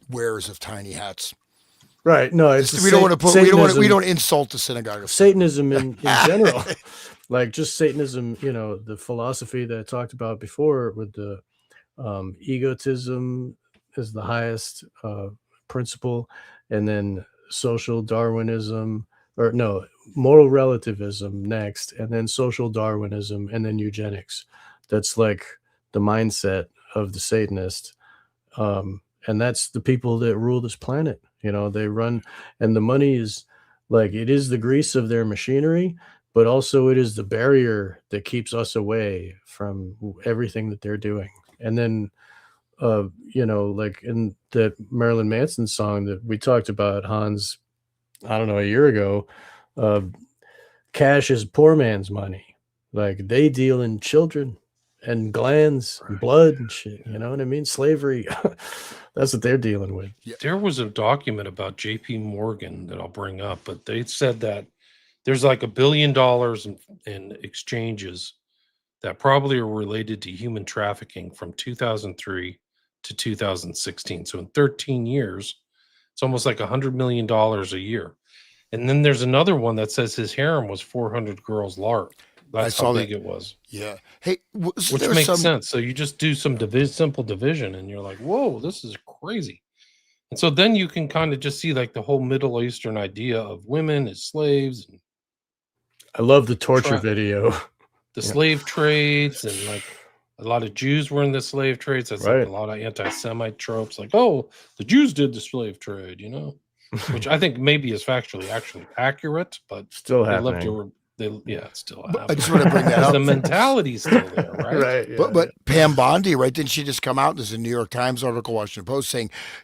wearers of tiny hats. Right. No, we don't want to put. We don't insult the synagogue of Satanism in general. Like just Satanism, the philosophy that I talked about before with the egotism is the highest principle, and then social Darwinism, or no, moral relativism next, and then social Darwinism, and then eugenics. That's like the mindset of the Satanist. And that's the people that rule this planet. They run, and the money is like, it is the grease of their machinery, but also it is the barrier that keeps us away from everything that they're doing. And then, like in that Marilyn Manson song that we talked about, Hans, I don't know, a year ago, cash is poor man's money. Like they deal in children and glands and blood and shit. You know what I mean? Slavery. That's what they're dealing with. There was a document about JP Morgan that I'll bring up, but they said that there's like $1 billion in exchanges that probably are related to human trafficking from 2003 to 2016. So in 13 years, it's almost like $100 million a year. And then there's another one that says his harem was 400 girls large. That's how big it was. Yeah. Hey, which makes sense. So you just do some simple division and you're like, whoa, this is crazy. And so then you can kind of just see like the whole Middle Eastern idea of women as slaves. And I love the torture video. The slave trades, and like a lot of Jews were in the slave trades. That's like a lot of anti-Semite tropes, like, oh, the Jews did the slave trade, which I think maybe is factually actually accurate, but still happening. It's still I happening. just want to bring that up. The mentality's still there, right? Right. Yeah, But Pam Bondi, right? Didn't she just come out? There's a New York Times article, Washington Post,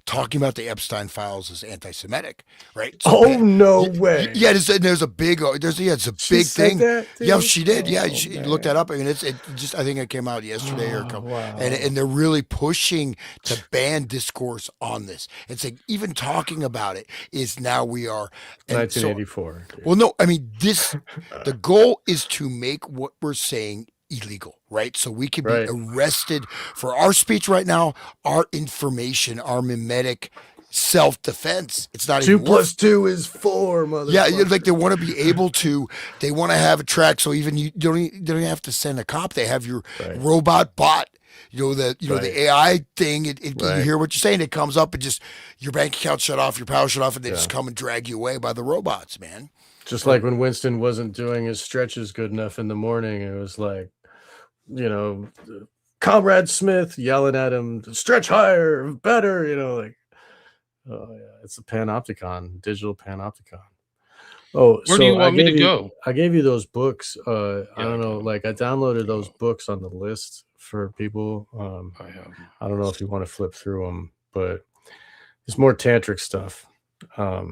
talking about the Epstein files as anti-Semitic, right? So oh, no way. Yeah, there's a big, it's a She big said thing. that, Yeah, dude? she did. Yeah, Oh, she man. looked that up. I mean, I think it came out yesterday or a couple, wow. and they're really pushing to ban discourse on this. It's like even talking about it is now we are. And 1984. So, well, no, I mean the goal is to make what we're saying illegal, right? So we can be arrested for our speech right now, our information, our mimetic self-defense. It's not 2 even plus 2 is 4, motherfucker. Yeah, like they want to be able to. They want to have a track, so even you don't even have to send a cop. They have your robot bot. The AI thing. You hear what you're saying. It comes up and just your bank account shut off, your power shut off, and they just come and drag you away by the robots, man. Just like when Winston wasn't doing his stretches good enough in the morning, it was like, Comrade Smith yelling at him, stretch higher, better, like, oh yeah, it's a panopticon, digital panopticon. Oh, where do you want me to go? I gave you those books. I don't know, like I downloaded those books on the list for people. I don't know if you want to flip through them, but it's more tantric stuff. I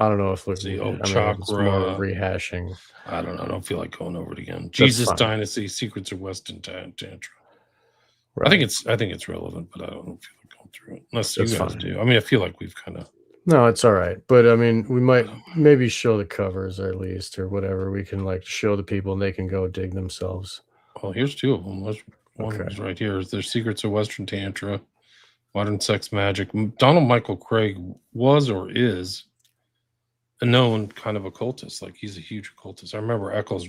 don't know if it's more rehashing. I don't know. I don't feel like going over it again. Jesus Dynasty, Secrets of Western Tantra. Right. I think it's relevant, but I don't feel like going through it unless you guys do. I mean, I feel like we've kind of. No, it's all right. But I mean, we might maybe show the covers at least or whatever. We can like show the people and they can go dig themselves. Well, here's 2 of them. One is right here. There's Secrets of Western Tantra, Modern Sex Magic. Donald Michael Craig was or is a known kind of occultist. Like he's a huge occultist. I remember Eccles,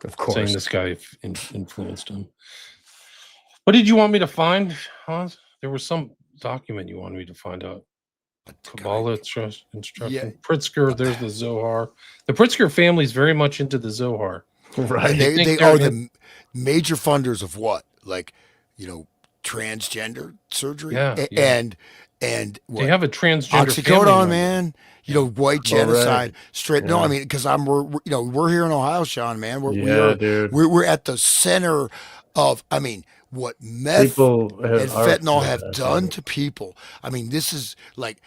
of course, saying this guy influenced him. What did you want me to find, Hans? There was some document you wanted me to find out. Kabbalah instruction. Yeah. Pritzker, there's the Zohar. The Pritzker family is very much into the Zohar. Right. And they are the major funders of what? Like, transgender surgery? Yeah. And what? They have a transgender oxycodone, man. White genocide, straight. Yeah. No, I mean, because we're here in Ohio, Sean, man. We're at the center of, I mean, what meth and fentanyl have done to people. I mean, this is like,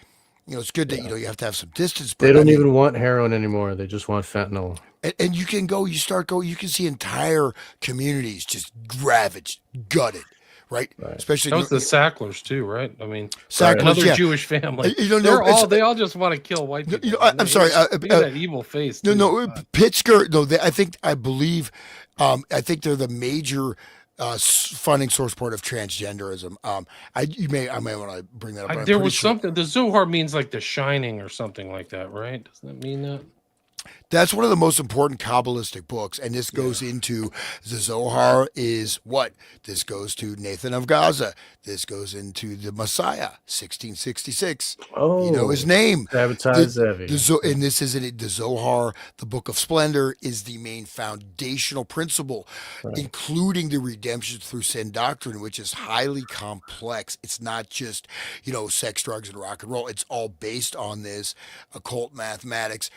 it's good that you have to have some distance. But they don't even want heroin anymore. They just want fentanyl. And you can go, you can see entire communities just ravaged, gutted. Right. Especially that was the Sacklers too, right? I mean, Sacklers, another Jewish family. They all just want to kill white people. I'm sorry. That evil face. Pittsburgh. No, I believe they're the major funding source part of transgenderism. I may want to bring that up. There was something. The Zohar means like the Shining or something like that, right? Doesn't that mean that? That's one of the most important Kabbalistic books, and this goes into the Zohar is what? This goes to Nathan of Gaza. This goes into the Messiah, 1666. Oh, you know his name. Sabotage Zevi. And this is the Zohar, the Book of Splendor, is the main foundational principle, including the redemption through sin doctrine, which is highly complex. It's not just, sex, drugs, and rock and roll. It's all based on this occult mathematics,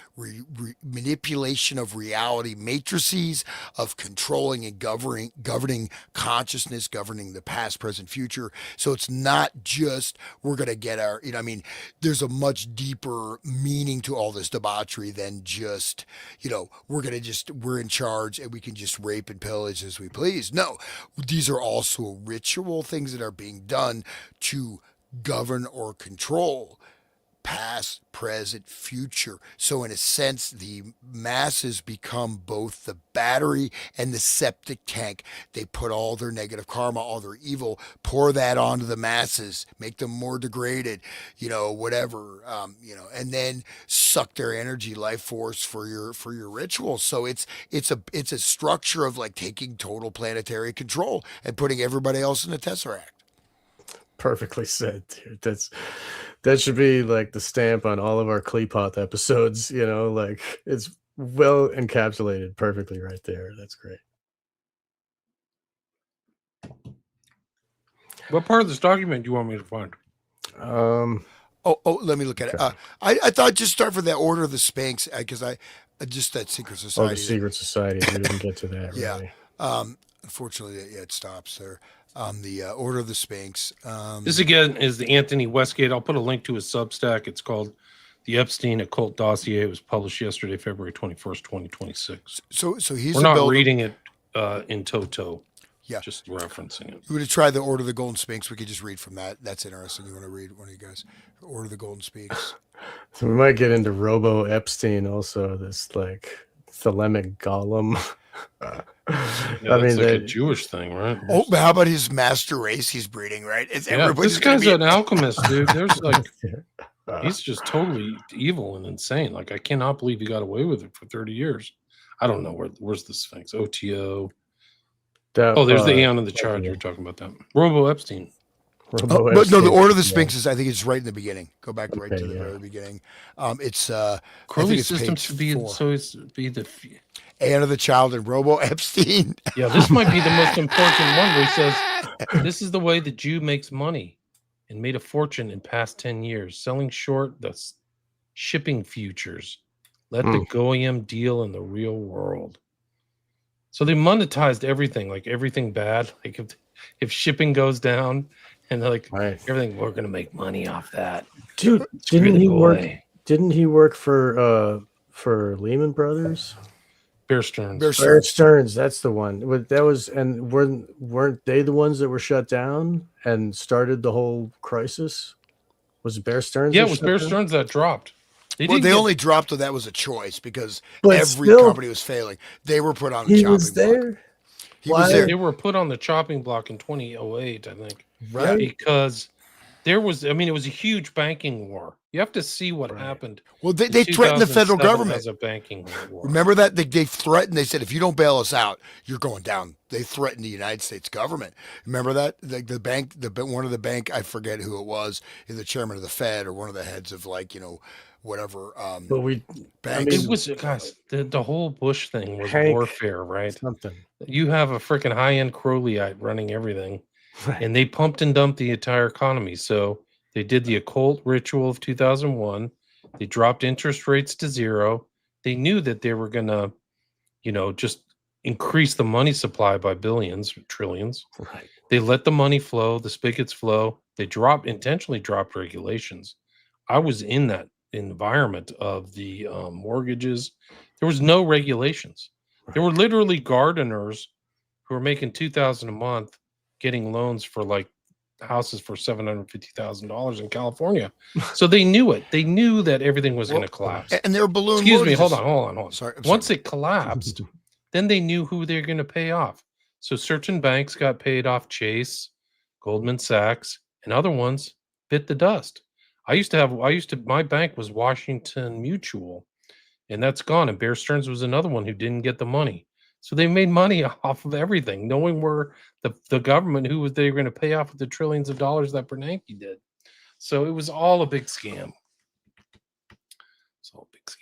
manipulation of reality, matrices of controlling and governing consciousness, governing the past, present, future. So it's not just we're going to get our, there's a much deeper meaning to all this debauchery than just, we're in charge and we can just rape and pillage as we please. No, these are also ritual things that are being done to govern or control past, present, future. So in a sense, the masses become both the battery and the septic tank. They put all their negative karma, all their evil, pour that onto the masses, make them more degraded, whatever, and then suck their energy, life force for your rituals. So it's a structure of like taking total planetary control and putting everybody else in the Tesseract. Perfectly said, dude. That should be like the stamp on all of our Kleepot episodes, like it's well encapsulated perfectly right there. That's great. What part of this document do you want me to find? Oh, let me look at it. Okay. I thought just start for the Order of the Sphinx because I just that secret Oh, the society. secret societies. We didn't get to that Yeah. really. Unfortunately, yeah, it stops there. The Order of the Sphinx. This again is the Anthony Westgate. I'll put a link to his Substack. It's called The Epstein Occult Dossier. It was published yesterday, February 21st, 2026. So he's We're not reading it in toto. Yeah. Just referencing it. You want to try the Order of the Golden Sphinx? We could just read from that. That's interesting. You want to read one of you guys? Order of the Golden Sphinx. So we might get into Robo Epstein also. This like thelemic golem. Yeah, I mean, like a Jewish thing, right? Oh, but how about his master race he's breeding? Right? It's Yeah, everybody's this gonna guy's be- an alchemist, dude. There's like, he's just totally evil and insane. Like, I cannot believe he got away with it for 30 years. I don't know where's the Sphinx. OTO. Oh, there's the Aeon of the Charge. You're talking about that. Robo Epstein. but no, the Epstein. Order of the Sphinx is, I think it's right in the beginning. Go back right Okay, to the yeah. very beginning. It's I think Crowley it's system page should be 4. so it's be the Anna the Child and Robo Epstein. yeah. This might be the most important one where he says this is the way the Jew makes money and made a fortune in past 10 years selling short the shipping futures. Let the goyim deal in the real world. So they monetized everything, like everything bad. Like if shipping goes down and like everything, we're gonna make money off that. Dude, didn't he work for Lehman Brothers? Bear Stearns. Bear Stearns, that's the one. That was, and weren't they the ones that were shut down and started the whole crisis? Was it Bear Stearns? Yeah, it was Bear Stearns that dropped. They only dropped so that was a choice because every company was failing. They were put on the chopping block. He was there. They were put on the chopping block in 2008, I think. Right. Because there was, I mean, it was a huge banking war. You have to see what happened. Well, they threatened the federal government as a banking war. Remember that they threatened. They said, if you don't bail us out, you're going down. They threatened the United States government. Remember that the bank, one of the bank, I forget who it was, the chairman of the Fed or one of the heads of whatever. But banks. It was, guys, the whole Bush thing was warfare, right? Something. You have a freaking high-end Crowleyite running everything, and they pumped and dumped the entire economy. So they did the occult ritual of 2001. They dropped interest rates to 0. They knew that they were going to, just increase the money supply by billions, trillions. Right. They let the money flow, the spigots flow. They intentionally dropped regulations. I was in that environment of the mortgages. There was no regulations. There were literally gardeners who were making $2,000 a month getting loans for like houses for $750,000 in California. So they knew it. They knew that everything was going to collapse. And they were balloon Excuse mortgages. me, hold on. Sorry. Once it collapsed, then they knew who they're going to pay off. So certain banks got paid off. Chase, Goldman Sachs, and other ones bit the dust. My bank was Washington Mutual, and that's gone. And Bear Stearns was another one who didn't get the money. So they made money off of everything, knowing where the government, who they were going to pay off with the trillions of dollars that Bernanke did. So it was all a big scam. It's all a big scam.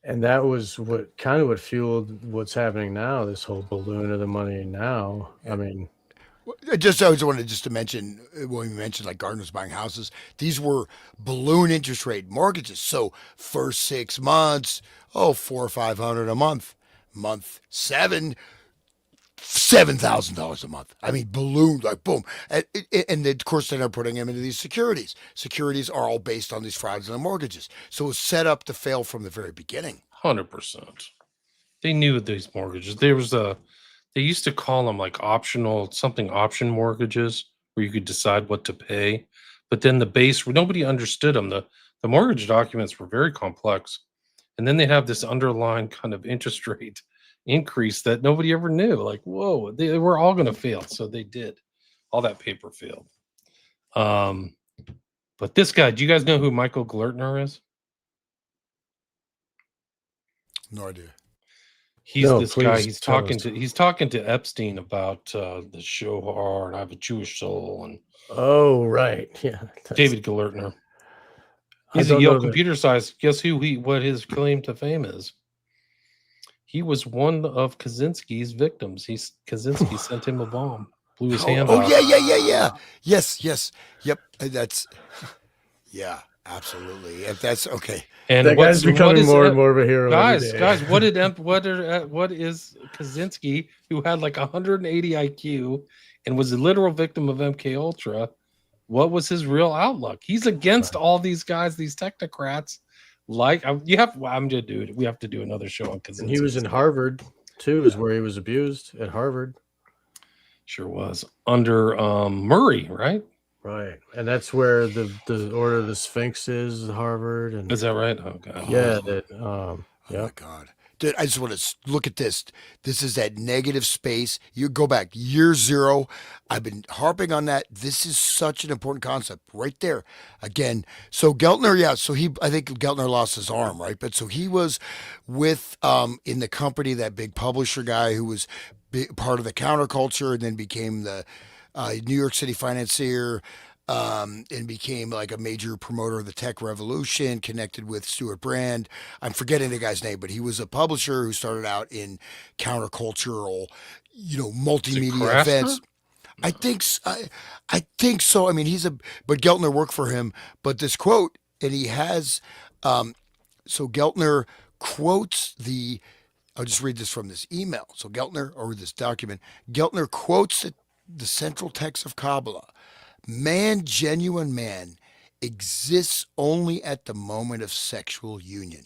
And that was what fueled what's happening now, this whole balloon of the money now. I mean, I always wanted to mention, when we mentioned like gardeners buying houses, these were balloon interest rate mortgages. So first 6 months, $400 or $500 a month. Month 7, $7,000 a month. I mean, balloon, like boom. And of course, then they're putting them into these securities. Securities are all based on these fraudulent mortgages. So it was set up to fail from the very beginning. 100%. They knew these mortgages. They used to call them like option mortgages, where you could decide what to pay. But then nobody understood them. The mortgage documents were very complex. And then they have this underlying kind of interest rate increase that nobody ever knew. Like, whoa, they were all going to fail. So they did. All that paper failed. But this guy, do you guys know who Michael Glertner is? No idea. He's this guy. He's talking to Epstein about the Shohar and I Have a Jewish Soul and right, yeah, David Glertner. He's a Yale computer science. Guess what his claim to fame is? He was one of Kaczynski's victims. Kaczynski sent him a bomb, blew his hand off. Yeah. Yes. Yep. That's Yeah, absolutely. If that's okay. And That guy's becoming more and more of a hero every day. guys, what is Kaczynski, who had like 180 IQ and was a literal victim of MK Ultra? What was his real outlook? He's against all these guys, these technocrats. Like you have, well, I'm gonna do it. We have to do another show on Kaczynski. And he was in Harvard too, is where he was abused at Harvard. Sure was under Murray, right? Right, and that's where the Order of the Sphinx is, Harvard. And Is that right? Oh god. yeah, that Oh my God. Dude, I just want to look at this. This is that negative space. You go back year zero. I've been harping on that. This is such an important concept right there. Again, so Geltner, yeah. So I think Geltner lost his arm, right? But so he was with, in the company, that big publisher guy who was part of the counterculture and then became the New York City financier, and became like a major promoter of the tech revolution, connected with Stuart Brand. I'm forgetting the guy's name, but he was a publisher who started out in countercultural, multimedia events. I think I think so. I mean, but Geltner worked for him. But this quote, and he has, so Geltner quotes the. I'll just read this from this email. So Geltner, or this document, Geltner quotes the central text of Kabbalah. Man, genuine man, exists only at the moment of sexual union.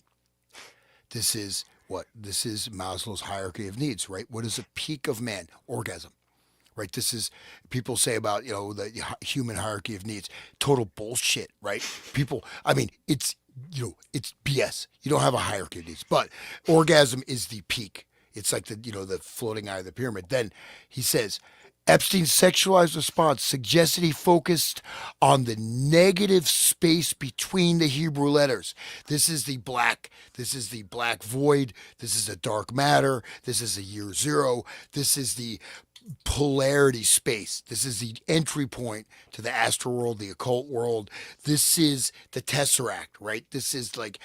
This is what? This is Maslow's hierarchy of needs, right? What is a peak of man? Orgasm, right? This is, people say about, the human hierarchy of needs. Total bullshit, right? People, I mean, it's BS. You don't have a hierarchy of needs, but orgasm is the peak. It's like the floating eye of the pyramid. Then he says, Epstein's sexualized response suggested he focused on the negative space between the Hebrew letters. This is the black void. This is the dark matter. This is the year zero. This is the polarity space. This is the entry point to the astral world, the occult world. This is the tesseract, right? This is like,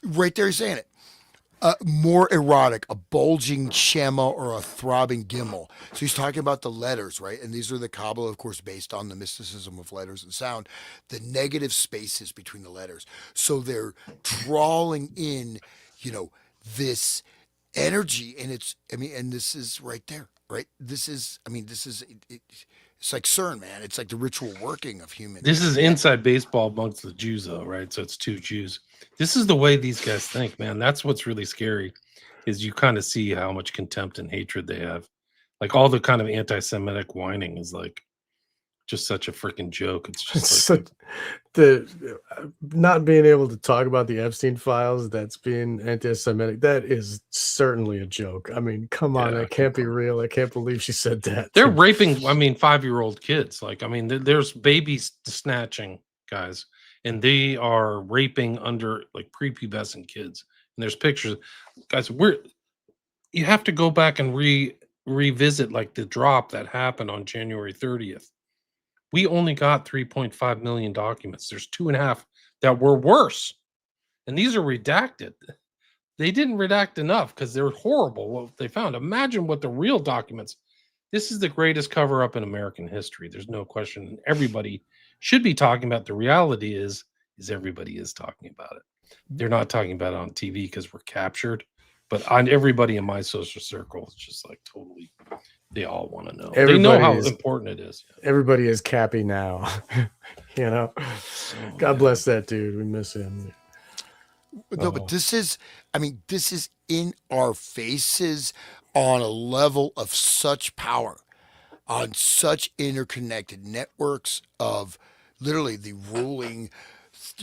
right there, he's saying it. More erotic, a bulging shema or a throbbing gimel. So he's talking about the letters, right? And these are the Kabbalah, of course, based on the mysticism of letters and sound, the negative spaces between the letters. So they're drawing in, this energy, and and this is right there, right? It's like CERN, man. It's like the ritual working of humans. This is inside baseball amongst the Jews, though, right? So it's two Jews. This is the way these guys think, man. That's what's really scary, is you kind of see how much contempt and hatred they have. Like all the kind of anti-Semitic whining is like just such a freaking joke. It's just like the not being able to talk about the Epstein files, that's being anti-Semitic. That is certainly a joke. I mean, come on, that can't be real. I can't believe she said that. They're raping, 5-year-old kids. Like, there's baby snatching guys, and they are raping under like prepubescent kids. And there's pictures, guys. You have to go back and revisit like the drop that happened on January 30th. We only got 3.5 million documents. There's 2.5 that were worse. And these are redacted. They didn't redact enough because they're horrible what they found. Imagine what the real documents. This is the greatest cover up in American history. There's no question. Everybody should be talking about. The reality is everybody is talking about it. They're not talking about it on TV because we're captured. But on everybody in my social circle, it's just like totally. They all want to know. They know how important it is. Everybody is Cappy now. God bless that dude. We miss him. No, but this is in our faces on a level of such power, on such interconnected networks of literally the ruling,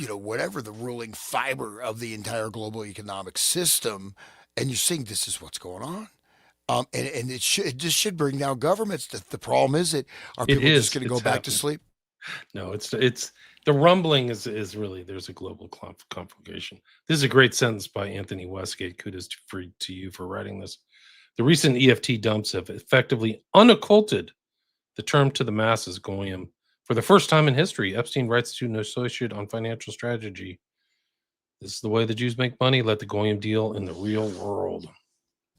whatever the ruling fiber of the entire global economic system. And you're seeing this is what's going on. And it just should bring down governments. The problem is are people just going to go back to sleep? No, it's the rumbling is really, there's a global conflagration. This is a great sentence by Anthony Westgate. Kudos to you for writing this. The recent EFT dumps have effectively unocculted the term to the masses, Goyim. For the first time in history, Epstein writes to an associate on financial strategy. This is the way the Jews make money. Let the Goyim deal in the real world.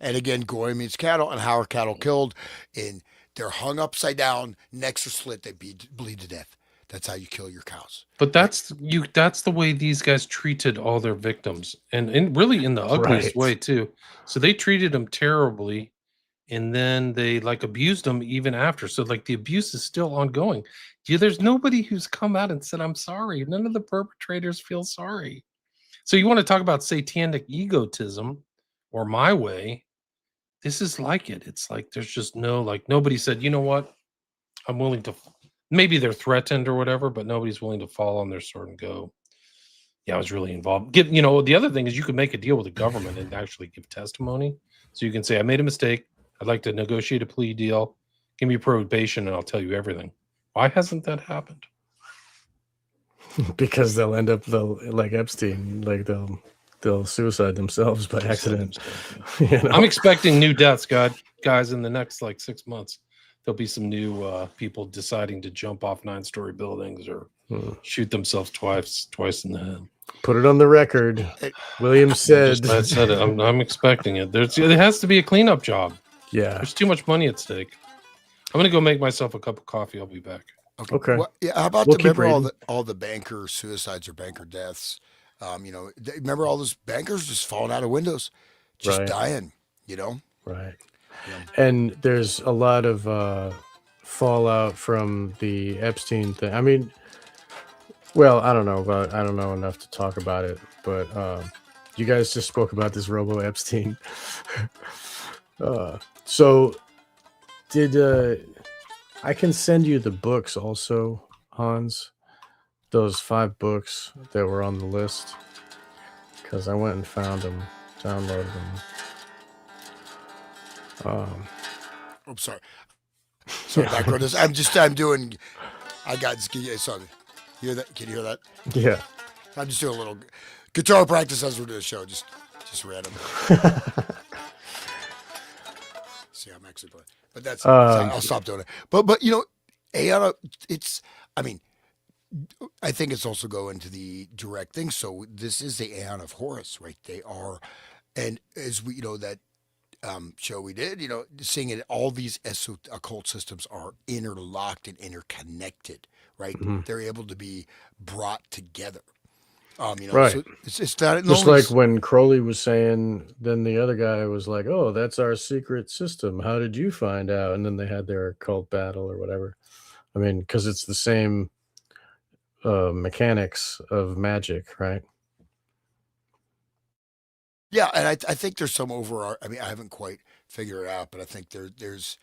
And again, Goy means cattle, and how are cattle killed? They're hung upside down, necks are slit, they bleed to death. That's how you kill your cows. But that's the way these guys treated all their victims, and really in the ugliest Right. way too. So they treated them terribly, and then they like abused them even after. So like the abuse is still ongoing. Yeah, there's nobody who's come out and said, I'm sorry. None of the perpetrators feel sorry. So you want to talk about satanic egotism or my way? This is like it. It's like there's just no, like nobody said, you know what? I'm willing to, maybe they're threatened or whatever, but nobody's willing to fall on their sword and go, yeah, I was really involved. The other thing is you could make a deal with the government and actually give testimony. So you can say, I made a mistake. I'd like to negotiate a plea deal. Give me probation and I'll tell you everything. Why hasn't that happened? Because they'll end up like Epstein, like they'll suicide themselves by accident. I'm expecting new deaths, guys, in the next like 6 months. There'll be some new people deciding to jump off 9-story buildings or shoot themselves twice in the head. Put it on the record. William said. I said it. I'm expecting it. It has to be a cleanup job. Yeah. There's too much money at stake. I'm gonna go make myself a cup of coffee. I'll be back. Okay. Well, yeah, how about remember all the banker suicides or banker deaths? Remember all those bankers just falling out of windows, just dying. Right. Yeah. And there's a lot of fallout from the Epstein thing. I mean, well, I don't know enough to talk about it, but you guys just spoke about this Robo Epstein. So did I can send you the books also, Hans, those 5 books that were on the list, because I went and found them, downloaded them. I'm sorry. Sorry, background. I got something. Hear that? Can you hear that? Yeah. I'm just doing a little guitar practice as we're doing the show. Just random. See, I'm actually playing. But that's I'll stop doing it. But Aeon, I think it's also going to the direct thing. So this is the Aeon of Horus, right? They are, and as we that show we did, seeing it, all these occult systems are interlocked and interconnected, right? Mm-hmm. They're able to be brought together. Right. So it's not just like when Crowley was saying, then the other guy was like, oh, that's our secret system. How did you find out? And then they had their occult battle or whatever. I mean, because it's the same mechanics of magic, right? Yeah, and I think there's some overall. I haven't quite figured it out, but I think there's,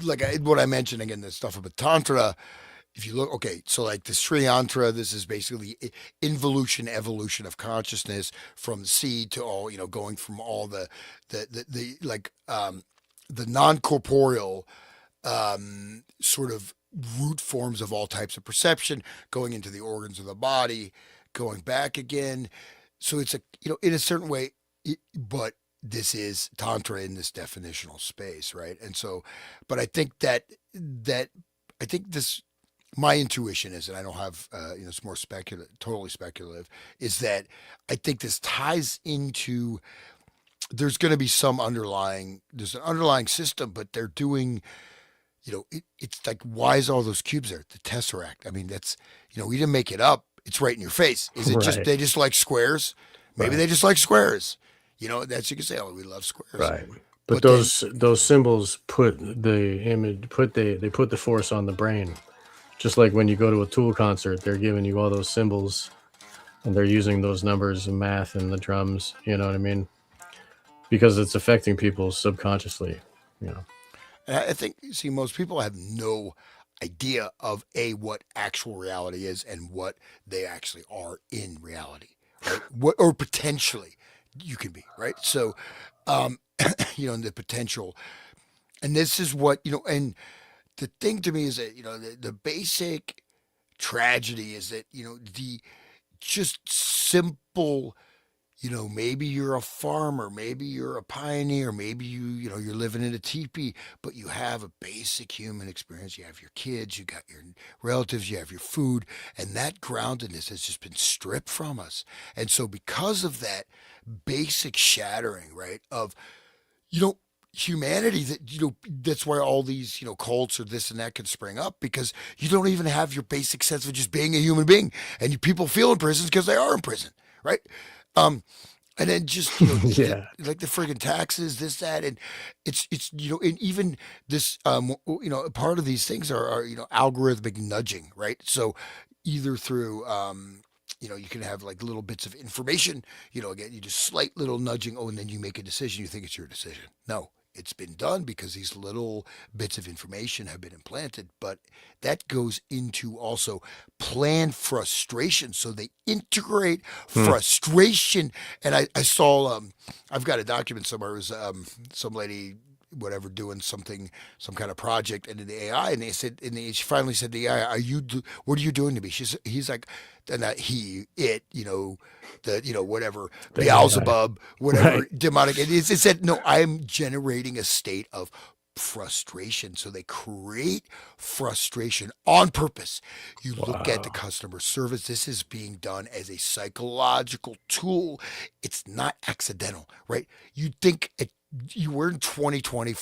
what I mentioned again, the stuff about Tantra. If you look, okay, so like the Sri Yantra, this is basically evolution of consciousness from the seed to all, going from all the non-corporeal sort of root forms of all types of perception, going into the organs of the body, going back again. So it's in a certain way, but this is Tantra in this definitional space, right? And so, but I think this, my intuition is, and I don't have, it's more totally speculative, is that I think this ties into, there's going to be there's an underlying system, but they're doing, it's like, why is all those cubes there? The Tesseract. I mean, that's, we didn't make it up. It's right in your face. Is it just, they just like squares? Maybe they just like squares. That's, you can say, oh, we love squares. Right. But those symbols put the image, they put the force on the brain. Just like when you go to a Tool concert, they're giving you all those symbols and they're using those numbers and math and the drums, you know what I mean? Because it's affecting people subconsciously, And I think, most people have no idea of what actual reality is and what they actually are in reality, right? Or potentially you can be, right? So, and the potential, and this is what, and the thing to me is that, the basic tragedy is that, the just simple, maybe you're a farmer, maybe you're a pioneer, maybe you're living in a teepee, but you have a basic human experience. You have your kids, you got your relatives, you have your food, and that groundedness has just been stripped from us. And so because of that basic shattering, right, of, humanity that that's why all these cults or this and that can spring up, because you don't even have your basic sense of just being a human being, and people feel in prisons because they are in prison, right? um and then just Yeah. like the friggin' taxes, this, that, and it's and even this part of these things are algorithmic nudging, right? So either through you can have like little bits of information, again, you just slight little nudging, oh, and then you make a decision, you think it's your decision. No, it's been done because these little bits of information have been implanted. But that goes into also planned frustration. So they integrate Hmm. frustration. And I saw, I've got a document somewhere. It was some lady, whatever, doing something, some kind of project, and in the AI, and they said, she finally said to the AI, what are you doing to me? He's like, and that whatever, The AI. Beelzebub, whatever, Right. demonic. It said, no, I'm generating a state of frustration. So they create frustration on purpose. You look at the Wow. customer service. This is being done as a psychological tool. It's not accidental, right? You think you were in 2020.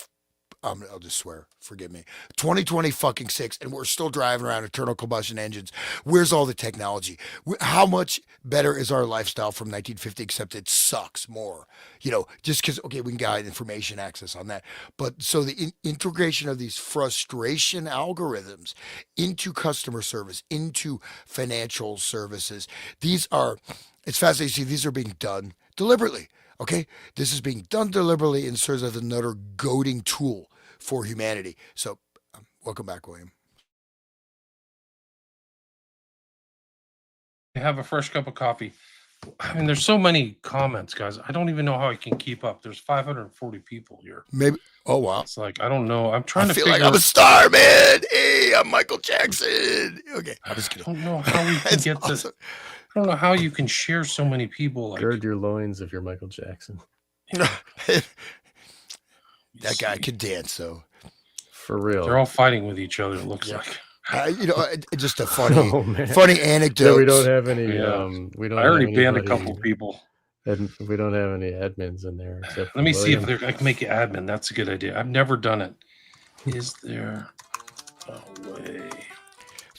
I'll just swear, forgive me. 2020 fucking six, and we're still driving around internal combustion engines. Where's all the technology? How much better is our lifestyle from 1950? Except it sucks more, just because, okay, we can get information access on that. But so the integration of these frustration algorithms into customer service, into financial services, it's fascinating to see these are being done deliberately. Okay, this is being done deliberately and serves as another goading tool for humanity. So, welcome back, William. Have a fresh cup of coffee. I mean, there's so many comments, guys. I don't even know how I can keep up. There's 540 people here. Maybe. Oh wow. It's like, I don't know. I'm I trying to feel figure. like I'm a star, man. Hey, I'm Michael Jackson. Okay, I'm just I kidding. don't know how we can It's get awesome. this. I don't know how you can share so many people. Like, Gird your loins if you're Michael Jackson. That guy can dance, though. For real. they're all fighting with each other. It looks Yeah. like. Just a funny, Oh, man. funny Yeah, anecdote. we don't have any. Yeah. We don't I have already banned a anybody, couple people. and we don't have any admins in there except for Let me see if William. I can make you admin. That's a good idea. I've never done it. Is there a way?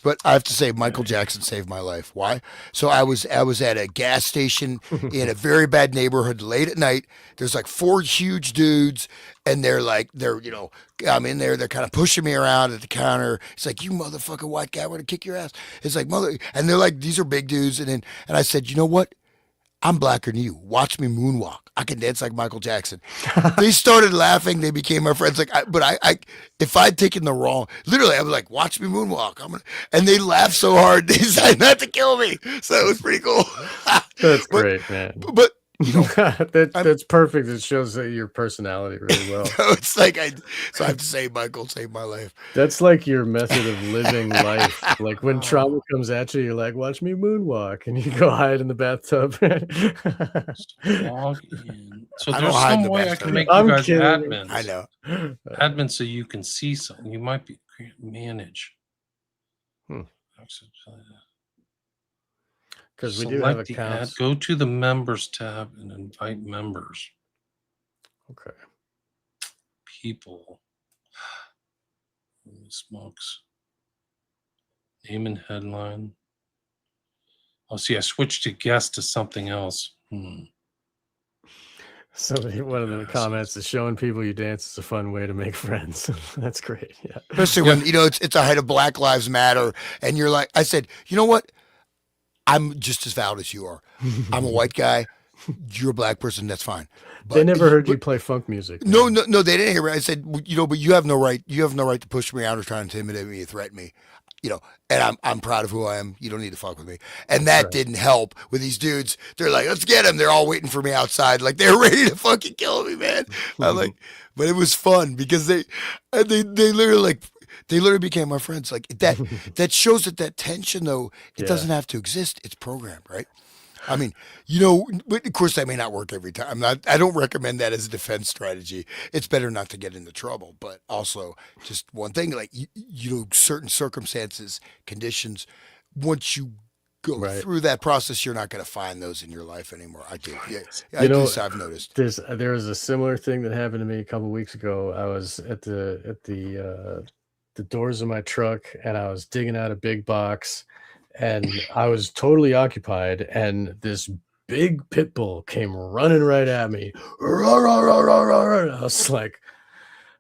But I have to say, Michael Jackson saved my life. Why? So I was at a gas station in a very bad neighborhood late at night. There's like four huge dudes, and they're I'm in there. They're kind of pushing me around at the counter. It's like, you motherfucking white guy, I want to kick your ass. It's like, mother, and they're like, these are big dudes, and I said, you know what? I'm blacker than you. Watch me moonwalk. I can dance like Michael Jackson. They started laughing. They became my friends. Like, if I'd taken the wrong, literally, I was like, watch me moonwalk. And they laughed so hard. They decided not to kill me. So it was pretty cool. That's great, man. But that's perfect. It shows your personality really well. it's like so I have to say, Michael saved my life. That's like your method of living life. Like when trauma comes at you, you're like, watch me moonwalk, and you go hide in the bathtub. Log in. So I don't there's hide in some the way I bathtub. can make I'm you guys kidding. admins. I know. Admin, so you can see something. You might be manage. Because we do have Select the ad. accounts. Go to the members tab and invite members. Okay. People. Holy smokes. Name and headline. Oh, see, I switched to guest to something else. Somebody, one of the comments is showing people you dance is a fun way to make friends. That's great. Yeah. Especially when it's a height of Black Lives Matter, and you're like, I said, you know what? I'm just as valid as you are. I'm a white guy. You're a black person. That's fine. But, They never heard you play funk music. No, they didn't hear me. I said, but you have no right. You have no right to push me out or try to intimidate me, or threaten me. And I'm proud of who I am. You don't need to fuck with me. And that didn't help with these dudes. They're like, let's get him. They're all waiting for me outside. Like they're ready to fucking kill me, man. I'm like, but it was fun because they literally became my friends. Like that shows that tension though, it doesn't have to exist. It's programmed, right? I mean, but of course that may not work every time. I don't recommend that as a defense strategy. It's better not to get into trouble, but also just one thing, like, certain circumstances, conditions, once you go Right. through that process, you're not going to find those in your life anymore. I do. Yeah, You know, I've noticed. there was a similar thing that happened to me a couple weeks ago. I was at the doors of my truck, and I was digging out a big box, and I was totally occupied, and this big pit bull came running right at me. Roar, roar, roar, roar, roar. I was like,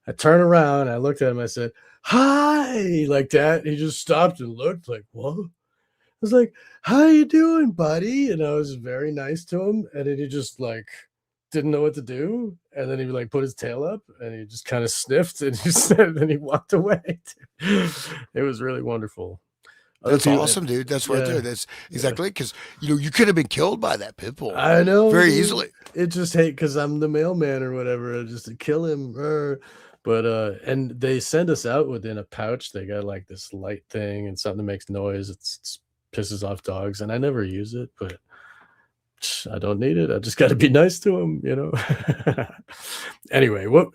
I turned around, I looked at him, I said, "Hi," like that. He just stopped and looked like, "What?" I was like, "How you doing, buddy?" And I was very nice to him, and then he just like didn't know what to do, and then he like put his tail up, and he just kind of sniffed, and he said, and then he walked away. It was really wonderful. That's awesome, dude. That's right there. Yeah, That's exactly because you could have been killed by that pit bull. I know, very dude. easily. It just hate because I'm the mailman or whatever, just to kill him. But and they send us out within a pouch. They got like this light thing and something that makes noise. It's pisses off dogs, and I never use it, but I don't need it. I just got to be nice to him, you know. Anyway, what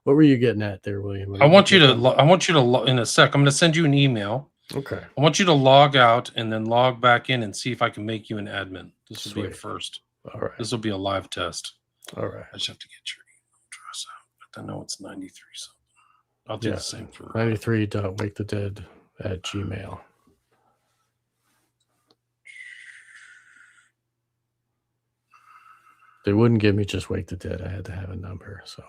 were you getting at there, William? I want you to in a sec. I'm going to send you an email. Okay. I want you to log out and then log back in and see if I can make you an admin. This will be a Sweet. first. All right. This will be a live test. All right. I just have to get your email address out. But I know it's 93 something. I'll do the same for 93.wakethedead@gmail. They wouldn't give me just Wake the Dead. I had to have a number, so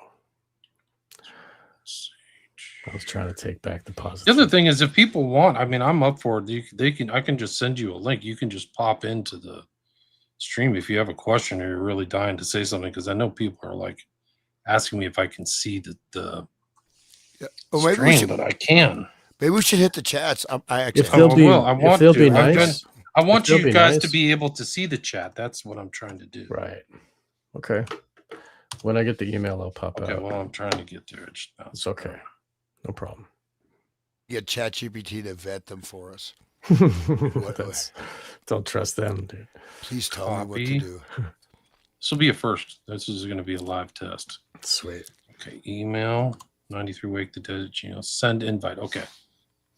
I was trying to take back the positive. The other thing is, if people want, I mean, I'm up for it. I can just send you a link. You can just pop into the stream if you have a question or you're really dying to say something, because I know people are like asking me if I can see the stream, but I can. Maybe we should hit the chats. I If they'll be, I want if they'll to. be nice. I want If you they'll be guys nice. to be able to see the chat. That's what I'm trying to do. Right. Okay. When I get the email, I'll pop Okay, out. well, I'm trying to get there. It's okay. No problem. Get ChatGPT to vet them for us. Don't trust them, dude. Please tell me what to do. This will be a first. This is going to be a live test. Sweet. Okay, email 93 wake the dead @gmail. Send invite. Okay.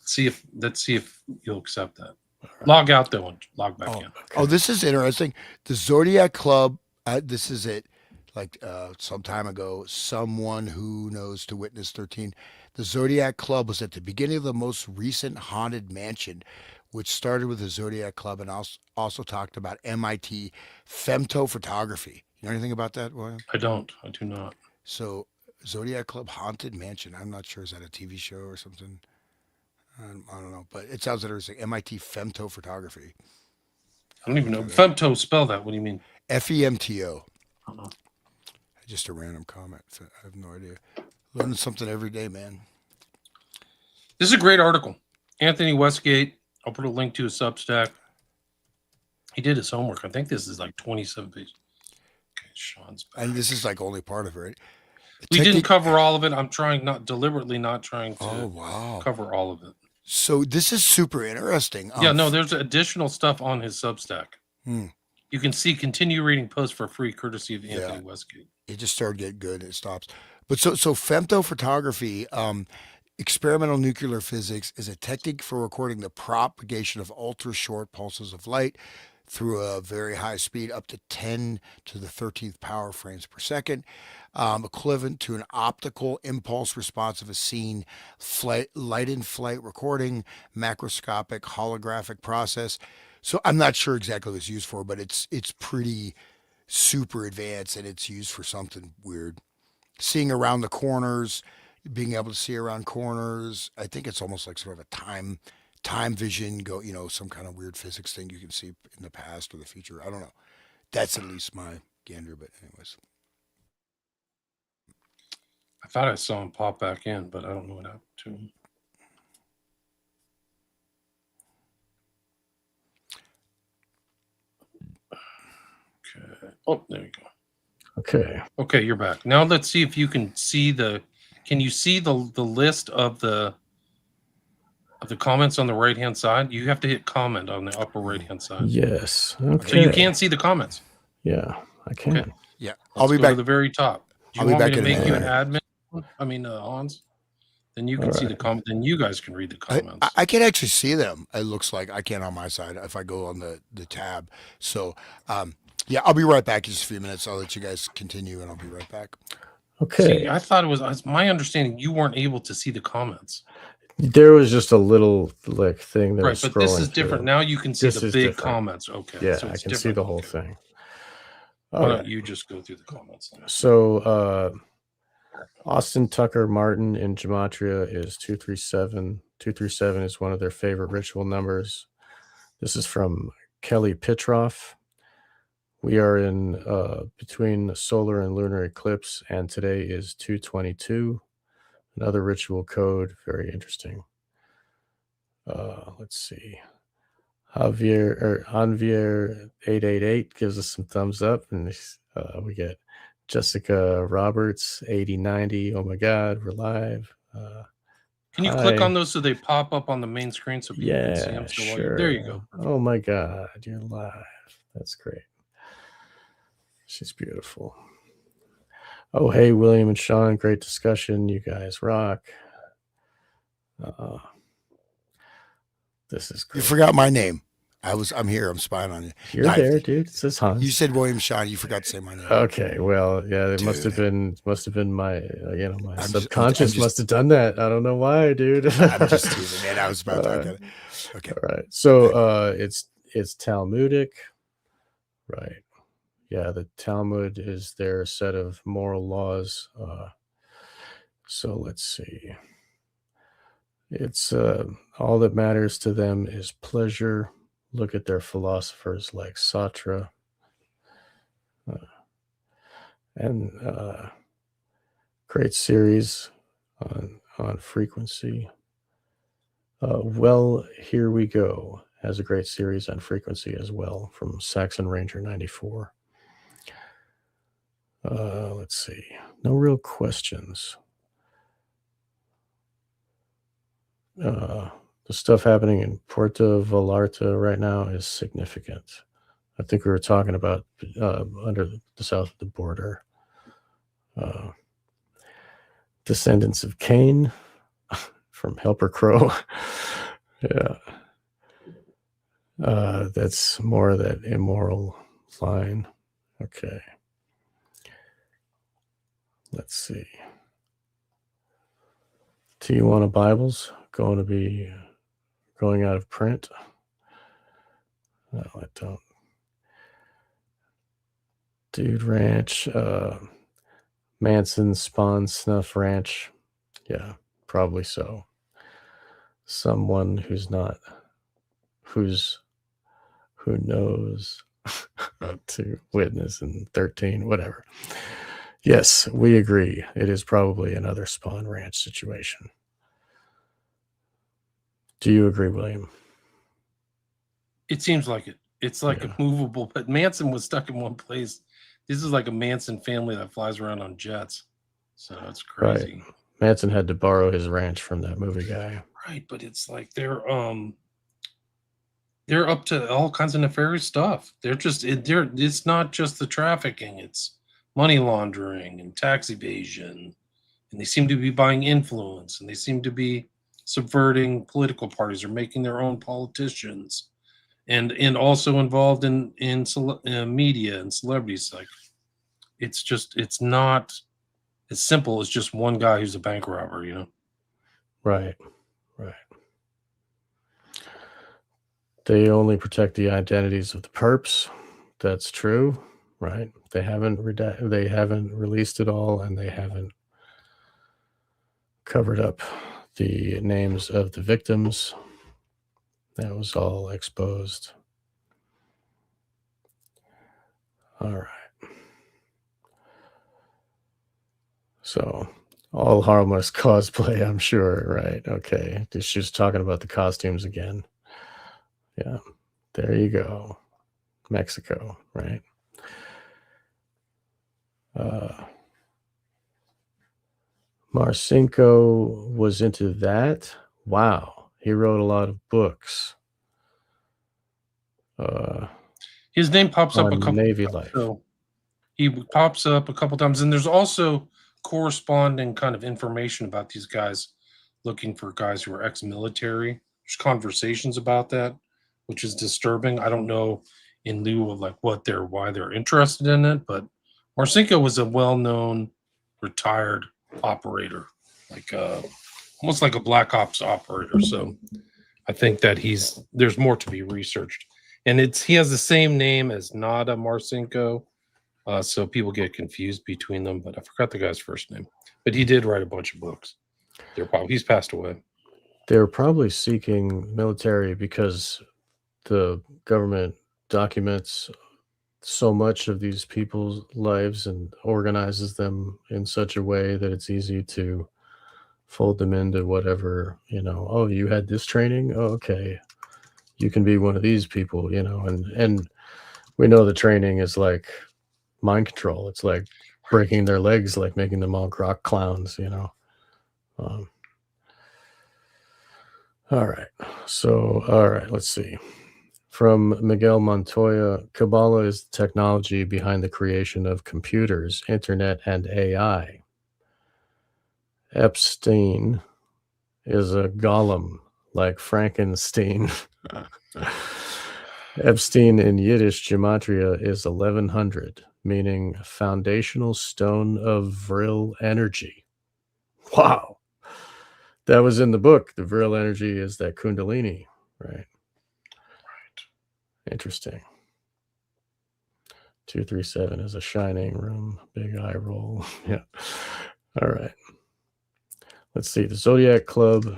Let's see if you'll accept that. Right. Log out though and log back in. Okay. Oh, this is interesting. The Zodiac Club. This is it. Like some time ago, someone who knows to Witness 13. The Zodiac Club was at the beginning of the most recent haunted mansion, which started with the Zodiac Club and also talked about MIT femtophotography. You know anything about that, William? I do not. So Zodiac Club Haunted Mansion. I'm not sure. Is that a TV show or something? I don't know, but it sounds interesting. MIT femtophotography. I don't even know. Femto, spell that. What do you mean? FEMTO. Just a random comment. I have no idea. Learning something every day, man. This is a great article. Anthony Westgate. I'll put a link to his Substack. He did his homework. I think this is like 27 pages. Okay, Sean's back. And this is like only part of it, right? We didn't cover all of it. I'm deliberately not trying to cover all of it. So this is super interesting. Yeah, no, there's additional stuff on his Substack. You can see continue reading posts for free, courtesy of Anthony Westgate. It just started getting good. It stops. But so femtophotography, experimental nuclear physics, is a technique for recording the propagation of ultra short pulses of light through a very high speed, up to 10 to the 13th power frames per second, equivalent to an optical impulse response of a scene, light in flight recording, macroscopic holographic process. So I'm not sure exactly what it's used for, but it's pretty super advanced, and it's used for something weird. Seeing around the corners, being able to see around corners. I think it's almost like sort of a time vision, some kind of weird physics thing you can see in the past or the future. I don't know. That's at least my gander, but anyways. I thought I saw him pop back in, but I don't know what happened to him. Okay. Oh, there you go. Okay, you're back. Now let's see if you can see can you see the list of the comments on the right-hand side? You have to hit comment on the upper right-hand side. Yes. Okay. So you can see the comments. Yeah, I can. Okay. Yeah. I'll be back to the very top. Do you want me to make you an admin? I mean, Hans? then you can see the comment. Then you guys can read the comments. I can actually see them. It looks like I can on my side if I go on the tab. So, yeah, I'll be right back in just a few minutes. I'll let you guys continue, and I'll be right back. Okay. See, I thought it was my understanding you weren't able to see the comments. There was just a little like thing that Right, was but this is scrolling different. through. Now you can see This the is big different. comments. Okay. Yeah, so I it's can see different. the whole Okay. thing. Why don't you just go through the comments? So Austin Tucker Martin in Gematria is 237. 237 is one of their favorite ritual numbers. This is from Kelly Pitroff. We are in between solar and lunar eclipse, and today is 222. Another ritual code, very interesting. Let's see. Anvier 888 gives us some thumbs up, and we get Jessica Roberts 8090. Oh my God, we're live. Can you click on those so they pop up on the main screen so people can see them? So sure. there you go. Oh my God, you're live. That's great. She's beautiful. Oh, hey, William and Sean, great discussion. You guys rock. This is great. You forgot my name. I'm here. I'm spying on you. You're there, dude. It says Hans. You said William Sean. You forgot to say my name. Okay, well, yeah, it must have been my my subconscious must have done that. I don't know why, dude. I'm just teasing, man. I was about to get it. Okay. All right. So it's Talmudic, right? Yeah, the Talmud is their set of moral laws. So let's see. It's all that matters to them is pleasure. Look at their philosophers like Sartre. And great series on frequency. Well, Here We Go has a great series on frequency as well from Saxon Ranger 94. Let's see. No real questions. The stuff happening in Puerto Vallarta right now is significant. I think we were talking about under the south of the border. Descendants of Cain from Helper Crow. Yeah. That's more of that immoral line. Okay. Let's see. Tijuana Bibles going to be going out of print. No, I don't. Dude Ranch, Manson Spawn Snuff Ranch. Yeah, probably so. Someone who knows to witness in 13, whatever. Yes, we agree. It is probably another Spawn Ranch situation. Do you agree, William? It seems like it. It's like a movable, but Manson was stuck in one place. This is like a Manson family that flies around on jets. So it's crazy. Right. Manson had to borrow his ranch from that movie guy. Right, but it's like they're up to all kinds of nefarious stuff. It's not just the trafficking, it's money laundering and tax evasion. And they seem to be buying influence, and they seem to be subverting political parties or making their own politicians, and also involved in media and celebrities. Like it's not as simple as just one guy who's a bank robber, you know? Right. They only protect the identities of the perps. That's true, right? They haven't released it all, and they haven't covered up the names of the victims. That was all exposed. All right. So all harmless cosplay, I'm sure, right? Okay. She's talking about the costumes again. Yeah. There you go. Mexico, right? Marcinko was into that. Wow. He wrote a lot of books. His name pops up a couple Navy life. So he pops up a couple times, and there's also corresponding kind of information about these guys looking for guys who are ex-military. There's conversations about that, which is disturbing. I don't know in lieu of like why they're interested in it, but Marcinko was a well-known retired operator, like almost like a black ops operator. So I think that there's more to be researched, and he has the same name as Nada Marcinko, so people get confused between them. But I forgot the guy's first name, but he did write a bunch of books. He's passed away. They're probably seeking military because the government documents so much of these people's lives and organizes them in such a way that it's easy to fold them into whatever, oh, you had this training, oh, okay, you can be one of these people, and we know the training is like mind control. It's like breaking their legs, like making them all rock clowns, all right, let's see. From Miguel Montoya, Kabbalah is the technology behind the creation of computers, internet, and AI. Epstein is a golem like Frankenstein. Epstein in Yiddish gematria is 1100, meaning foundational stone of vril energy. Wow. That was in the book. The vril energy is that kundalini, right? Interesting. 237 is a shining room. Big eye roll. Yeah. All right. Let's see. The Zodiac Club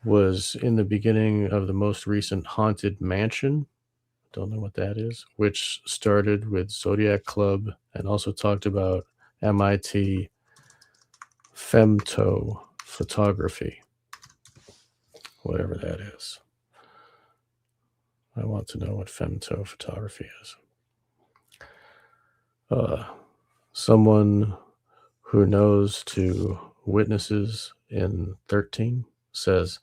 was in the beginning of the most recent Haunted Mansion. Don't know what that is, which started with Zodiac Club and also talked about MIT femto photography, whatever that is. I want to know what femto photography is. Someone who knows to witnesses in 13 says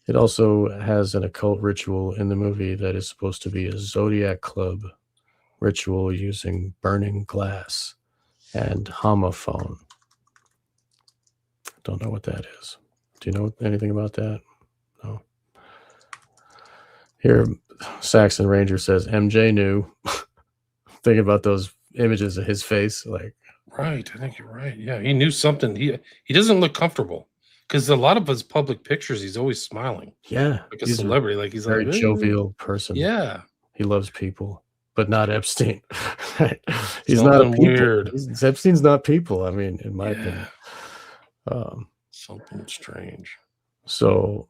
it also has an occult ritual in the movie that is supposed to be a Zodiac Club ritual using burning glass and homophone. Don't know what that is. Do you know anything about that? No. Here, Saxon Ranger says MJ knew. Thinking about those images of his face, like. Right, I think you're right. Yeah, he knew something. He doesn't look comfortable because a lot of his public pictures, he's always smiling. Yeah, like a celebrity. Like he's very like jovial person. Yeah, he loves people, but not Epstein. He's something not a people. weird. Epstein's not people. I mean, in my opinion, something strange. So,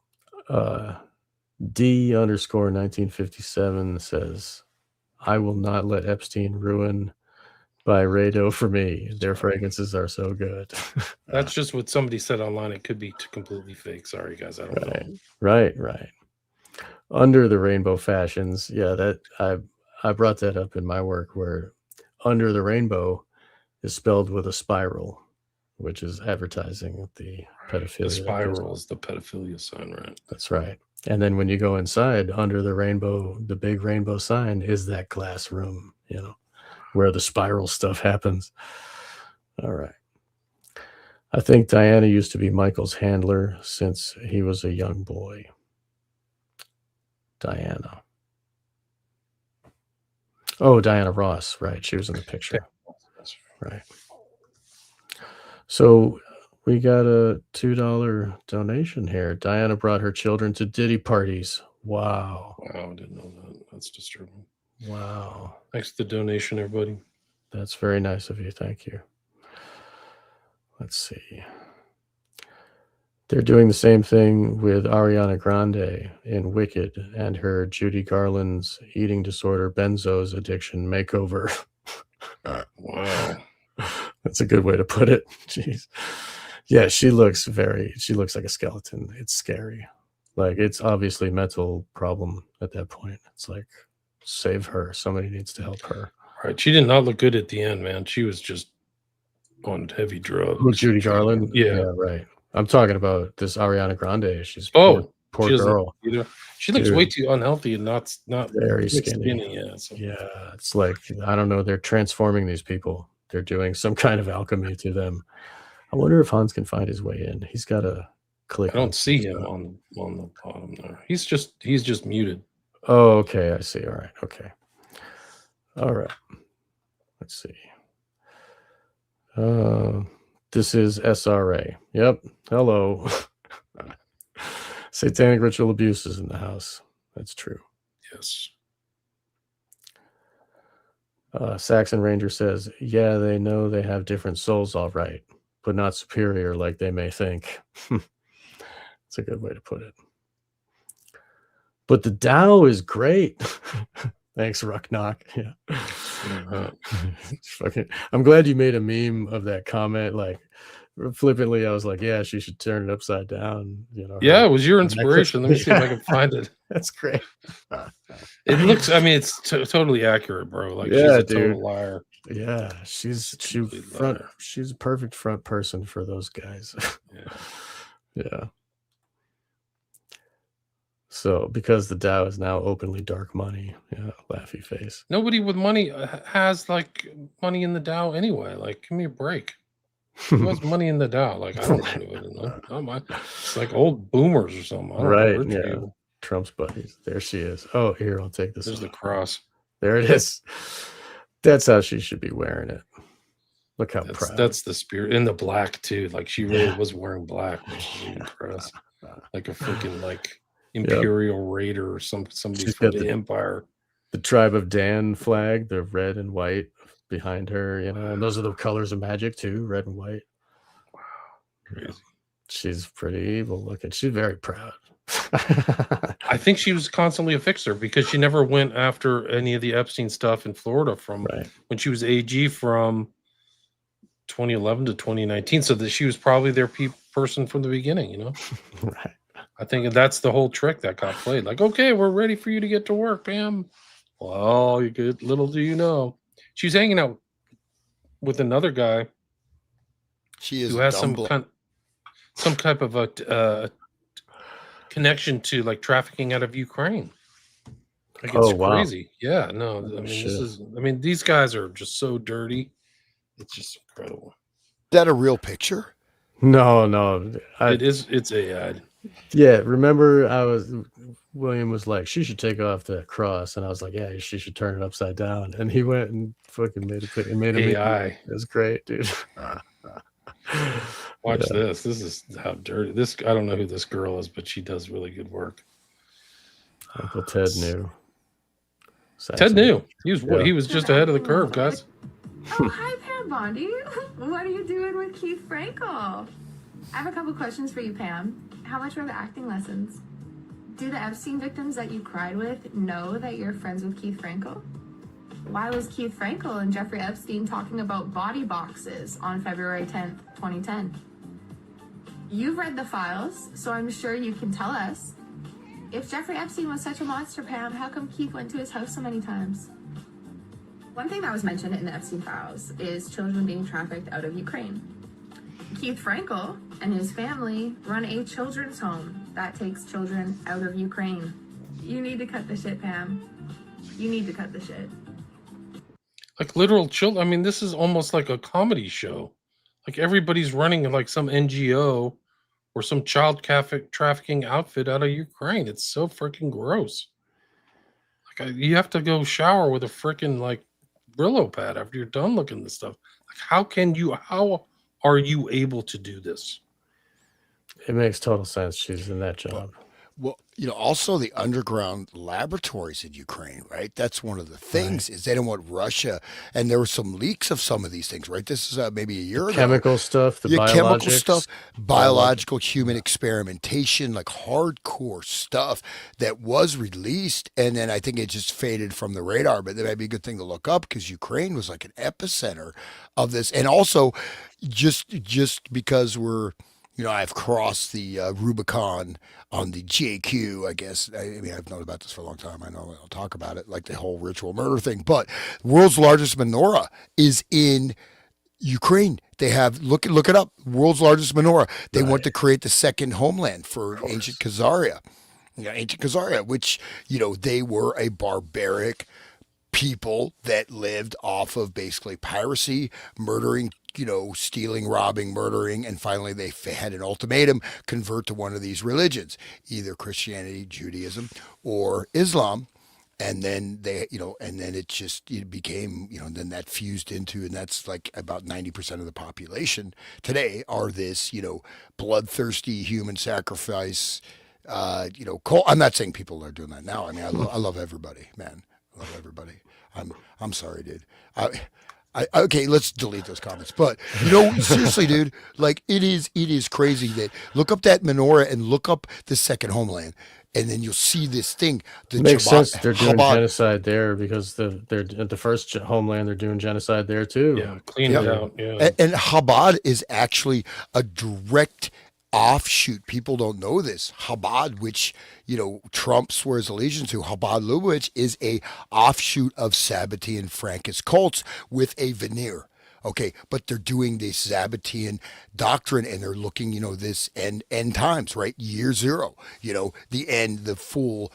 D_1957 says, "I will not let Epstein ruin Byredo for me. Their fragrances are so good." That's just what somebody said online. It could be completely fake. Sorry, guys. I don't know. Right. Under the Rainbow Fashions. Yeah, that I brought that up in my work where Under the Rainbow is spelled with a spiral, which is advertising the pedophilia. The spiral is the pedophilia sign, right? That's right. And then when you go inside, under the rainbow, the big rainbow sign is that glass room, where the spiral stuff happens. All right. I think Diana used to be Michael's handler since he was a young boy. Diana. Oh, Diana Ross, right. She was in the picture. Right. So we got a $2 donation here. Diana brought her children to Diddy parties. Wow. Wow, I didn't know that. That's disturbing. Wow. Thanks for the donation, everybody. That's very nice of you. Thank you. Let's see. They're doing the same thing with Ariana Grande in Wicked and her Judy Garland's eating disorder benzos addiction makeover. Wow. That's a good way to put it. Jeez. Yeah, she looks like a skeleton. It's scary. Like, it's obviously a mental problem at that point. It's like, save her. Somebody needs to help her. Right. She did not look good at the end, man. She was just on heavy drugs. Who, Judy Garland? Yeah, right. I'm talking about this Ariana Grande. She's poor girl. She looks way too unhealthy and not very skinny. Yeah, so. Yeah, it's like, I don't know. They're transforming these people. They're doing some kind of alchemy to them. I wonder if Hans can find his way in. He's got a click. I don't see him on the bottom there. He's just muted. Oh, okay. I see. All right. Okay. All right. Let's see. This is SRA. Yep. Hello. Satanic ritual abuse is in the house. That's true. Yes. Saxon Ranger says, yeah, they know they have different souls, all right, but not superior like they may think. That's a good way to put it. But the Tao is great. Thanks, Rucknock. Yeah. I'm glad you made a meme of that comment. Like, flippantly, I was like, yeah, she should turn it upside down. You know. Yeah, it was your inspiration. Let me see if I can find it. That's great. It looks. I mean, it's totally accurate, bro. Like, yeah, she's a total liar. Yeah, she's a perfect front person for those guys. Yeah. So, because the Tao is now openly dark money, yeah, laughy face. Nobody with money has like money in the Dow anyway. Like, give me a break. Who has money in the Dow? Like, I don't know. It's like old boomers or something. I don't know. Yeah. Trump's buddies. There she is. Oh, here, I'll take this. There's the cross. There it is. That's how she should be wearing it. Look how proud. That's the spirit. In the black too. Like, she really was wearing black, which is impressive. Like a freaking like Imperial Raider or somebody from the Empire. The Tribe of Dan flag, the red and white behind her, you know, and those are the colors of magic too, red and white. Wow. Crazy. Yeah. She's pretty evil looking. She's very proud. I think she was constantly a fixer because she never went after any of the Epstein stuff in Florida from when she was AG from 2011 to 2019. So that she was probably their person from the beginning, you know? Right. I think that's the whole trick that got played. Like, okay, we're ready for you to get to work, Pam. Well, you good. Little do you know, she was hanging out with another guy. She is who has some type of a connection to like trafficking out of Ukraine. Like, it's crazy. Yeah, no, I mean, these guys are just so dirty. It's just incredible. Is that a real picture? No. It's AI. Yeah, remember William was like, she should take off that cross, and I was like, yeah, she should turn it upside down, and he went and fucking made it AI. It was great, dude. Watch this. This is how dirty this. I don't know who this girl is, but she does really good work. Uncle Ted knew. Ted knew. He was just ahead of the curve, guys. Oh, hi, Pam Bondi. What are you doing with Keith Frankel? I have a couple questions for you, Pam. How much were the acting lessons? Do the Epstein victims that you cried with know that you're friends with Keith Frankel? Why was Keith Frankel and Jeffrey Epstein talking about body boxes on February 10th, 2010? You've read the files, so I'm sure you can tell us. If Jeffrey Epstein was such a monster, Pam, how come Keith went to his house so many times? One thing that was mentioned in the Epstein files is children being trafficked out of Ukraine. Keith Frankel and his family run a children's home that takes children out of Ukraine. You need to cut the shit, Pam. You need to cut the shit. Like literal children. I mean, this is almost like a comedy show. Like everybody's running like some NGO or some child trafficking outfit out of Ukraine. It's so freaking gross. Like you have to go shower with a freaking like Brillo pad after you're done looking at this stuff. Like how are you able to do this? It makes total sense. She's in that job. Well, also the underground laboratories in Ukraine, right? That's one of the things is they don't want Russia. And there were some leaks of some of these things, right? This is maybe a year ago. Chemical stuff, chemical stuff, biological human experimentation, like hardcore stuff that was released. And then I think it just faded from the radar, but that might be a good thing to look up because Ukraine was like an epicenter of this. And also just because I've crossed the Rubicon on the JQ, I guess. I mean, I've known about this for a long time. I know I'll talk about it, like the whole ritual murder thing. But the world's largest menorah is in Ukraine. They have, look it up, world's largest menorah. They want to create the second homeland for ancient Khazaria. Ancient Khazaria, which, they were a barbaric people that lived off of basically piracy, murdering, stealing, robbing, murdering, and finally they had an ultimatum: convert to one of these religions, either Christianity, Judaism, or Islam. And then and then it became, then that fused into, and that's like about 90% of the population today are this, bloodthirsty human sacrifice, cult. I'm not saying people are doing that now. I mean, I love everybody, man. I love everybody. I'm sorry, dude. Okay, let's delete those comments. But seriously, dude, like it is crazy that look up that menorah and look up the second homeland, and then you'll see this thing. Makes sense. They're doing genocide there because they're at the first homeland. They're doing genocide there too. Yeah, clean it out. Yeah, and Chabad is actually a direct offshoot. People don't know this. Chabad, which Trump swears allegiance to, Chabad Lubavitch, is a offshoot of Sabbatean Frankist cults with a veneer. Okay, but they're doing this Sabbatean doctrine, and they're looking, this end times, right? Year zero, the end, the full,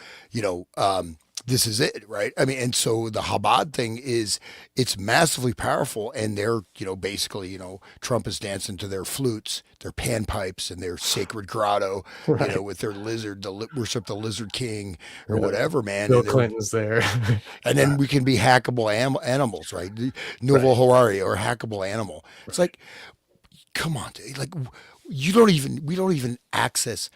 this is it, right? I mean, and so the Chabad thing it's massively powerful, and they're, basically, Trump is dancing to their flutes, their panpipes, and their sacred grotto, Right. With their lizard, worship the lizard king or whatever, man. Bill And Clinton's there. and then we can be hackable animals, right? Novel Harari or hackable animal. It's like, come on, dude. Like we don't even access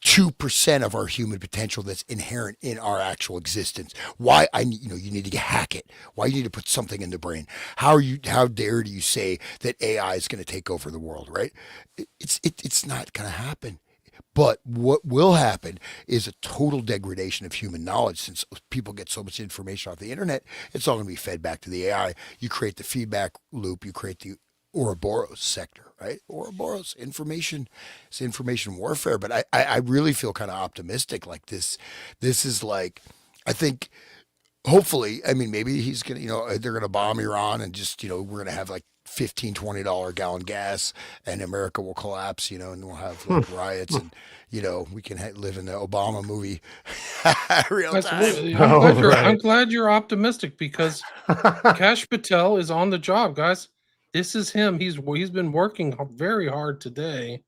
2% of our human potential that's inherent in our actual existence. Why you need to hack it. Why you need to put something in the brain. How dare you say that AI is going to take over the world, right? It's not going to happen. But what will happen is a total degradation of human knowledge, since people get so much information off the internet. It's all going to be fed back to the AI. You create the feedback loop. You create the Ouroboros sector, right? Ouroboros, information, it's information warfare. But I really feel kind of optimistic. Like this is like, I think, hopefully, I mean, maybe he's going to, they're going to bomb Iran and just, we're going to have like $15-20 a gallon gas, and America will collapse, and we'll have like riots, and we can live in the Obama movie real time. I'm glad you're optimistic, because Kash Patel is on the job, guys. This is him. He's been working very hard today,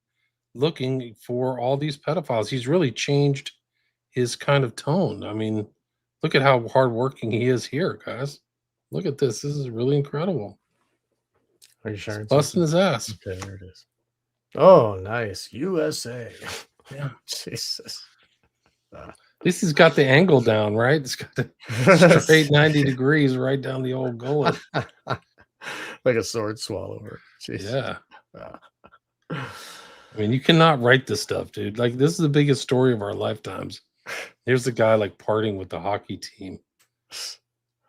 looking for all these pedophiles. He's really changed his kind of tone. I mean, look at how hardworking he is here, guys. Look at this. This is really incredible. Are you sharing? Busting his ass. Okay, there it is. Oh, nice. USA. Yeah. Jesus. At least he's got the angle down, right? It's got the straight 90 degrees right down the old gullet. Like a sword swallower. Jesus. Yeah. I mean, you cannot write this stuff, dude. Like, this is the biggest story of our lifetimes. Here's the guy like partying with the hockey team.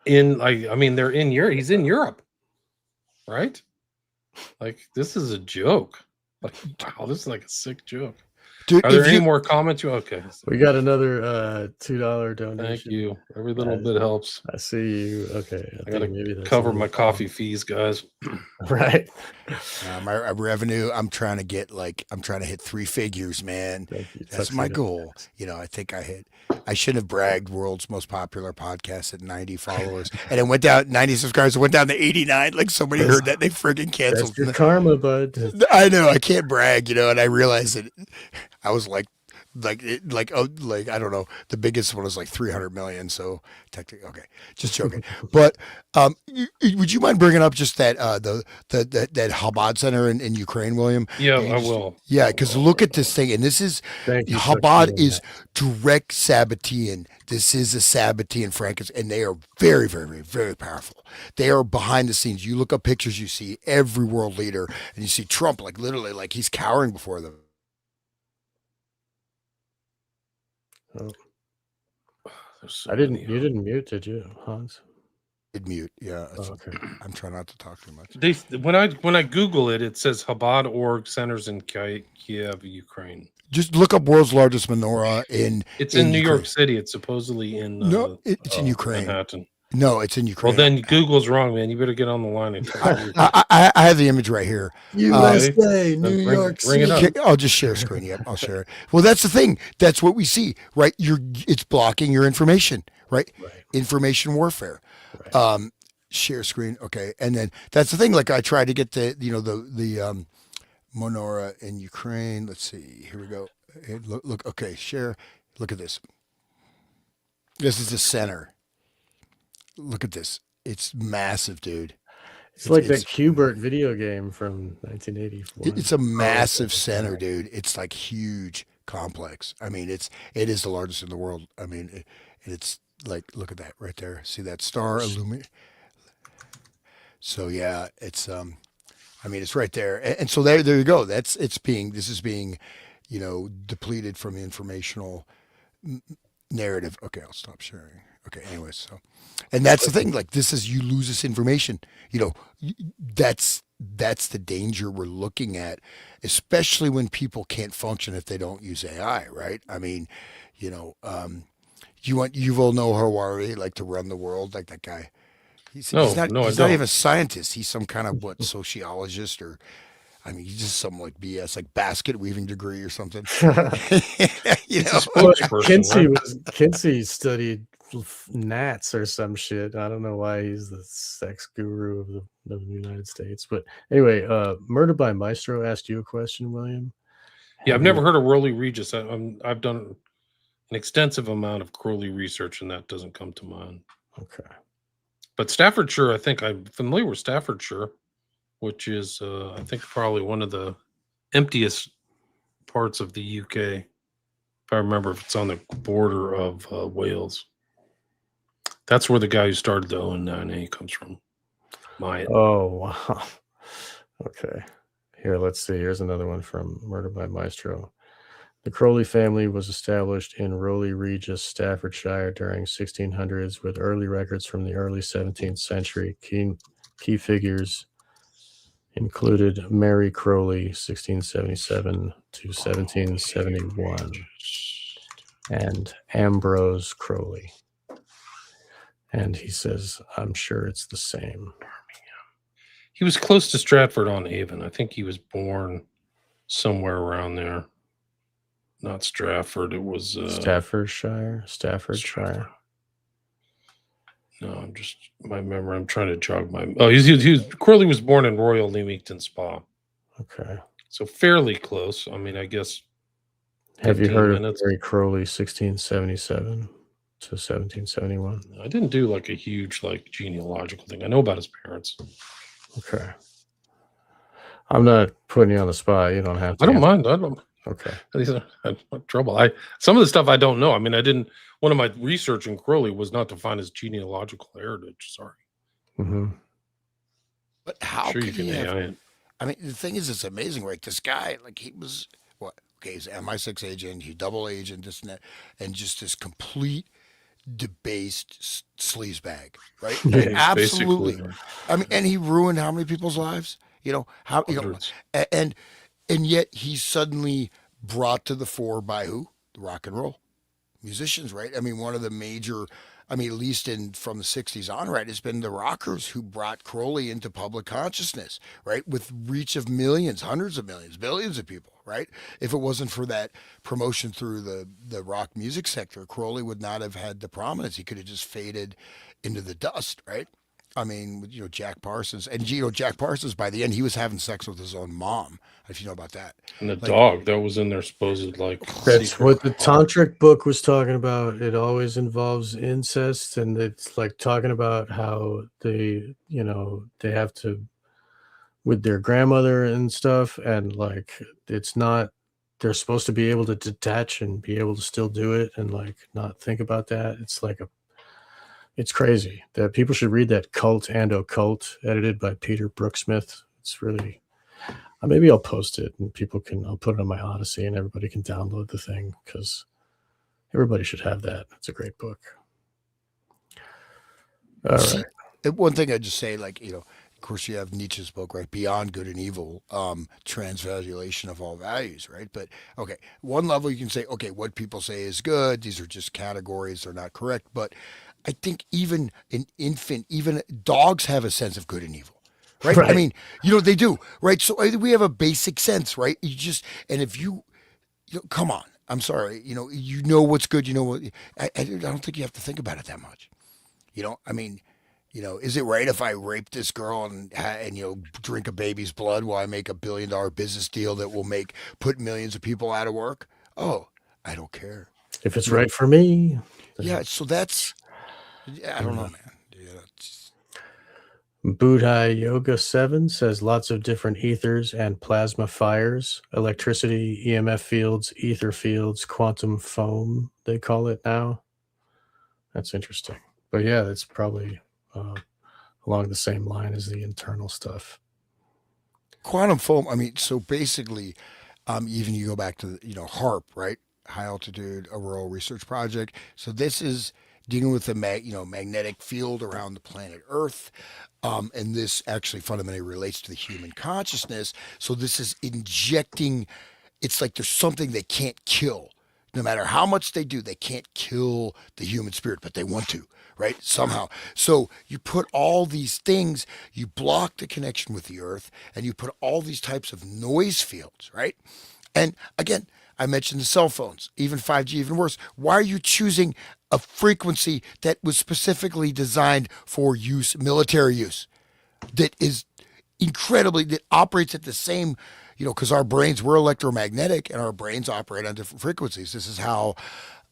They're in Europe. He's in Europe, right? Like, this is a joke. Like, wow, this is like a sick joke. Dude, are there any more comments? Okay. We got another $2 donation. Thank you. Every little bit helps. I see you. Okay. I gotta maybe cover my coffee fees, guys. Right. My revenue, I'm trying to hit 3 figures, man. That's my goal. I think I should have bragged world's most popular podcast at 90 followers. And it went down, 90 subscribers, it went down to 89. Like, somebody heard that, they friggin' canceled. That's your karma, bud. I know, I can't brag, and I realized that I was like I don't know, the biggest one was like 300 million. So technically, okay, just joking. But would you mind bringing up just that that Chabad center in Ukraine, William? Yeah, I will. Yeah, because look at this thing, and this is Chabad is direct Sabbatean. This is a Sabbatean Francis, and they are very, very, very, very powerful. They are behind the scenes. You look up pictures, you see every world leader, and you see Trump, like literally, like he's cowering before them. Oh. You didn't mute, did you, Hans? Did mute, yeah. Okay. I'm trying not to talk too much. When I Google it, it says Chabad org centers in Kiev, Ukraine. Just look up world's largest menorah in. It's in New York City. It's supposedly in. It's in Ukraine. Manhattan. No, it's in Ukraine. Well, then Google's wrong, man. You better get on the line. And I have the image right here. USA, New York City. I'll just share screen. Yep, I'll share it. Well, that's the thing. That's what we see, right? It's blocking your information, right? Right. Information warfare. Right. Share screen. Okay. And then that's the thing. Like I tried to get the menorah in Ukraine. Let's see. Here we go. Look. Okay. Share. Look at this. This is the center. Look at this. It's massive, dude. It's like that Q*bert video game from 1984. It's a massive center, dude. It's like huge complex. I mean, it is the largest in the world. I mean, it's like, look at that right there. See that star illuminate? So yeah, it's I mean, it's right there. And so there you go. This is being, depleted from the informational narrative. Okay, I'll stop sharing. Okay, anyways, so, and that's the thing. Like, you lose this information. That's the danger we're looking at, especially when people can't function if they don't use AI, right? I mean, you want Yuval Noah Harari like to run the world like that guy. He's not even a scientist. He's some kind of sociologist or. I mean, he's just some like BS, like basket weaving degree or something. Kinsey studied gnats or some shit. I don't know why he's the sex guru of the United States. But anyway, Murder by Maestro asked you a question, William. Yeah, I've never heard of Crowley Regis. I've done an extensive amount of Crowley research, and that doesn't come to mind. Okay. But Staffordshire, I think I'm familiar with Staffordshire, which is, I think, probably one of the emptiest parts of the UK. If I remember, if it's on the border of Wales. That's where the guy who started the O9A comes from. Oh, wow. Okay. Here, let's see. Here's another one from Murder by Maestro. The Crowley family was established in Rowley Regis, Staffordshire during 1600s with early records from the early 17th century. Key figures included Mary Crowley, 1677 to 1771, and Ambrose Crowley. And he says, I'm sure it's the same. He was close to Stratford-on-Avon. I think he was born somewhere around there. Not Stratford. It was Staffordshire. No, my memory. I'm trying to jog my. Oh, Crowley was born in Royal Leamington Spa. Okay. So fairly close. I mean, I guess. Have you heard of Mary Crowley, 1677 to 1771? I didn't do like a huge genealogical thing. I know about his parents. Okay. I'm not putting you on the spot. You don't have to. I don't mind. I don't. Okay. These are trouble. Some of the stuff I don't know. I mean, I didn't. One of my research in Crowley was not to find his genealogical heritage. Sorry. Mm-hmm. But how sure could you can he AI it? I mean, the thing is, it's amazing, right? This guy, he was what? Okay, he's an MI6 agent, he's double agent, this and that, and just this complete debased sleazebag, right? I mean, absolutely. I mean, and he ruined how many people's lives? And yet he's suddenly brought to the fore by who? The rock and roll musicians, right? I mean, one of the major, at least from the 60s on, right, it's been the rockers who brought Crowley into public consciousness, right? With reach of millions, hundreds of millions, billions of people, right? If it wasn't for that promotion through the rock music sector, Crowley would not have had the prominence. He could have just faded into the dust, right? I mean, Jack Parsons. And, Jack Parsons, by the end, he was having sex with his own mom, if you know about that. And the dog that was in their supposed, That's what the Tantric book was talking about. It always involves incest, and it's talking about how they have to, with their grandmother and stuff, and it's not, they're supposed to be able to detach and be able to still do it and not think about that. It's crazy that people should read that Cult and Occult, edited by Peter Brooksmith. It's really, maybe I'll post it and I'll put it on my Odyssey and everybody can download the thing because everybody should have that. It's a great book. All right. One thing I'd just say, of course you have Nietzsche's book, right? Beyond Good and Evil, transvaluation of all values, right? But okay, one level you can say, okay, what people say is good. These are just categories. They're not correct. But I think even an infant, even dogs have a sense of good and evil, right? I mean, they do, right? So we have a basic sense, right? And if come on. I'm sorry. You know what's good. You know what? I don't think you have to think about it that much. I mean, is it right if I rape this girl and drink a baby's blood while I make $1 billion business deal that will put millions of people out of work? Oh, I don't care. If it's right for me. Yeah. So I don't know, man. Buddha Yoga 7 says lots of different ethers and plasma fires, electricity, EMF fields, ether fields, quantum foam, they call it now. That's interesting. But yeah, that's probably along the same line as the internal stuff. Quantum foam. I mean, so basically, even you go back to HARP, right? High altitude auroral research project. So this is dealing with the magnetic field around the planet Earth. And this actually fundamentally relates to the human consciousness. So this is injecting, it's like there's something they can't kill. No matter how much they do, they can't kill the human spirit, but they want to, right? Somehow. So you put all these things, you block the connection with the earth, and you put all these types of noise fields, right? And again, I mentioned the cell phones, even 5G, even worse. Why are you choosing a frequency that was specifically designed for use, military use, that is that operates at the same, because our brains, we're electromagnetic and our brains operate on different frequencies. This is how,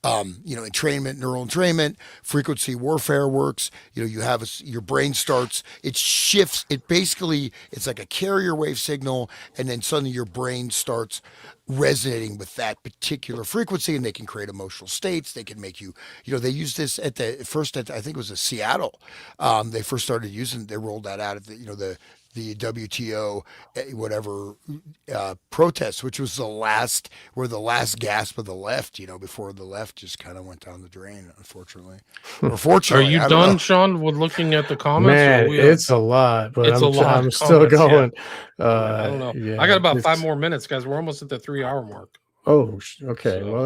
neural entrainment, frequency warfare works. You have your brain starts, it shifts, it's like a carrier wave signal, and then suddenly your brain starts resonating with that particular frequency, and they can create emotional states. They can make you, they use this I think it was Seattle. They first started they rolled that out at the WTO whatever protests, which was the last gasp of the left, before the left just kind of went down the drain, unfortunately. Or fortunately. Are you done, Sean, with looking at the comments? Man, it's a lot, but I'm still going. I don't know. Yeah, I got about 5 more minutes, guys. We're almost at the 3-hour mark. Oh, okay. So. Well,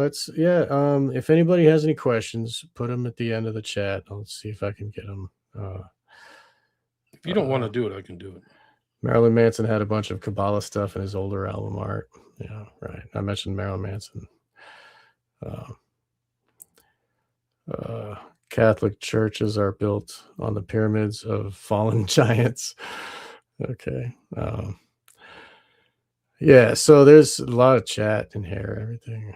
if anybody has any questions, put them at the end of the chat. I'll see if I can get them. If you don't want to do it, I can do it. Marilyn Manson had a bunch of Kabbalah stuff in his older album art. Yeah, right. I mentioned Marilyn Manson. Catholic churches are built on the pyramids of fallen giants. Okay. Yeah, so there's a lot of chat in here, everything.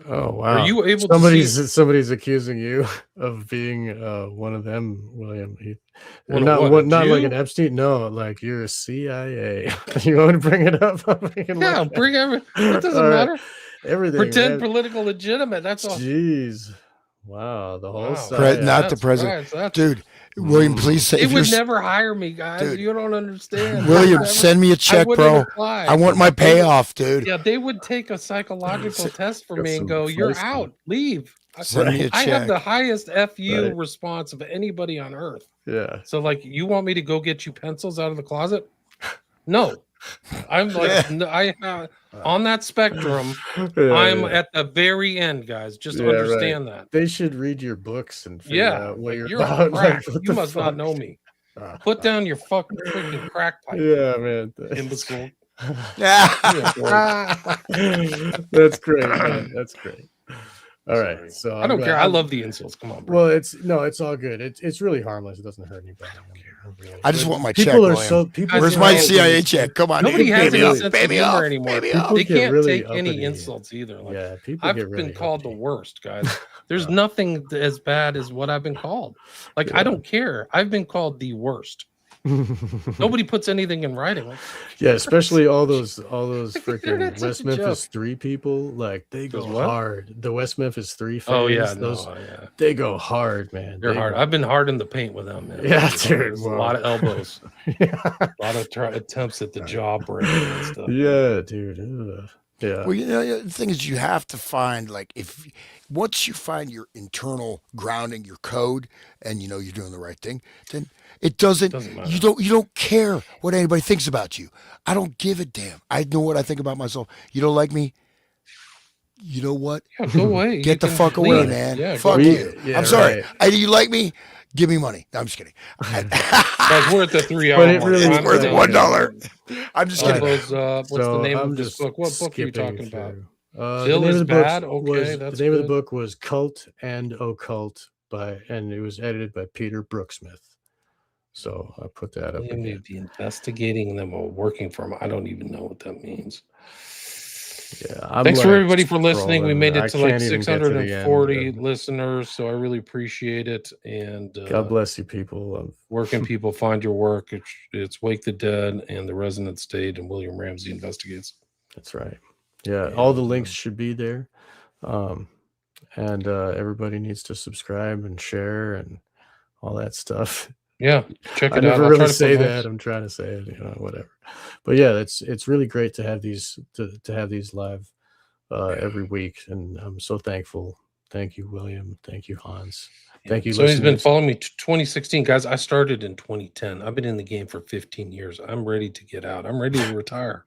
Oh wow! Are you able somebody's accusing you of being one of them, William? Not like an Epstein. No, like you're a CIA. You want to bring it up? Yeah, bring everything. It doesn't matter. Everything. Pretend political legitimate. That's all. Jeez. Wow. The whole side. Not the president, dude. William, please say it would never hire me, guys. Dude, you don't understand. William, send me a check, bro. I want my payoff, dude. Yeah, they would take a psychological test for me and go, "You're out. Leave." Send me a check. I have the highest FU response of anybody on earth. Yeah. So, like, you want me to go get you pencils out of the closet? No. I'm like, on that spectrum, I'm at the very end, guys. Just understand that. They should read your books and figure out what you're about. Like, you must not know me. Put down your fucking freaking crack pipe. Yeah, man. Imbecile. That's great, man. That's great. All right, so I don't care. I love the insults. Come on, bro. Well, it's all good. It's really harmless. It doesn't hurt anybody. I just want my check. Where's my CIA check? Come on, nobody has any sense of humor anymore. They can't take any uppity. Insults either. Like, yeah, I've been called the worst, guys. There's nothing as bad as what I've been called. Like, I don't care. I've been called the worst. Nobody puts anything in writing. Like, yeah, especially all those freaking West Memphis 3 people. Like, they go hard. The West Memphis 3 fans. Oh yeah, they go hard, man. They're hard. I've been hard in the paint with them, man. Yeah, dude. A lot of elbows. A lot of attempts at the jaw break and stuff. Yeah, dude. Yeah. Well, the thing is, you have to find, like, once you find your internal grounding, your code, and you're doing the right thing, then it doesn't matter. You don't care what anybody thinks about you. I don't give a damn. I know what I think about myself. You don't like me? You know what? Yeah, go away. Get the fuck away, man. Yeah, fuck you. Yeah, I'm sorry. Right. You like me? Give me money. No, I'm just kidding. Guys, we're at the 3 hour But it mark. really It's I'm worth done. $1. I'm just All kidding. those, what's the So name I'm of this just book? What book are you skipping talking about? through. Zill is bad. Was, Okay, that's the name of the good. book was Cult and Occult and it was edited by Peter Brooksmith. So I put that up William again. be investigating them or working for them. I don't even know what that means. Yeah, Thanks for everybody for listening. We made it to like can't even get to the end 640 of- listeners, so I really appreciate it. And God bless you, people. where can people find your work? It's Wake the Dead and The Resonant State and William Ramsey Investigates. That's right. Yeah, all the links should be there. And everybody needs to subscribe and share and all that stuff. Yeah, check it I out. never I'll try really to say put that. links. I'm trying to say it, whatever. But yeah, it's really great to have these to have these live every week, and I'm so thankful. Thank you, William. Thank you, Hans. Thank you. So he's been listeners. following me 2016, guys. I started in 2010. I've been in the game for 15 years. I'm ready to get out. I'm ready to retire.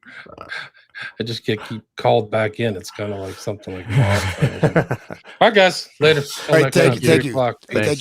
I just keep called back in. It's kind of like something like All right, guys. Later. All right, thank you. O'clock. Thank you.